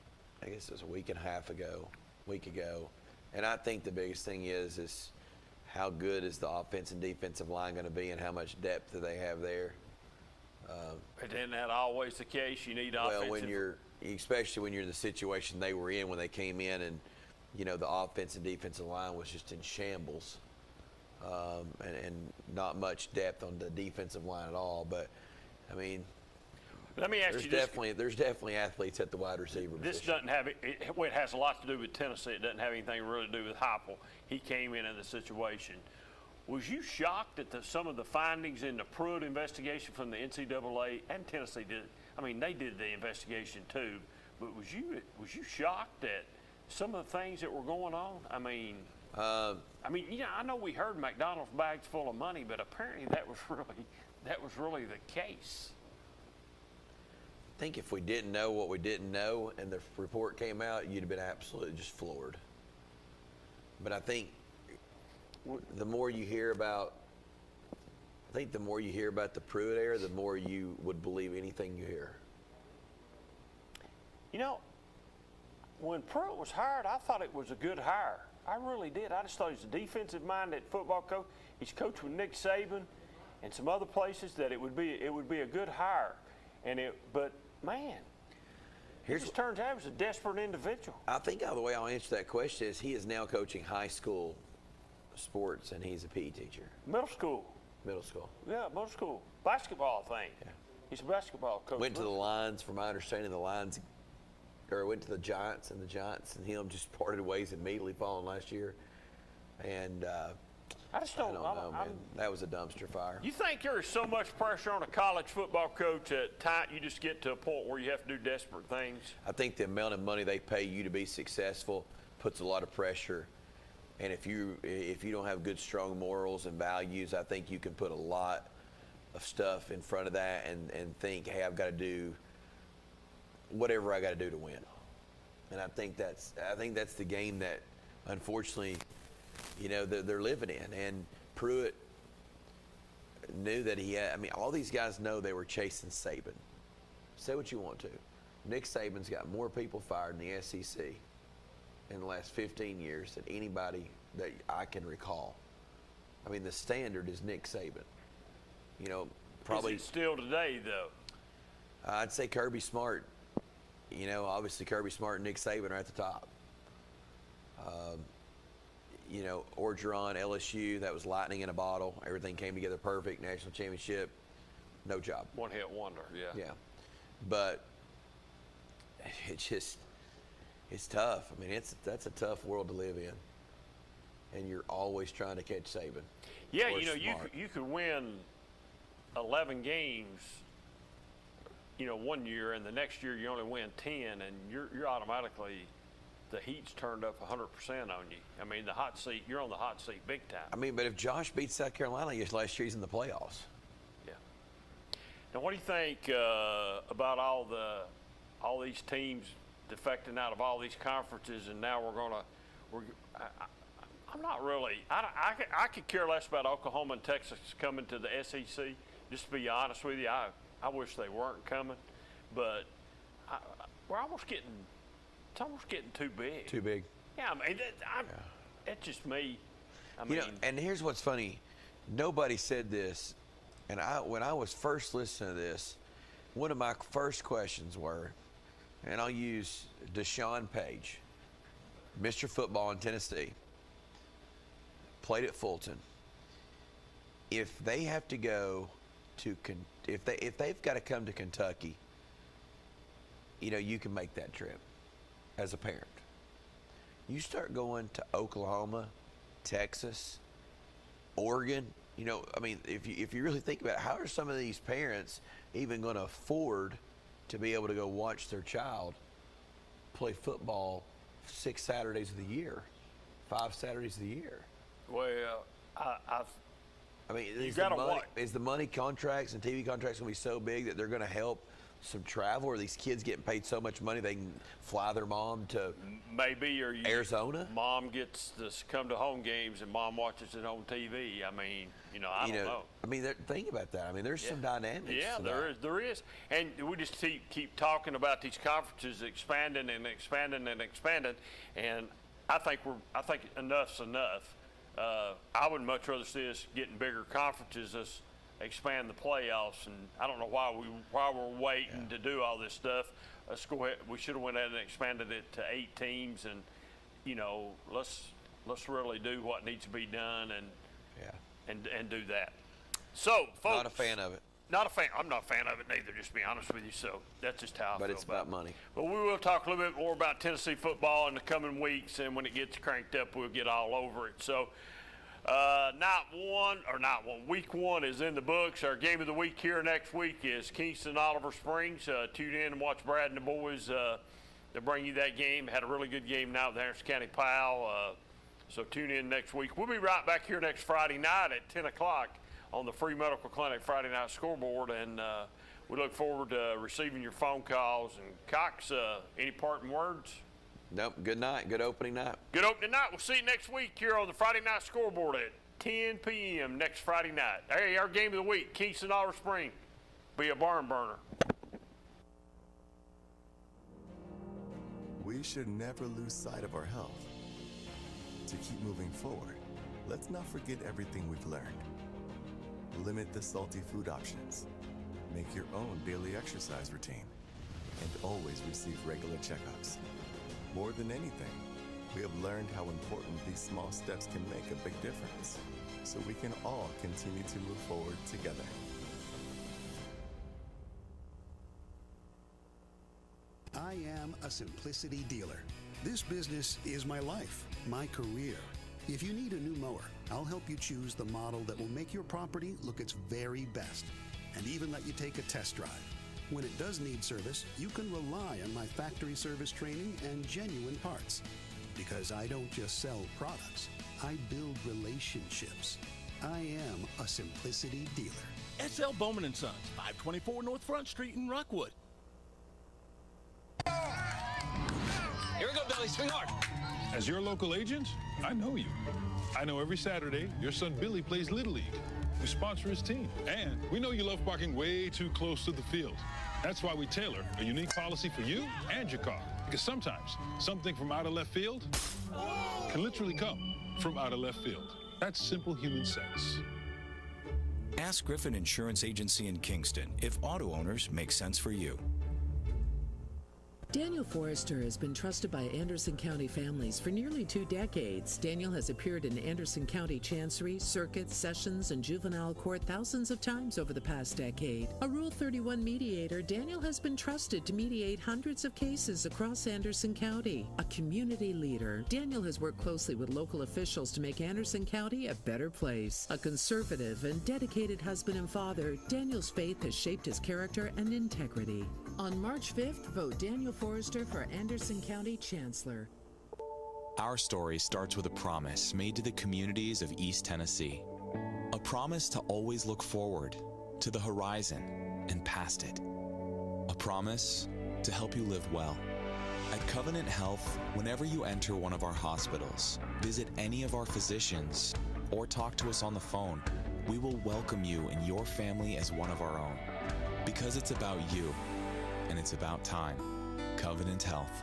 I guess it was a week ago, and I think the biggest thing is how good is the offense and defensive line going to be and how much depth do they have there. But isn't that always the case? You need offensive. Well, especially when you're in the situation they were in when they came in and, the offense and defensive line was just in shambles, and not much depth on the defensive line at all. But, I mean, let me ask you there's definitely athletes at the wide receiver This position. doesn't have it has a lot to do with Tennessee. It doesn't have anything really to do with Heupel. He came in the situation. Was you shocked at some of the findings in the Pruitt investigation from the NCAA and Tennessee did? I mean, they did the investigation too. But was you shocked at some of the things that were going on? I mean, I know we heard McDonald's bags full of money, but apparently that was really the case. I think if we didn't know what we didn't know and the report came out, you'd have been absolutely just floored. But I think the more you hear about the Pruitt era, the more you would believe anything you hear. When Pruitt was hired, I thought it was a good hire. I really did. I just thought he was a defensive-minded football coach. He's coached with Nick Saban and some other places that it would be a good hire. But man, it just turns out he was a desperate individual. I think the way I'll answer that question is he is now coaching high school sports and he's a PE teacher. Middle school. Yeah, middle school. Basketball, I think. Yeah. He's a basketball coach. Went to the Lions, from my understanding, went to the Giants, and the Giants and him just parted ways immediately following last year. And I just don't know, man. That was a dumpster fire. You think there is so much pressure on a college football coach at time you just get to a point where you have to do desperate things? I think the amount of money they pay you to be successful puts a lot of pressure. And if you don't have good, strong morals and values, I think you can put a lot of stuff in front of that and think, hey, I've got to do whatever I got to do to win. And I think that's the game that, unfortunately, they're living in. And Pruitt knew that he had. I mean, all these guys know they were chasing Saban. Say what you want to. Nick Saban's got more people fired in the SEC in the last 15 years than anybody that I can recall. I mean, the standard is Nick Saban. Probably. Is it still today, though? I'd say Kirby Smart. Obviously Kirby Smart and Nick Saban are at the top. Orgeron, LSU, that was lightning in a bottle. Everything came together perfect. National championship, no job. One-hit wonder, yeah. Yeah. But it's tough. I mean, that's a tough world to live in. And you're always trying to catch Saban. Yeah, you could win 11 games, 1 year, and the next year you only win 10, and you're automatically, the heat's turned up 100% on you. I mean, the hot seat, you're on the hot seat big time. I mean, but if Josh beats South Carolina last year, he's in the playoffs. Yeah. Now, what do you think about all these teams defecting out of all these conferences, and now I'm not really. I could care less about Oklahoma and Texas coming to the SEC. Just to be honest with you, I wish they weren't coming, but we're almost getting. It's almost getting too big. Too big. Yeah, I mean, that's just me. I mean, and here's what's funny. Nobody said this, and when I was first listening to this, one of my first questions were, and I'll use Deshaun Page, Mr. Football in Tennessee, played at Fulton. If they have to go to, if they've got to come to Kentucky, you can make that trip as a parent. You start going to Oklahoma, Texas, Oregon. If you really think about it, how are some of these parents even going to afford to be able to go watch their child play football 6 Saturdays of the year, 5 Saturdays of the year? Well, is the money contracts and TV contracts going to be so big that they're going to help some travel, or these kids getting paid so much money they can fly their mom to Arizona? Mom gets to come to home games and mom watches it on TV. I don't know. Think about that. There's some dynamics. Yeah, to there is. And we just keep talking about these conferences expanding and expanding and expanding. And I think enough's enough. I would much rather see us getting bigger conferences, us expand the playoffs, and I don't know why we're waiting to do all this stuff. Let's go ahead. We should have went ahead and expanded it to 8 teams, and let's really do what needs to be done and do that. So, folks, not a fan of it. Not a fan. I'm not a fan of it neither, just to be honest with you. So that's just how I feel. But it's about money. But we will talk a little bit more about Tennessee football in the coming weeks, and when it gets cranked up, we'll get all over it. So week one is in the books. Our game of the week here next week is Kingston Oliver Springs. Tune in and watch Brad and the boys. They'll bring you that game. Had a really good game now with Anderson County Powell. So tune in next week. We'll be right back here next Friday night at 10 o'clock on the Free Medical Clinic Friday Night Scoreboard. And we look forward to receiving your phone calls. And Cox, any parting words? Nope. Good night. Good opening night. Good opening night. We'll see you next week here on the Friday Night Scoreboard at 10 p.m. next Friday night. Hey, our game of the week, Kingston Oliver Spring. Be a barn burner. We should never lose sight of our health. To keep moving forward, let's not forget everything we've learned. Limit the salty food options. Make your own daily exercise routine. And always receive regular checkups. More than anything, we have learned how important these small steps can make a big difference, so we can all continue to move forward together. I am a Simplicity dealer. This business is my life, my career. If you need a new mower, I'll help you choose the model that will make your property look its very best, and even let you take a test drive. When it does need service, you can rely on my factory service training and genuine parts. Because I don't just sell products, I build relationships. I am a Simplicity dealer. SL Bowman & Sons, 524 North Front Street in Rockwood. Here we go, Billy. Swing hard. As your local agent, I know you. I know every Saturday your son Billy plays Little League. We sponsor his team. And we know you love parking way too close to the field. That's why we tailor a unique policy for you and your car. Because sometimes something from out of left field can literally come from out of left field. That's simple human sense. Ask Griffin Insurance Agency in Kingston if auto owners make sense for you. Daniel Forrester has been trusted by Anderson County families for nearly 2 decades. Daniel has appeared in Anderson County Chancery, Circuit, Sessions, and Juvenile Court thousands of times over the past decade. A Rule 31 mediator, Daniel has been trusted to mediate hundreds of cases across Anderson County. A community leader, Daniel has worked closely with local officials to make Anderson County a better place. A conservative and dedicated husband and father, Daniel's faith has shaped his character and integrity. On March 5th, vote Daniel Forrester for Anderson County Chancellor. Our story starts with a promise made to the communities of East Tennessee. A promise to always look forward, to the horizon, and past it. A promise to help you live well. At Covenant Health, whenever you enter one of our hospitals, visit any of our physicians, or talk to us on the phone, we will welcome you and your family as one of our own. Because it's about you, and it's about time. Covenant Health.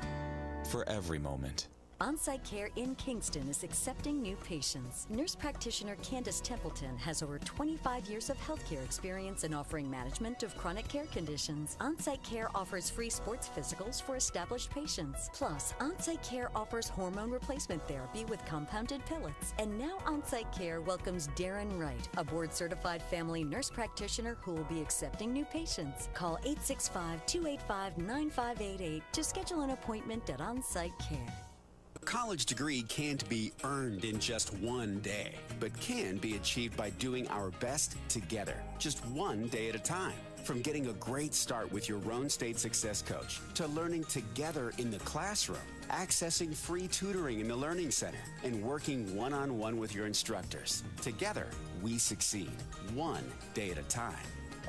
For every moment. On-Site Care in Kingston is accepting new patients. Nurse practitioner Candace Templeton has over 25 years of healthcare experience in offering management of chronic care conditions. On-Site Care offers free sports physicals for established patients. Plus, On-Site Care offers hormone replacement therapy with compounded pellets. And now On-Site Care welcomes Darren Wright, a board-certified family nurse practitioner who will be accepting new patients. Call 865-285-9588 to schedule an appointment at On-Site Care. A college degree can't be earned in just one day, but can be achieved by doing our best together, just one day at a time. From getting a great start with your Roan State Success Coach, to learning together in the classroom, accessing free tutoring in the Learning Center, and working one-on-one with your instructors. Together, we succeed, one day at a time.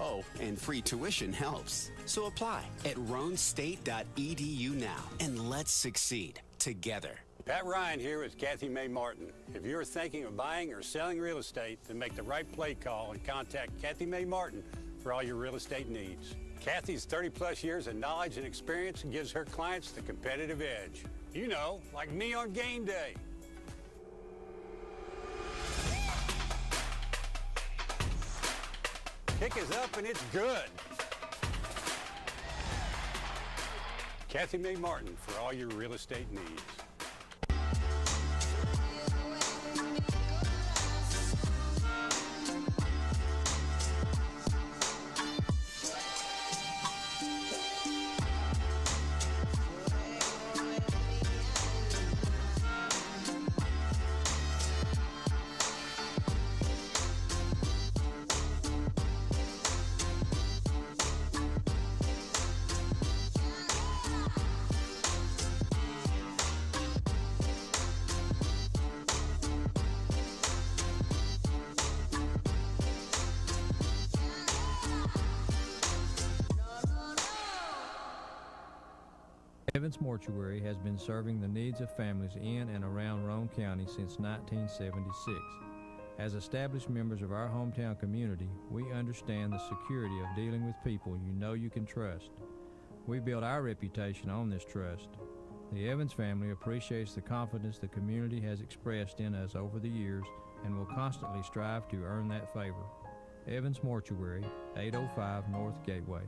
Oh, and free tuition helps. So apply at roanstate.edu now, and let's succeed together. Pat Ryan here with Kathy May Martin. If you're thinking of buying or selling real estate, then make the right play call and contact Kathy May Martin for all your real estate needs. Kathy's 30-plus years of knowledge and experience gives her clients the competitive edge. You know, like me on game day. Kick is up and it's good. Kathy May Martin for all your real estate needs. Evans Mortuary has been serving the needs of families in and around Roane County since 1976. As established members of our hometown community, we understand the security of dealing with people you know you can trust. We build our reputation on this trust. The Evans family appreciates the confidence the community has expressed in us over the years and will constantly strive to earn that favor. Evans Mortuary, 805 North Gateway.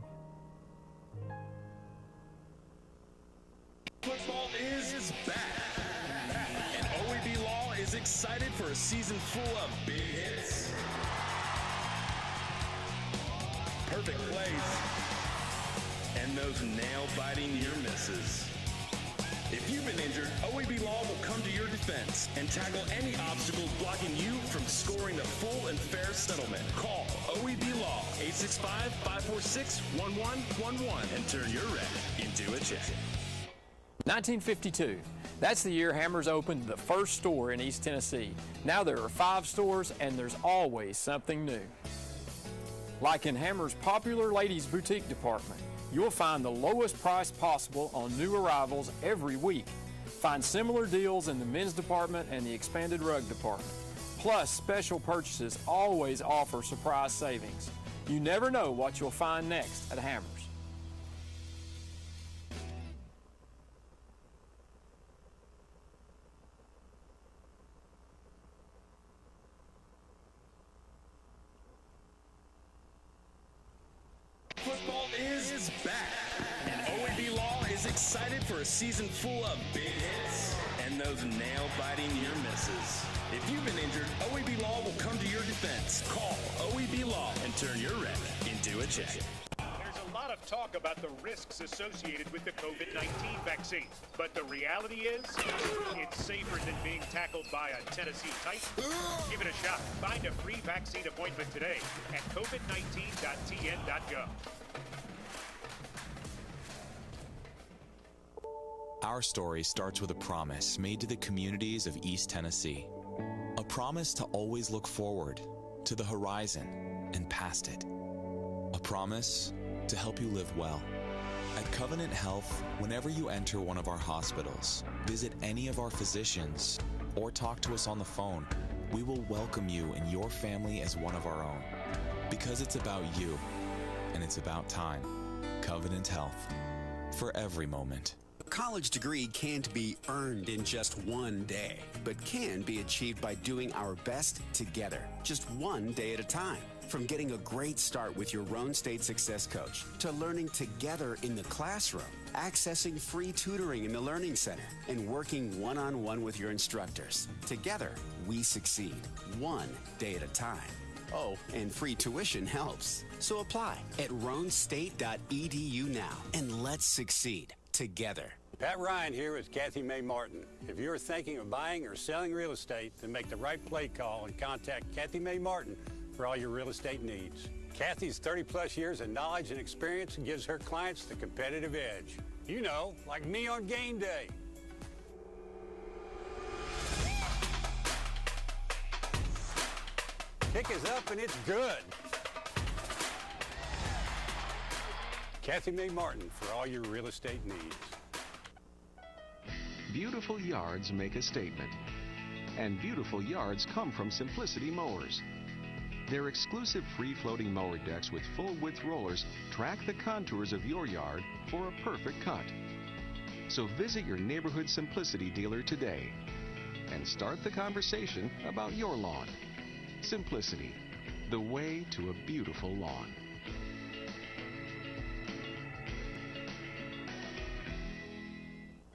Football is back, and OEB Law is excited for a season full of big hits, perfect plays, and those nail-biting near misses. If you've been injured, OEB Law will come to your defense and tackle any obstacles blocking you from scoring the full and fair settlement. Call OEB Law, 865-546-1111, and turn your wreck into a check. 1952. That's the year Hammers opened the first store in East Tennessee. Now there are 5 stores and there's always something new. Like in Hammers' popular ladies boutique department, you'll find the lowest price possible on new arrivals every week. Find similar deals in the men's department and the expanded rug department. Plus, special purchases always offer surprise savings. You never know what you'll find next at Hammers. Football is back, and OEB Law is excited for a season full of big hits and those nail-biting near misses. If you've been injured, OEB Law will come to your defense. Call OEB Law and turn your wreck into a check. There's a lot of talk about the risks associated with the COVID-19 vaccine, but the reality is it's safer than being tackled by a Tennessee Titan. Give it a shot. Find a free vaccine appointment today at covid19.tn.gov. Our story starts with a promise made to the communities of East Tennessee. A promise to always look forward, to the horizon, and past it. A promise to help you live well. At Covenant Health, whenever you enter one of our hospitals, visit any of our physicians, or talk to us on the phone, we will welcome you and your family as one of our own. Because it's about you, and it's about time. Covenant Health. For every moment. college degree can't be earned in just one day, but can be achieved by doing our best together, just one day at a time. From getting a great start with your Roan State Success Coach to learning together in the classroom, accessing free tutoring in the Learning Center, and working one-on-one with your instructors. Together, we succeed, one day at a time. Oh, and free tuition helps. So apply at roanstate.edu now, and let's succeed together. Pat Ryan here with Kathy May Martin. If you're thinking of buying or selling real estate, then make the right play call and contact Kathy May Martin for all your real estate needs. Kathy's 30-plus years of knowledge and experience gives her clients the competitive edge. You know, like me on game day. Kick is up and it's good. Kathy May Martin for all your real estate needs. Beautiful yards make a statement. And beautiful yards come from Simplicity Mowers. Their exclusive free-floating mower decks with full-width rollers track the contours of your yard for a perfect cut. So visit your neighborhood Simplicity dealer today and start the conversation about your lawn. Simplicity, the way to a beautiful lawn.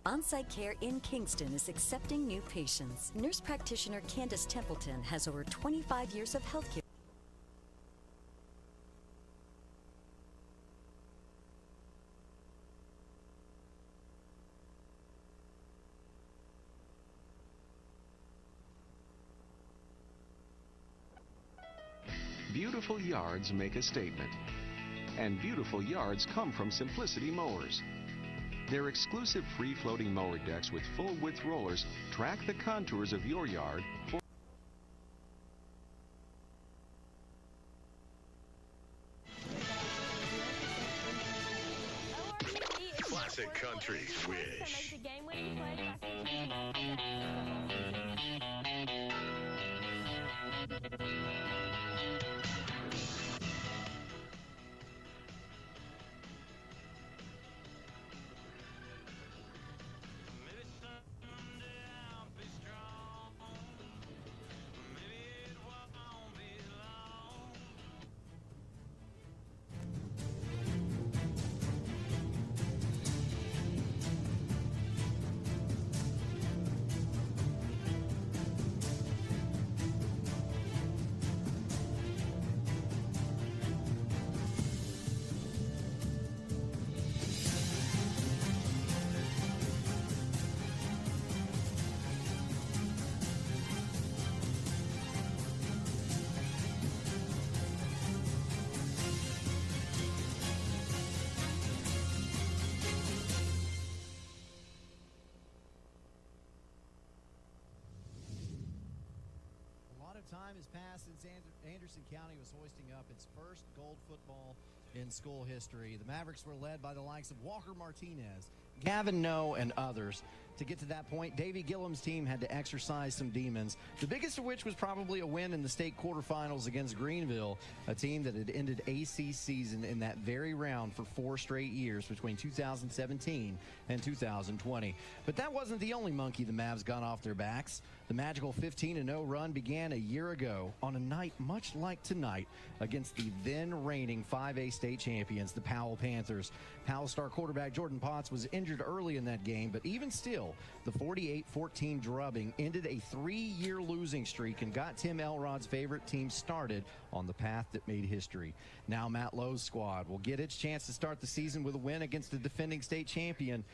On-site care in Kingston is accepting new patients. Nurse practitioner Candace Templeton has over 25 years of healthcare. Beautiful yards make a statement. And beautiful yards come from Simplicity Mowers. Their exclusive free-floating mower decks with full-width rollers track the contours of your yard for... Classic Country Wish. Time has passed since Anderson County was hoisting up its first gold football in school history. The Mavericks were led by the likes of Walker Martinez, Gavin Noe, and others. To get to that point, Davey Gillum's team had to exercise some demons, the biggest of which was probably a win in the state quarterfinals against Greenville, a team that had ended AC season in that very round for 4 straight years between 2017 and 2020. But that wasn't the only monkey the Mavs got off their backs. The magical 15-0 run began a year ago on a night much like tonight against the then reigning 5A state champions, the Powell Panthers. Powell star quarterback Jordan Potts was injured early in that game, but even still, the 48-14 drubbing ended a 3-year losing streak and got Tim Elrod's favorite team started on the path that made history. Now Matt Lowe's squad will get its chance to start the season with a win against the defending state champion.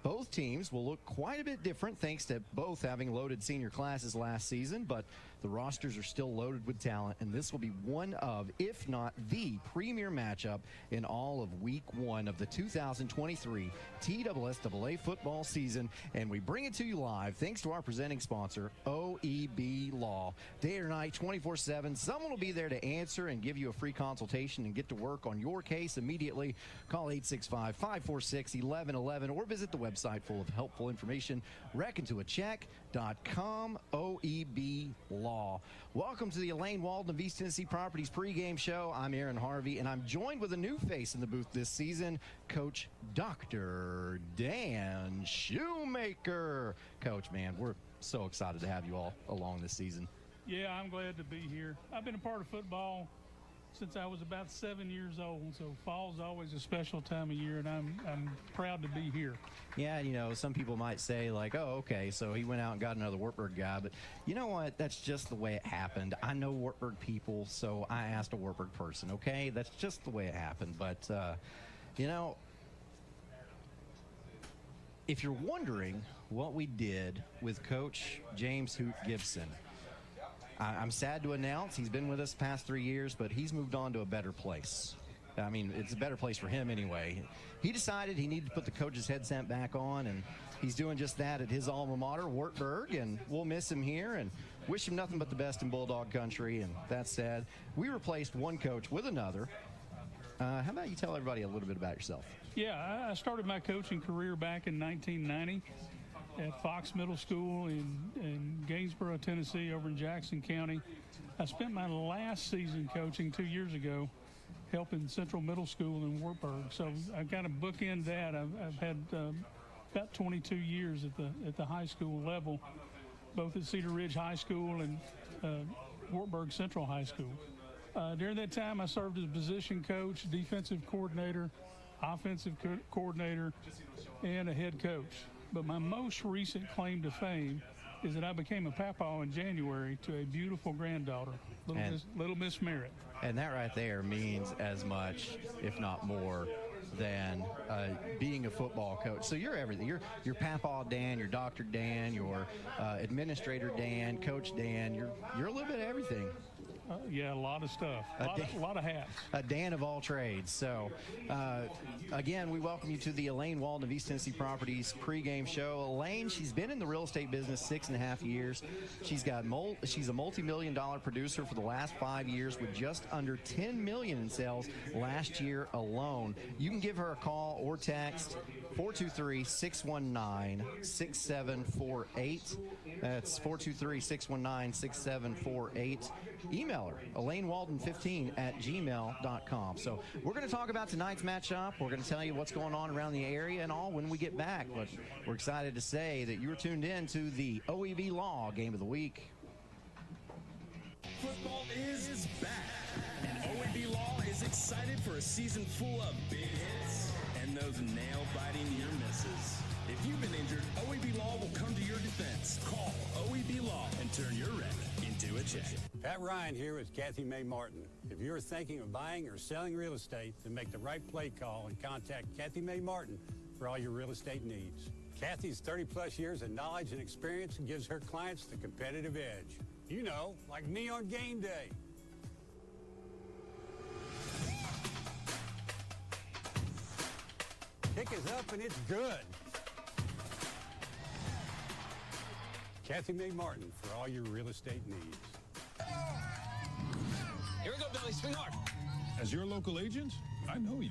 Both teams will look quite a bit different thanks to both having loaded senior classes last season, but the rosters are still loaded with talent, and this will be one of, if not the premier matchup in all of Week 1 of the 2023 TSSAA football season. And we bring it to you live thanks to our presenting sponsor, OEB Law. Day or night, 24/7, someone will be there to answer and give you a free consultation and get to work on your case immediately. Call 865-546-1111 or visit the website website full of helpful information. ReckonToACheck.com, OEB Law. Welcome to the Elaine Walden of East Tennessee Properties pregame show. I'm Aaron Harvey, and I'm joined with a new face in the booth this season, Coach Dr. Dan Shoemaker. Coach, man, we're so excited to have you all along this season. Yeah, I'm glad to be here. I've been a part of football since I was about 7 years old, so fall's always a special time of year, and I'm proud to be here. Yeah, you know, some people might say, like, oh, okay, so he went out and got another Wartburg guy, but you know what? That's just the way it happened. I know Wartburg people, so I asked a Wartburg person, okay? That's just the way it happened, but, you know, if you're wondering what we did with Coach James Hoot Gibson, I'm sad to announce he's been with us the past 3 years, but he's moved on to a better place. I mean, it's a better place for him anyway. He decided he needed to put the coach's headset back on, and he's doing just that at his alma mater, Wartburg, and we'll miss him here and wish him nothing but the best in Bulldog Country. And that said, we replaced one coach with another. How about you tell everybody a little bit about yourself? Yeah, I started my coaching career back in 1990. At Fox Middle School in Gainesboro, Tennessee, over in Jackson County. I spent my last season coaching 2 years ago, helping Central Middle School in Wartburg. So I've got to bookend that. I've had about 22 years at the high school level, both at Cedar Ridge High School and Wartburg Central High School. During that time, I served as a position coach, defensive coordinator, offensive coordinator, and a head coach. But my most recent claim to fame is that I became a papa in January to a beautiful granddaughter, little Miss Merritt. And that right there means as much, if not more, than being a football coach. So you're everything. You're Papa Dan, you're Dr. Dan, you're Administrator Dan, Coach Dan. You're a little bit of everything. Yeah, a lot of stuff. A lot of hats. A Dan of all trades. So, again, we welcome you to the Elaine Walden of East Tennessee Properties pregame show. Elaine, she's been in the real estate business 6.5 years. She's a multi-million-dollar producer for the last 5 years with just under $10 million in sales last year alone. You can give her a call or text 423-619-6748. That's 423-619-6748. Email her, ElaineWalden15@gmail.com. So we're going to talk about tonight's matchup. We're going to tell you what's going on around the area and all when we get back. But we're excited to say that you're tuned in to the OEB Law Game of the Week. Football is back, and OEB Law is excited for a season full of big hits and those nail-biting near misses. If you've been injured, OEB Law will come to your defense. Call OEB Law and turn your wreck into a check. Pat Ryan here with Kathy May Martin. If you're thinking of buying or selling real estate, then make the right play call and contact Kathy May Martin for all your real estate needs. Kathy's 30-plus years of knowledge and experience gives her clients the competitive edge. You know, like me on game day. Kick is up and it's good. Kathy May Martin for all your real estate needs. Here we go, Billy. Swing hard. As your local agent, I know you.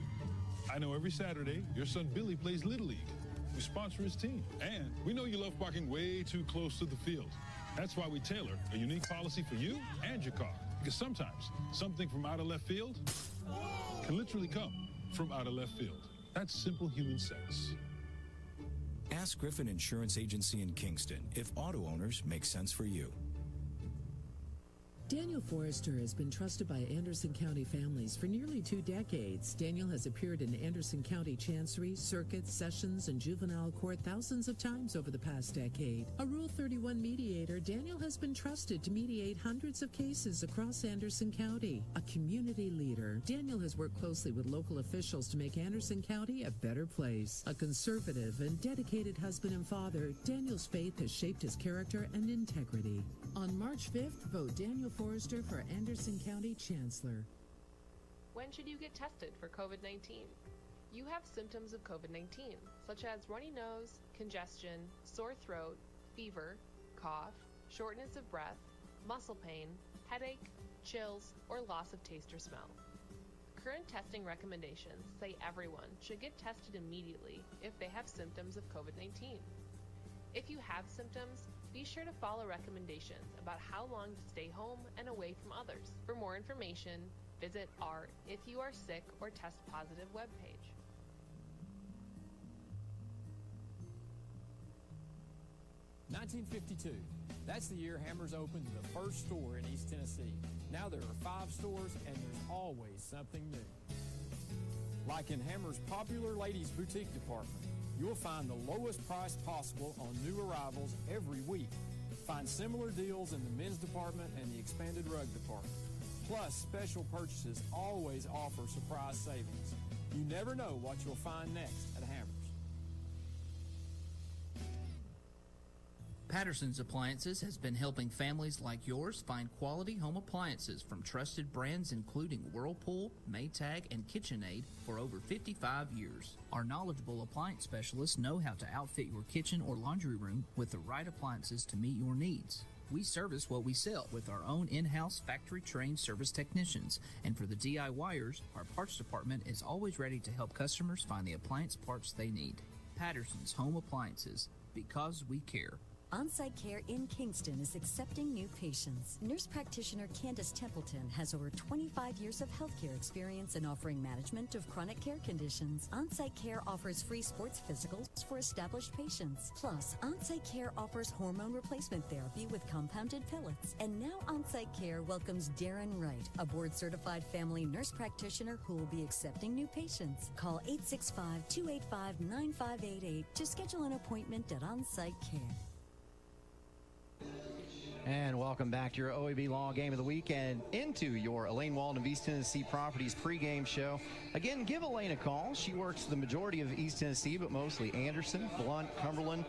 I know every Saturday your son Billy plays Little League. We sponsor his team. And we know you love parking way too close to the field. That's why we tailor a unique policy for you and your car. Because sometimes something from out of left field can literally come from out of left field. That's simple human sense. Ask Griffin Insurance Agency in Kingston if auto owners make sense for you. Daniel Forrester has been trusted by Anderson County families for nearly 2 decades. Daniel has appeared in Anderson County Chancery, Circuit, Sessions, and Juvenile Court thousands of times over the past decade. A Rule 31 mediator, Daniel has been trusted to mediate hundreds of cases across Anderson County. A community leader, Daniel has worked closely with local officials to make Anderson County a better place. A conservative and dedicated husband and father, Daniel's faith has shaped his character and integrity. On March 5th, vote Daniel Forrester for Anderson County Chancellor. When should you get tested for COVID-19? You have symptoms of COVID-19, such as runny nose, congestion, sore throat, fever, cough, shortness of breath, muscle pain, headache, chills, or loss of taste or smell. Current testing recommendations say everyone should get tested immediately if they have symptoms of COVID-19. If you have symptoms, be sure to follow recommendations about how long to stay home and away from others. For more information, visit our If You Are Sick or Test Positive webpage. "1952. That's the year Hammers opened the first store in East Tennessee. Now there are 5 stores, and there's always something new. Like in Hammers' popular ladies' boutique department, you'll find the lowest price possible on new arrivals every week. Find similar deals in the men's department and the expanded rug department. Plus, special purchases always offer surprise savings. You never know what you'll find next at Hammers. Patterson's Appliances has been helping families like yours find quality home appliances from trusted brands including Whirlpool, Maytag, and KitchenAid for over 55 years. Our knowledgeable appliance specialists know how to outfit your kitchen or laundry room with the right appliances to meet your needs. We service what we sell with our own in-house factory-trained service technicians. And for the DIYers, our parts department is always ready to help customers find the appliance parts they need. Patterson's Home Appliances, because we care. On-Site Care in Kingston is accepting new patients. Nurse practitioner Candace Templeton has over 25 years of healthcare experience in offering management of chronic care conditions. On-Site Care offers free sports physicals for established patients. Plus, On-Site Care offers hormone replacement therapy with compounded pellets. And now On-Site Care welcomes Darren Wright, a board-certified family nurse practitioner who will be accepting new patients. Call 865-285-9588 to schedule an appointment at On-Site Care. And welcome back to your OAB Law Game of the Week and into your Elaine Walden of East Tennessee Properties pregame show. Again, give Elaine a call. She works the majority of East Tennessee, but mostly Anderson, Blount, Cumberland,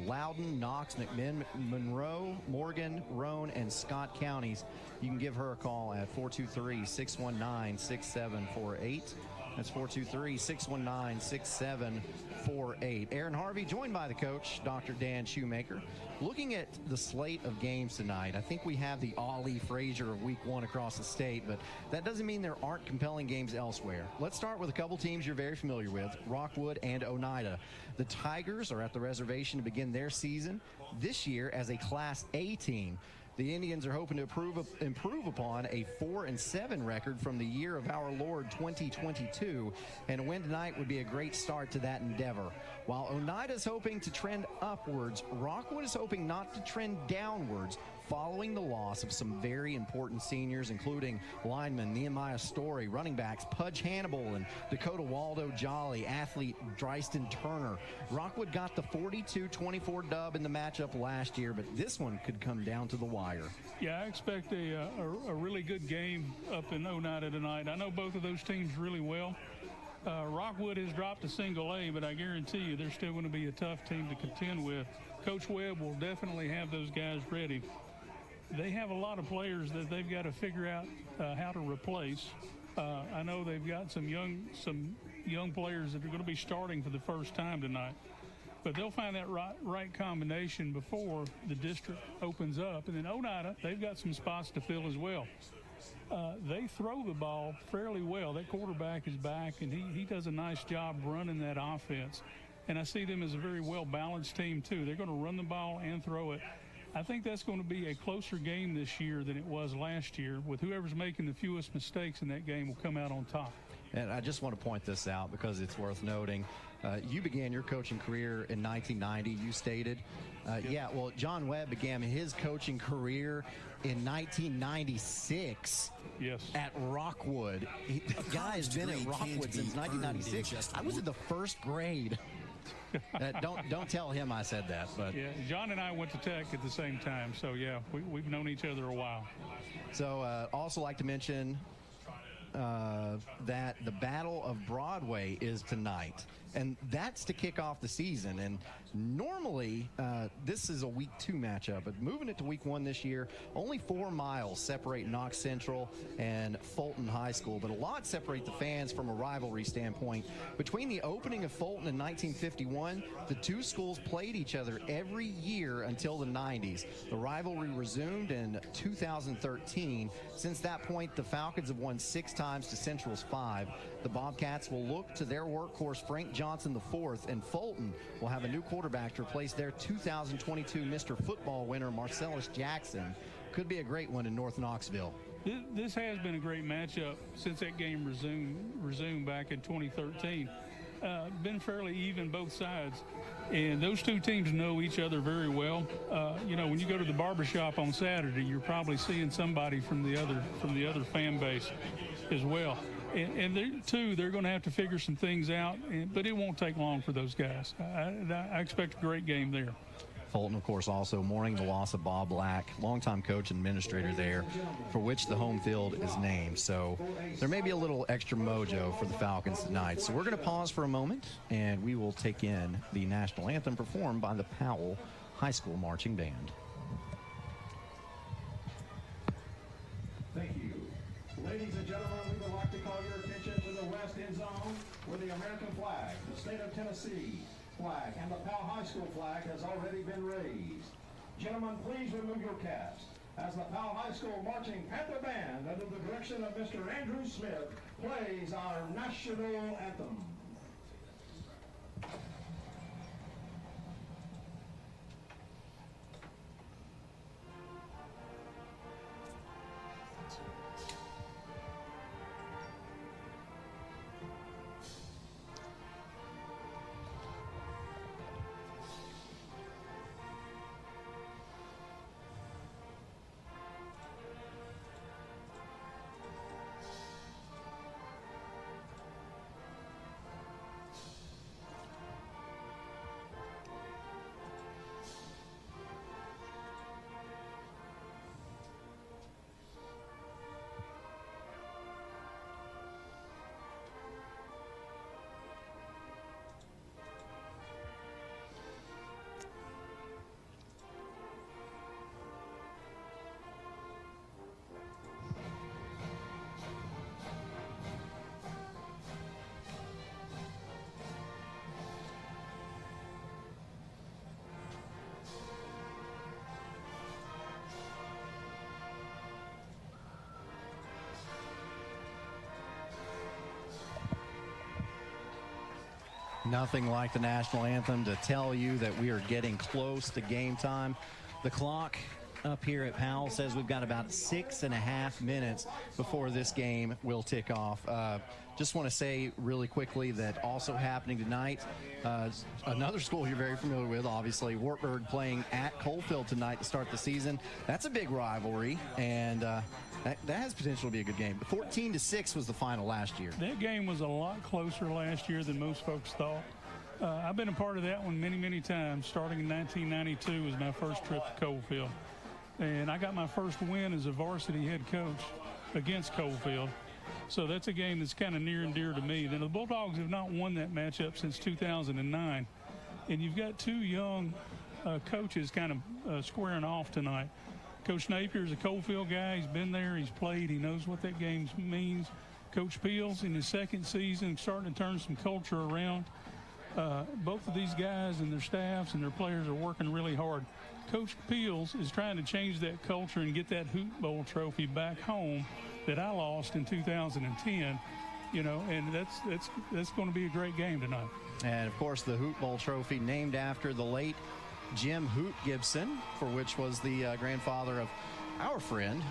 Loudoun, Knox, McMinn, Monroe, Morgan, Roane, and Scott counties. You can give her a call at 423-619-6748. That's 423-619-6748. Aaron Harvey, joined by the coach, Dr. Dan Shoemaker. Looking at the slate of games tonight, I think we have the Ollie Frazier of Week 1 across the state, but that doesn't mean there aren't compelling games elsewhere. Let's start with a couple teams you're very familiar with, Rockwood and Oneida. The Tigers are at the reservation to begin their season this year as a Class A team. The Indians are hoping to improve upon a 4-7 record from the year of our Lord 2022, and a win tonight would be a great start to that endeavor. While Oneida is hoping to trend upwards, Rockwood is hoping not to trend downwards, following the loss of some very important seniors, including lineman Nehemiah Story, running backs Pudge Hannibal and Dakota Waldo Jolly, athlete Dryston Turner. Rockwood got the 42-24 dub in the matchup last year, but this one could come down to the wire. Yeah, I expect a really good game up in Oneida tonight. I know both of those teams really well. Rockwood has dropped to single A, but I guarantee you they're still going to be a tough team to contend with. Coach Webb will definitely have those guys ready. They have a lot of players that they've got to figure out how to replace. I know they've got some young players that are going to be starting for the first time tonight. But they'll find that right combination before the district opens up. And then Oneida, they've got some spots to fill as well. They throw the ball fairly well. That quarterback is back, and he does a nice job running that offense. And I see them as a very well-balanced team, too. They're going to run the ball and throw it. I think that's going to be a closer game this year than it was last year, with whoever's making the fewest mistakes in that game will come out on top. And I just want to point this out because it's worth noting. You began your coaching career in 1990, you stated. Well, John Webb began his coaching career in 1996 at Rockwood. The guy has been at Rockwood since 1996. I was in the first grade. Don't tell him I said that. But yeah, John and I went to Tech at the same time, so yeah, we've known each other a while. So also like to mention that the Battle of Broadway is tonight. And that's to kick off the season. And normally, this is a Week 2 matchup, but moving it to Week 1 this year, only 4 miles separate Knox Central and Fulton High School, but a lot separate the fans from a rivalry standpoint. Between the opening of Fulton in 1951, the two schools played each other every year until the 90s. The rivalry resumed in 2013. Since that point, the Falcons have won 6 times to Central's 5. The Bobcats will look to their workhorse, Frank Johnson IV, and Fulton will have a new quarterback to replace their 2022 Mr. Football winner, Marcellus Jackson. Could be a great one in North Knoxville. This has been a great matchup since that game resumed back in 2013. Been fairly even both sides, and those two teams know each other very well. When you go to the barbershop on Saturday, you're probably seeing somebody from the other fan base as well. And they're going to have to figure some things out, but it won't take long for those guys. I expect a great game there. Fulton, of course, also mourning the loss of Bob Black, longtime coach and administrator there, for which the home field is named. So there may be a little extra mojo for the Falcons tonight. So we're going to pause for a moment, and we will take in the national anthem performed by the Powell High School Marching Band. Thank you. Ladies and gentlemen, we would like to call your attention to the west end zone where the American flag, the state of Tennessee flag, and the Powell High School flag has already been raised. Gentlemen, please remove your caps as the Powell High School Marching Panther Band, under the direction of Mr. Andrew Smith, plays our national anthem. Nothing like the national anthem to tell you that we are getting close to game time. The clock up here at Powell says we've got about 6.5 minutes before this game will tick off. Just want to say really quickly that also happening tonight, another school you're very familiar with, obviously, Wartburg playing at Coalfield tonight to start the season. That's a big rivalry, and that has potential to be a good game. 14-6 was the final last year. That game was a lot closer last year than most folks thought. I've been a part of that one many, many times. Starting in 1992 was my first trip to Coalfield. And I got my first win as a varsity head coach against Coalfield. So that's a game that's kind of near and dear to me. Then the Bulldogs have not won that matchup since 2009. And you've got two young coaches kind of squaring off tonight. Coach Napier is a Coalfield guy. He's been there. He's played. He knows what that game means. Coach Peels in his second season starting to turn some culture around. Both of these guys and their staffs and their players are working really hard. Coach Peels is trying to change that culture and get that Hoot Bowl trophy back home that I lost in 2010. And that's going to be a great game tonight. And, of course, the Hoot Bowl trophy named after the late Jim Hoot Gibson, for which was the grandfather of our friend,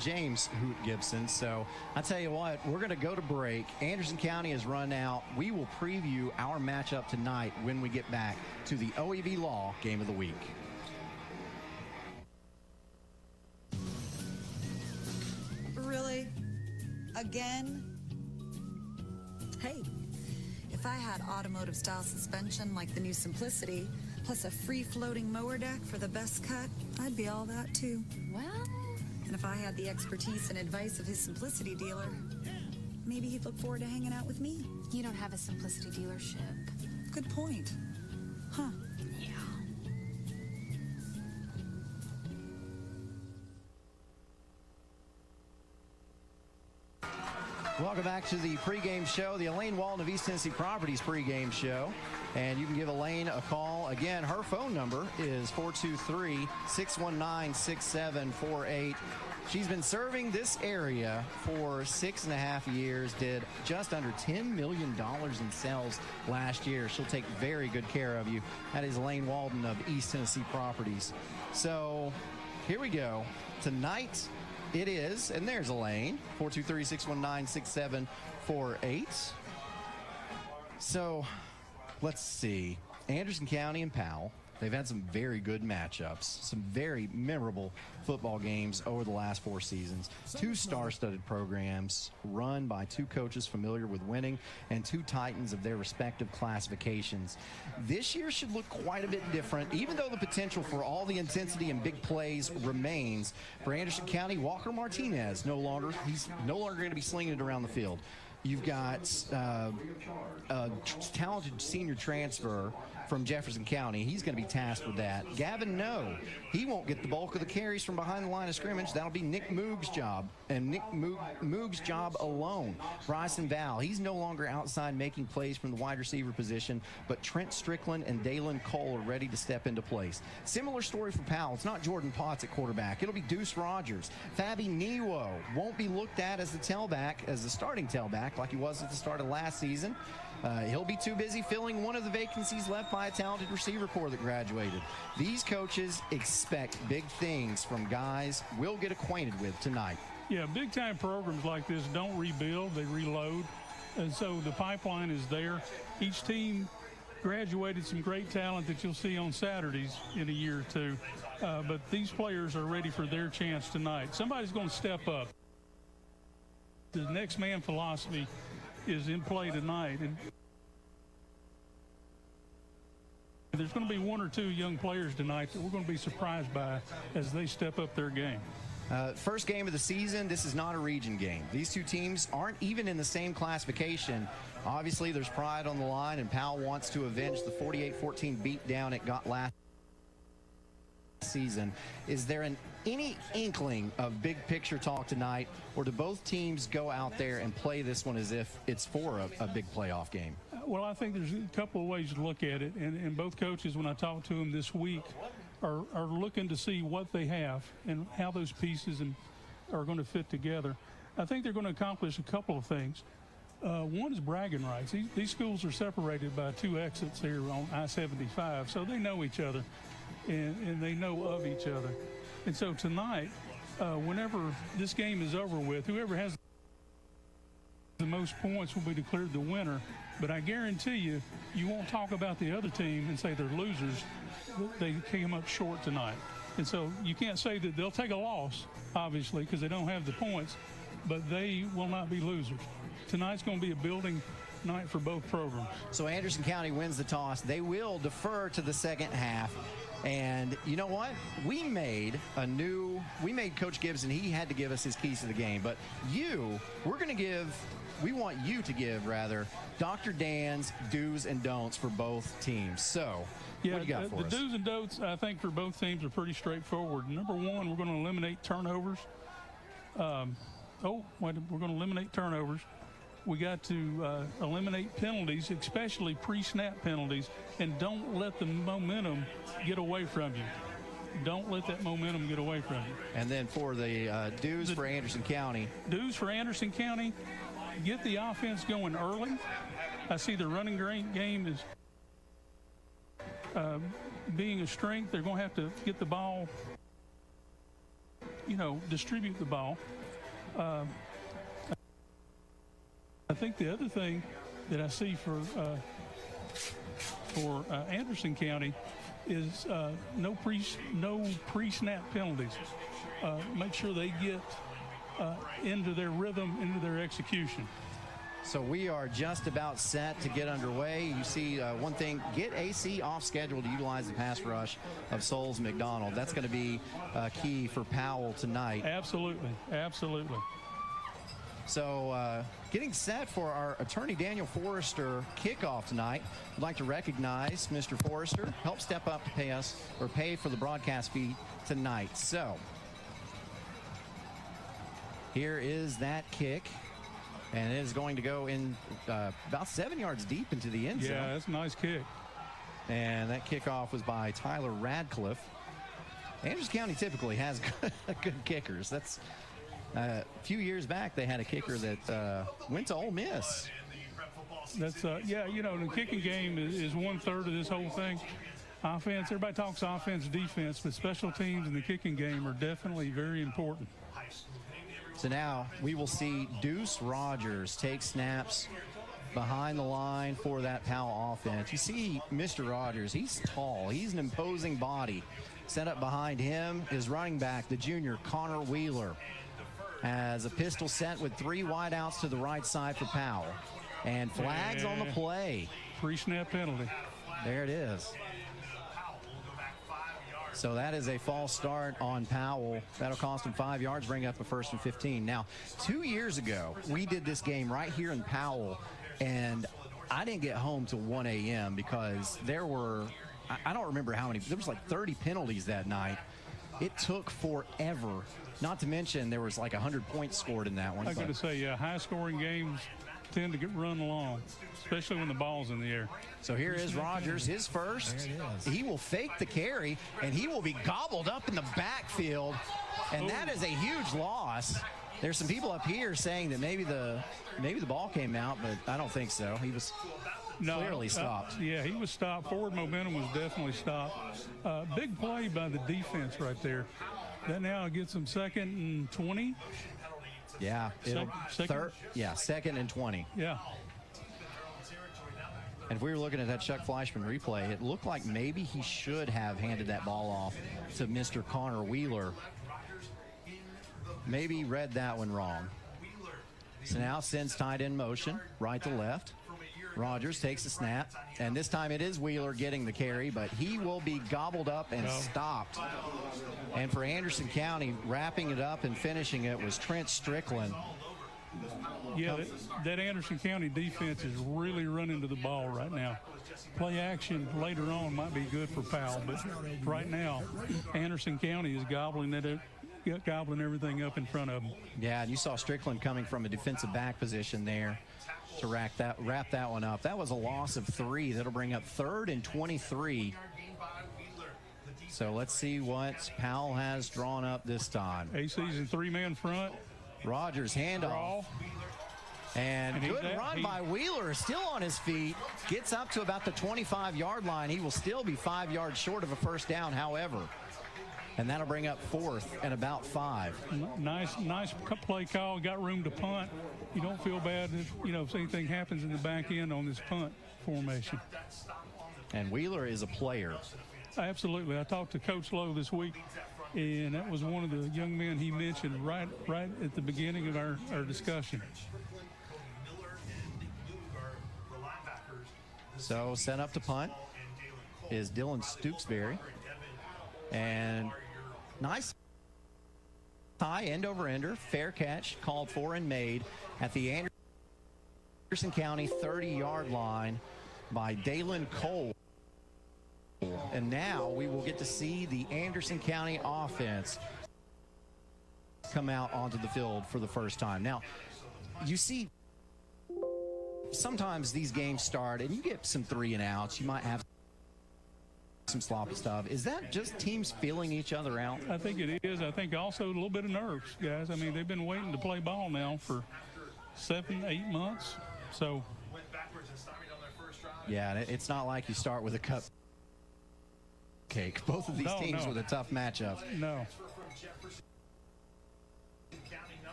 James Hoot Gibson. So I tell you what, we're going to go to break. Anderson County has run out. We will preview our matchup tonight when we get back to the OEB Law Game of the Week. Really? Again? Hey, if I had automotive style suspension like the new Simplicity, plus a free floating mower deck for the best cut, I'd be all that too. Well, and if I had the expertise and advice of his Simplicity dealer, maybe he'd look forward to hanging out with me. You don't have a Simplicity dealership. Good point. Huh. Yeah. Welcome back to the pregame show, the Elaine Walton of East Tennessee Properties pregame show. And you can give Elaine a call. Again, her phone number is 423-619-6748. She's been serving this area for 6.5 years, did just under $10 million in sales last year. She'll take very good care of you. That is Elaine Walton of East Tennessee Properties. So here we go. Tonight it is, and there's Elaine, 423-619-6748. So let's see. Anderson County and Powell, they've had some very good matchups, some very memorable football games over the last 4 seasons. 2 star-studded programs run by 2 coaches familiar with winning and 2 titans of their respective classifications. This year should look quite a bit different, even though the potential for all the intensity and big plays remains. For Anderson County, Walker Martinez he's no longer going to be slinging it around the field. You've got a talented senior transfer from Jefferson County. He's going to be tasked with that. Gavin No, he won't get the bulk of the carries from behind the line of scrimmage. That'll be Nick Moog's job, and Nick Moog's job alone. Bryson Val, he's no longer outside making plays from the wide receiver position, but Trent Strickland and Dalen Cole are ready to step into place. Similar story for Powell. It's not Jordan Potts at quarterback. It'll be Deuce Rogers. Fabi Niwo won't be looked at as the starting tailback like he was at the start of last season. He'll be too busy filling one of the vacancies left by a talented receiver corps that graduated. These coaches expect big things from guys we'll get acquainted with tonight. Yeah, big-time programs like this don't rebuild, they reload. And so the pipeline is there. Each team graduated some great talent that you'll see on Saturdays in a year or two. But these players are ready for their chance tonight. Somebody's going to step up. The next man philosophy is in play tonight, and there's going to be 1 or 2 young players tonight that we're going to be surprised by as they step up their game. First game of the season, this is not a region game. These 2 teams aren't even in the same classification. Obviously, there's pride on the line, and Powell wants to avenge the 48-14 beatdown it got last season. Is there any inkling of big picture talk tonight, or do both teams go out there and play this one as if it's for a big playoff game? Well, I think there's a couple of ways to look at it, and both coaches, when I talked to them this week, are looking to see what they have and how those pieces are going to fit together. I think they're going to accomplish a couple of things. One is bragging rights. These schools are separated by 2 exits here on I-75, so they know each other. And they know of each other. And so tonight, whenever this game is over with, whoever has the most points will be declared the winner. But I guarantee you won't talk about the other team and say they're losers. They came up short tonight. And so you can't say that they'll take a loss, obviously, because they don't have the points, but they will not be losers. Tonight's going to be a building night for both programs. So Anderson County wins the toss. They will defer to the second half. And you know what? We made Coach Gibson, he had to give us his keys to the game. But we want you to give Dr. Dan's do's and don'ts for both teams. So, yeah, what do you got for us? The do's and don'ts, I think, for both teams are pretty straightforward. Number 1, we're going to eliminate turnovers. We're going to eliminate turnovers. We got to eliminate penalties, especially pre-snap penalties, and don't let the momentum get away from you. Don't let that momentum get away from you. And then for the do's for Anderson County. Do's for Anderson County, get the offense going early. I see the running game is being a strength. They're going to have to get the ball, distribute the ball. I think the other thing that I see for Anderson County is no pre-snap penalties. Make sure they get into their rhythm, into their execution. So we are just about set to get underway. You see one thing, get AC off schedule to utilize the pass rush of Souls McDonald. That's going to be key for Powell tonight. Absolutely. So getting set for our attorney Daniel Forrester kickoff tonight. I'd like to recognize Mr. Forrester. Help step up to pay for the broadcast fee tonight. So here is that kick. And it is going to go in about 7 yards deep into the end zone. Yeah, that's a nice kick. And that kickoff was by Tyler Radcliffe. Andrews County typically has good kickers. That's a few years back they had a kicker that went to Ole Miss. That's yeah, you know, the kicking game is 1/3 of this whole thing. Offense, everybody talks offense, defense, but special teams and the kicking game are definitely very important. So now we will see Deuce Rogers take snaps behind the line for that Powell offense. You see Mr. Rogers, he's tall. He's an imposing body. Set up behind him is running back, the junior Connor Wheeler. Has a pistol set with 3 wideouts to the right side for Powell. And flags on the play. Pre-snap penalty. There it is. So that is a false start on Powell. That'll cost him 5 yards, bring up a 1st and 15. Now, 2 years ago, we did this game right here in Powell, and I didn't get home till 1 a.m. because there were, I don't remember how many, there was like 30 penalties that night. It took forever, not to mention there was like 100 points scored in that one. I got to say, yeah, high-scoring games tend to get run along, especially when the ball's in the air. So here is Rogers, his first. He will fake the carry, and he will be gobbled up in the backfield, and that is a huge loss. There's some people up here saying that maybe the ball came out, but I don't think so. He was clearly stopped. Yeah, he was stopped. Forward momentum was definitely stopped. Big play by the defense right there. That now gets them 2nd and 20. Yeah, second and 20. Yeah. And if we were looking at that Chuck Fleischman replay, it looked like maybe he should have handed that ball off to Mr. Connor Wheeler. Maybe read that one wrong. So now sends tight end motion, right to left. Rogers takes a snap, and this time it is Wheeler getting the carry, but he will be gobbled up and stopped. And for Anderson County, wrapping it up and finishing it was Trent Strickland. Yeah, that Anderson County defense is really running to the ball right now. Play action later on might be good for Powell, but right now, Anderson County is gobbling everything up in front of them. Yeah, and you saw Strickland coming from a defensive back position there to wrap that one up. That was a loss of 3. That'll bring up 3rd and 23. So let's see what Powell has drawn up this time. AC's in 3-man front. Rogers handoff. And good run by Wheeler, still on his feet. Gets up to about the 25-yard line. He will still be 5 yards short of a first down, however. And that'll bring up 4th and about 5. Nice play call. Got room to punt. You don't feel bad if anything happens in the back end on this punt formation. And Wheeler is a player. Absolutely. I talked to Coach Lowe this week, and that was one of the young men he mentioned right at the beginning of our discussion. So set up to punt is Dylan Stooksbury. And nice high end over ender, fair catch called for and made at the Anderson County 30-yard line by Dalen Cole. And now we will get to see the Anderson County offense come out onto the field for the first time. Now, you see sometimes these games start and you get some 3-and-outs. You might have some sloppy stuff. Is that just teams feeling each other out? I think it is. I think also a little bit of nerves, guys. I mean, they've been waiting to play ball now for 7-8 months. So, yeah, it's not like you start with a cupcake. Both of these teams with a tough matchup. No.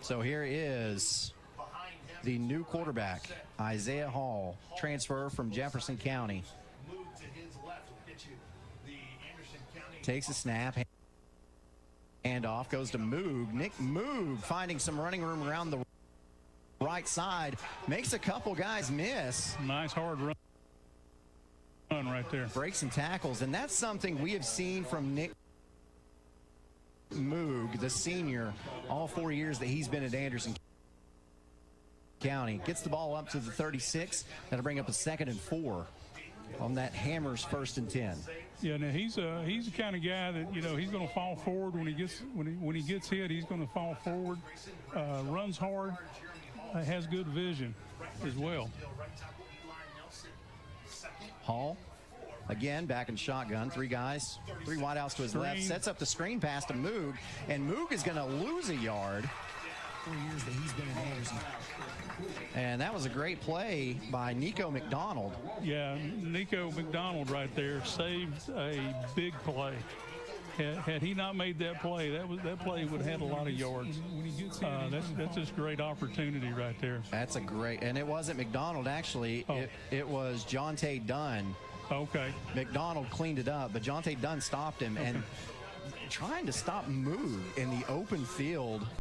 So here is the new quarterback, Isaiah Hall, transfer from Jefferson County. Takes a snap. Handoff goes to Moog. Nick Moog finding some running room around the right side. Makes a couple guys miss. Nice hard run right there. Breaks some tackles, and that's something we have seen from Nick Moog, the senior, all 4 years that he's been at Anderson County. Gets the ball up to the 36. That'll bring up a 2nd and 4 on that Hammers 1st and 10. Yeah, now he's the kind of guy that, you know, he's going to fall forward when he gets hit. He's going to fall forward, runs hard, has good vision as well. Hall, again, back in shotgun. 3 guys, 3 wideouts to his left. Sets up the screen pass to Moog, and Moog is going to lose a yard. 4 years that he's been in Anderson. And that was a great play by Nico McDonald. Yeah, Nico McDonald right there saved a big play. Had he not made that play, that play would have had a lot of yards. That's just great opportunity right there. That's a great, and it wasn't McDonald actually. It was Jonte Dunn. Okay. McDonald cleaned it up, but Jonte Dunn stopped him and trying to stop Moog in the open field.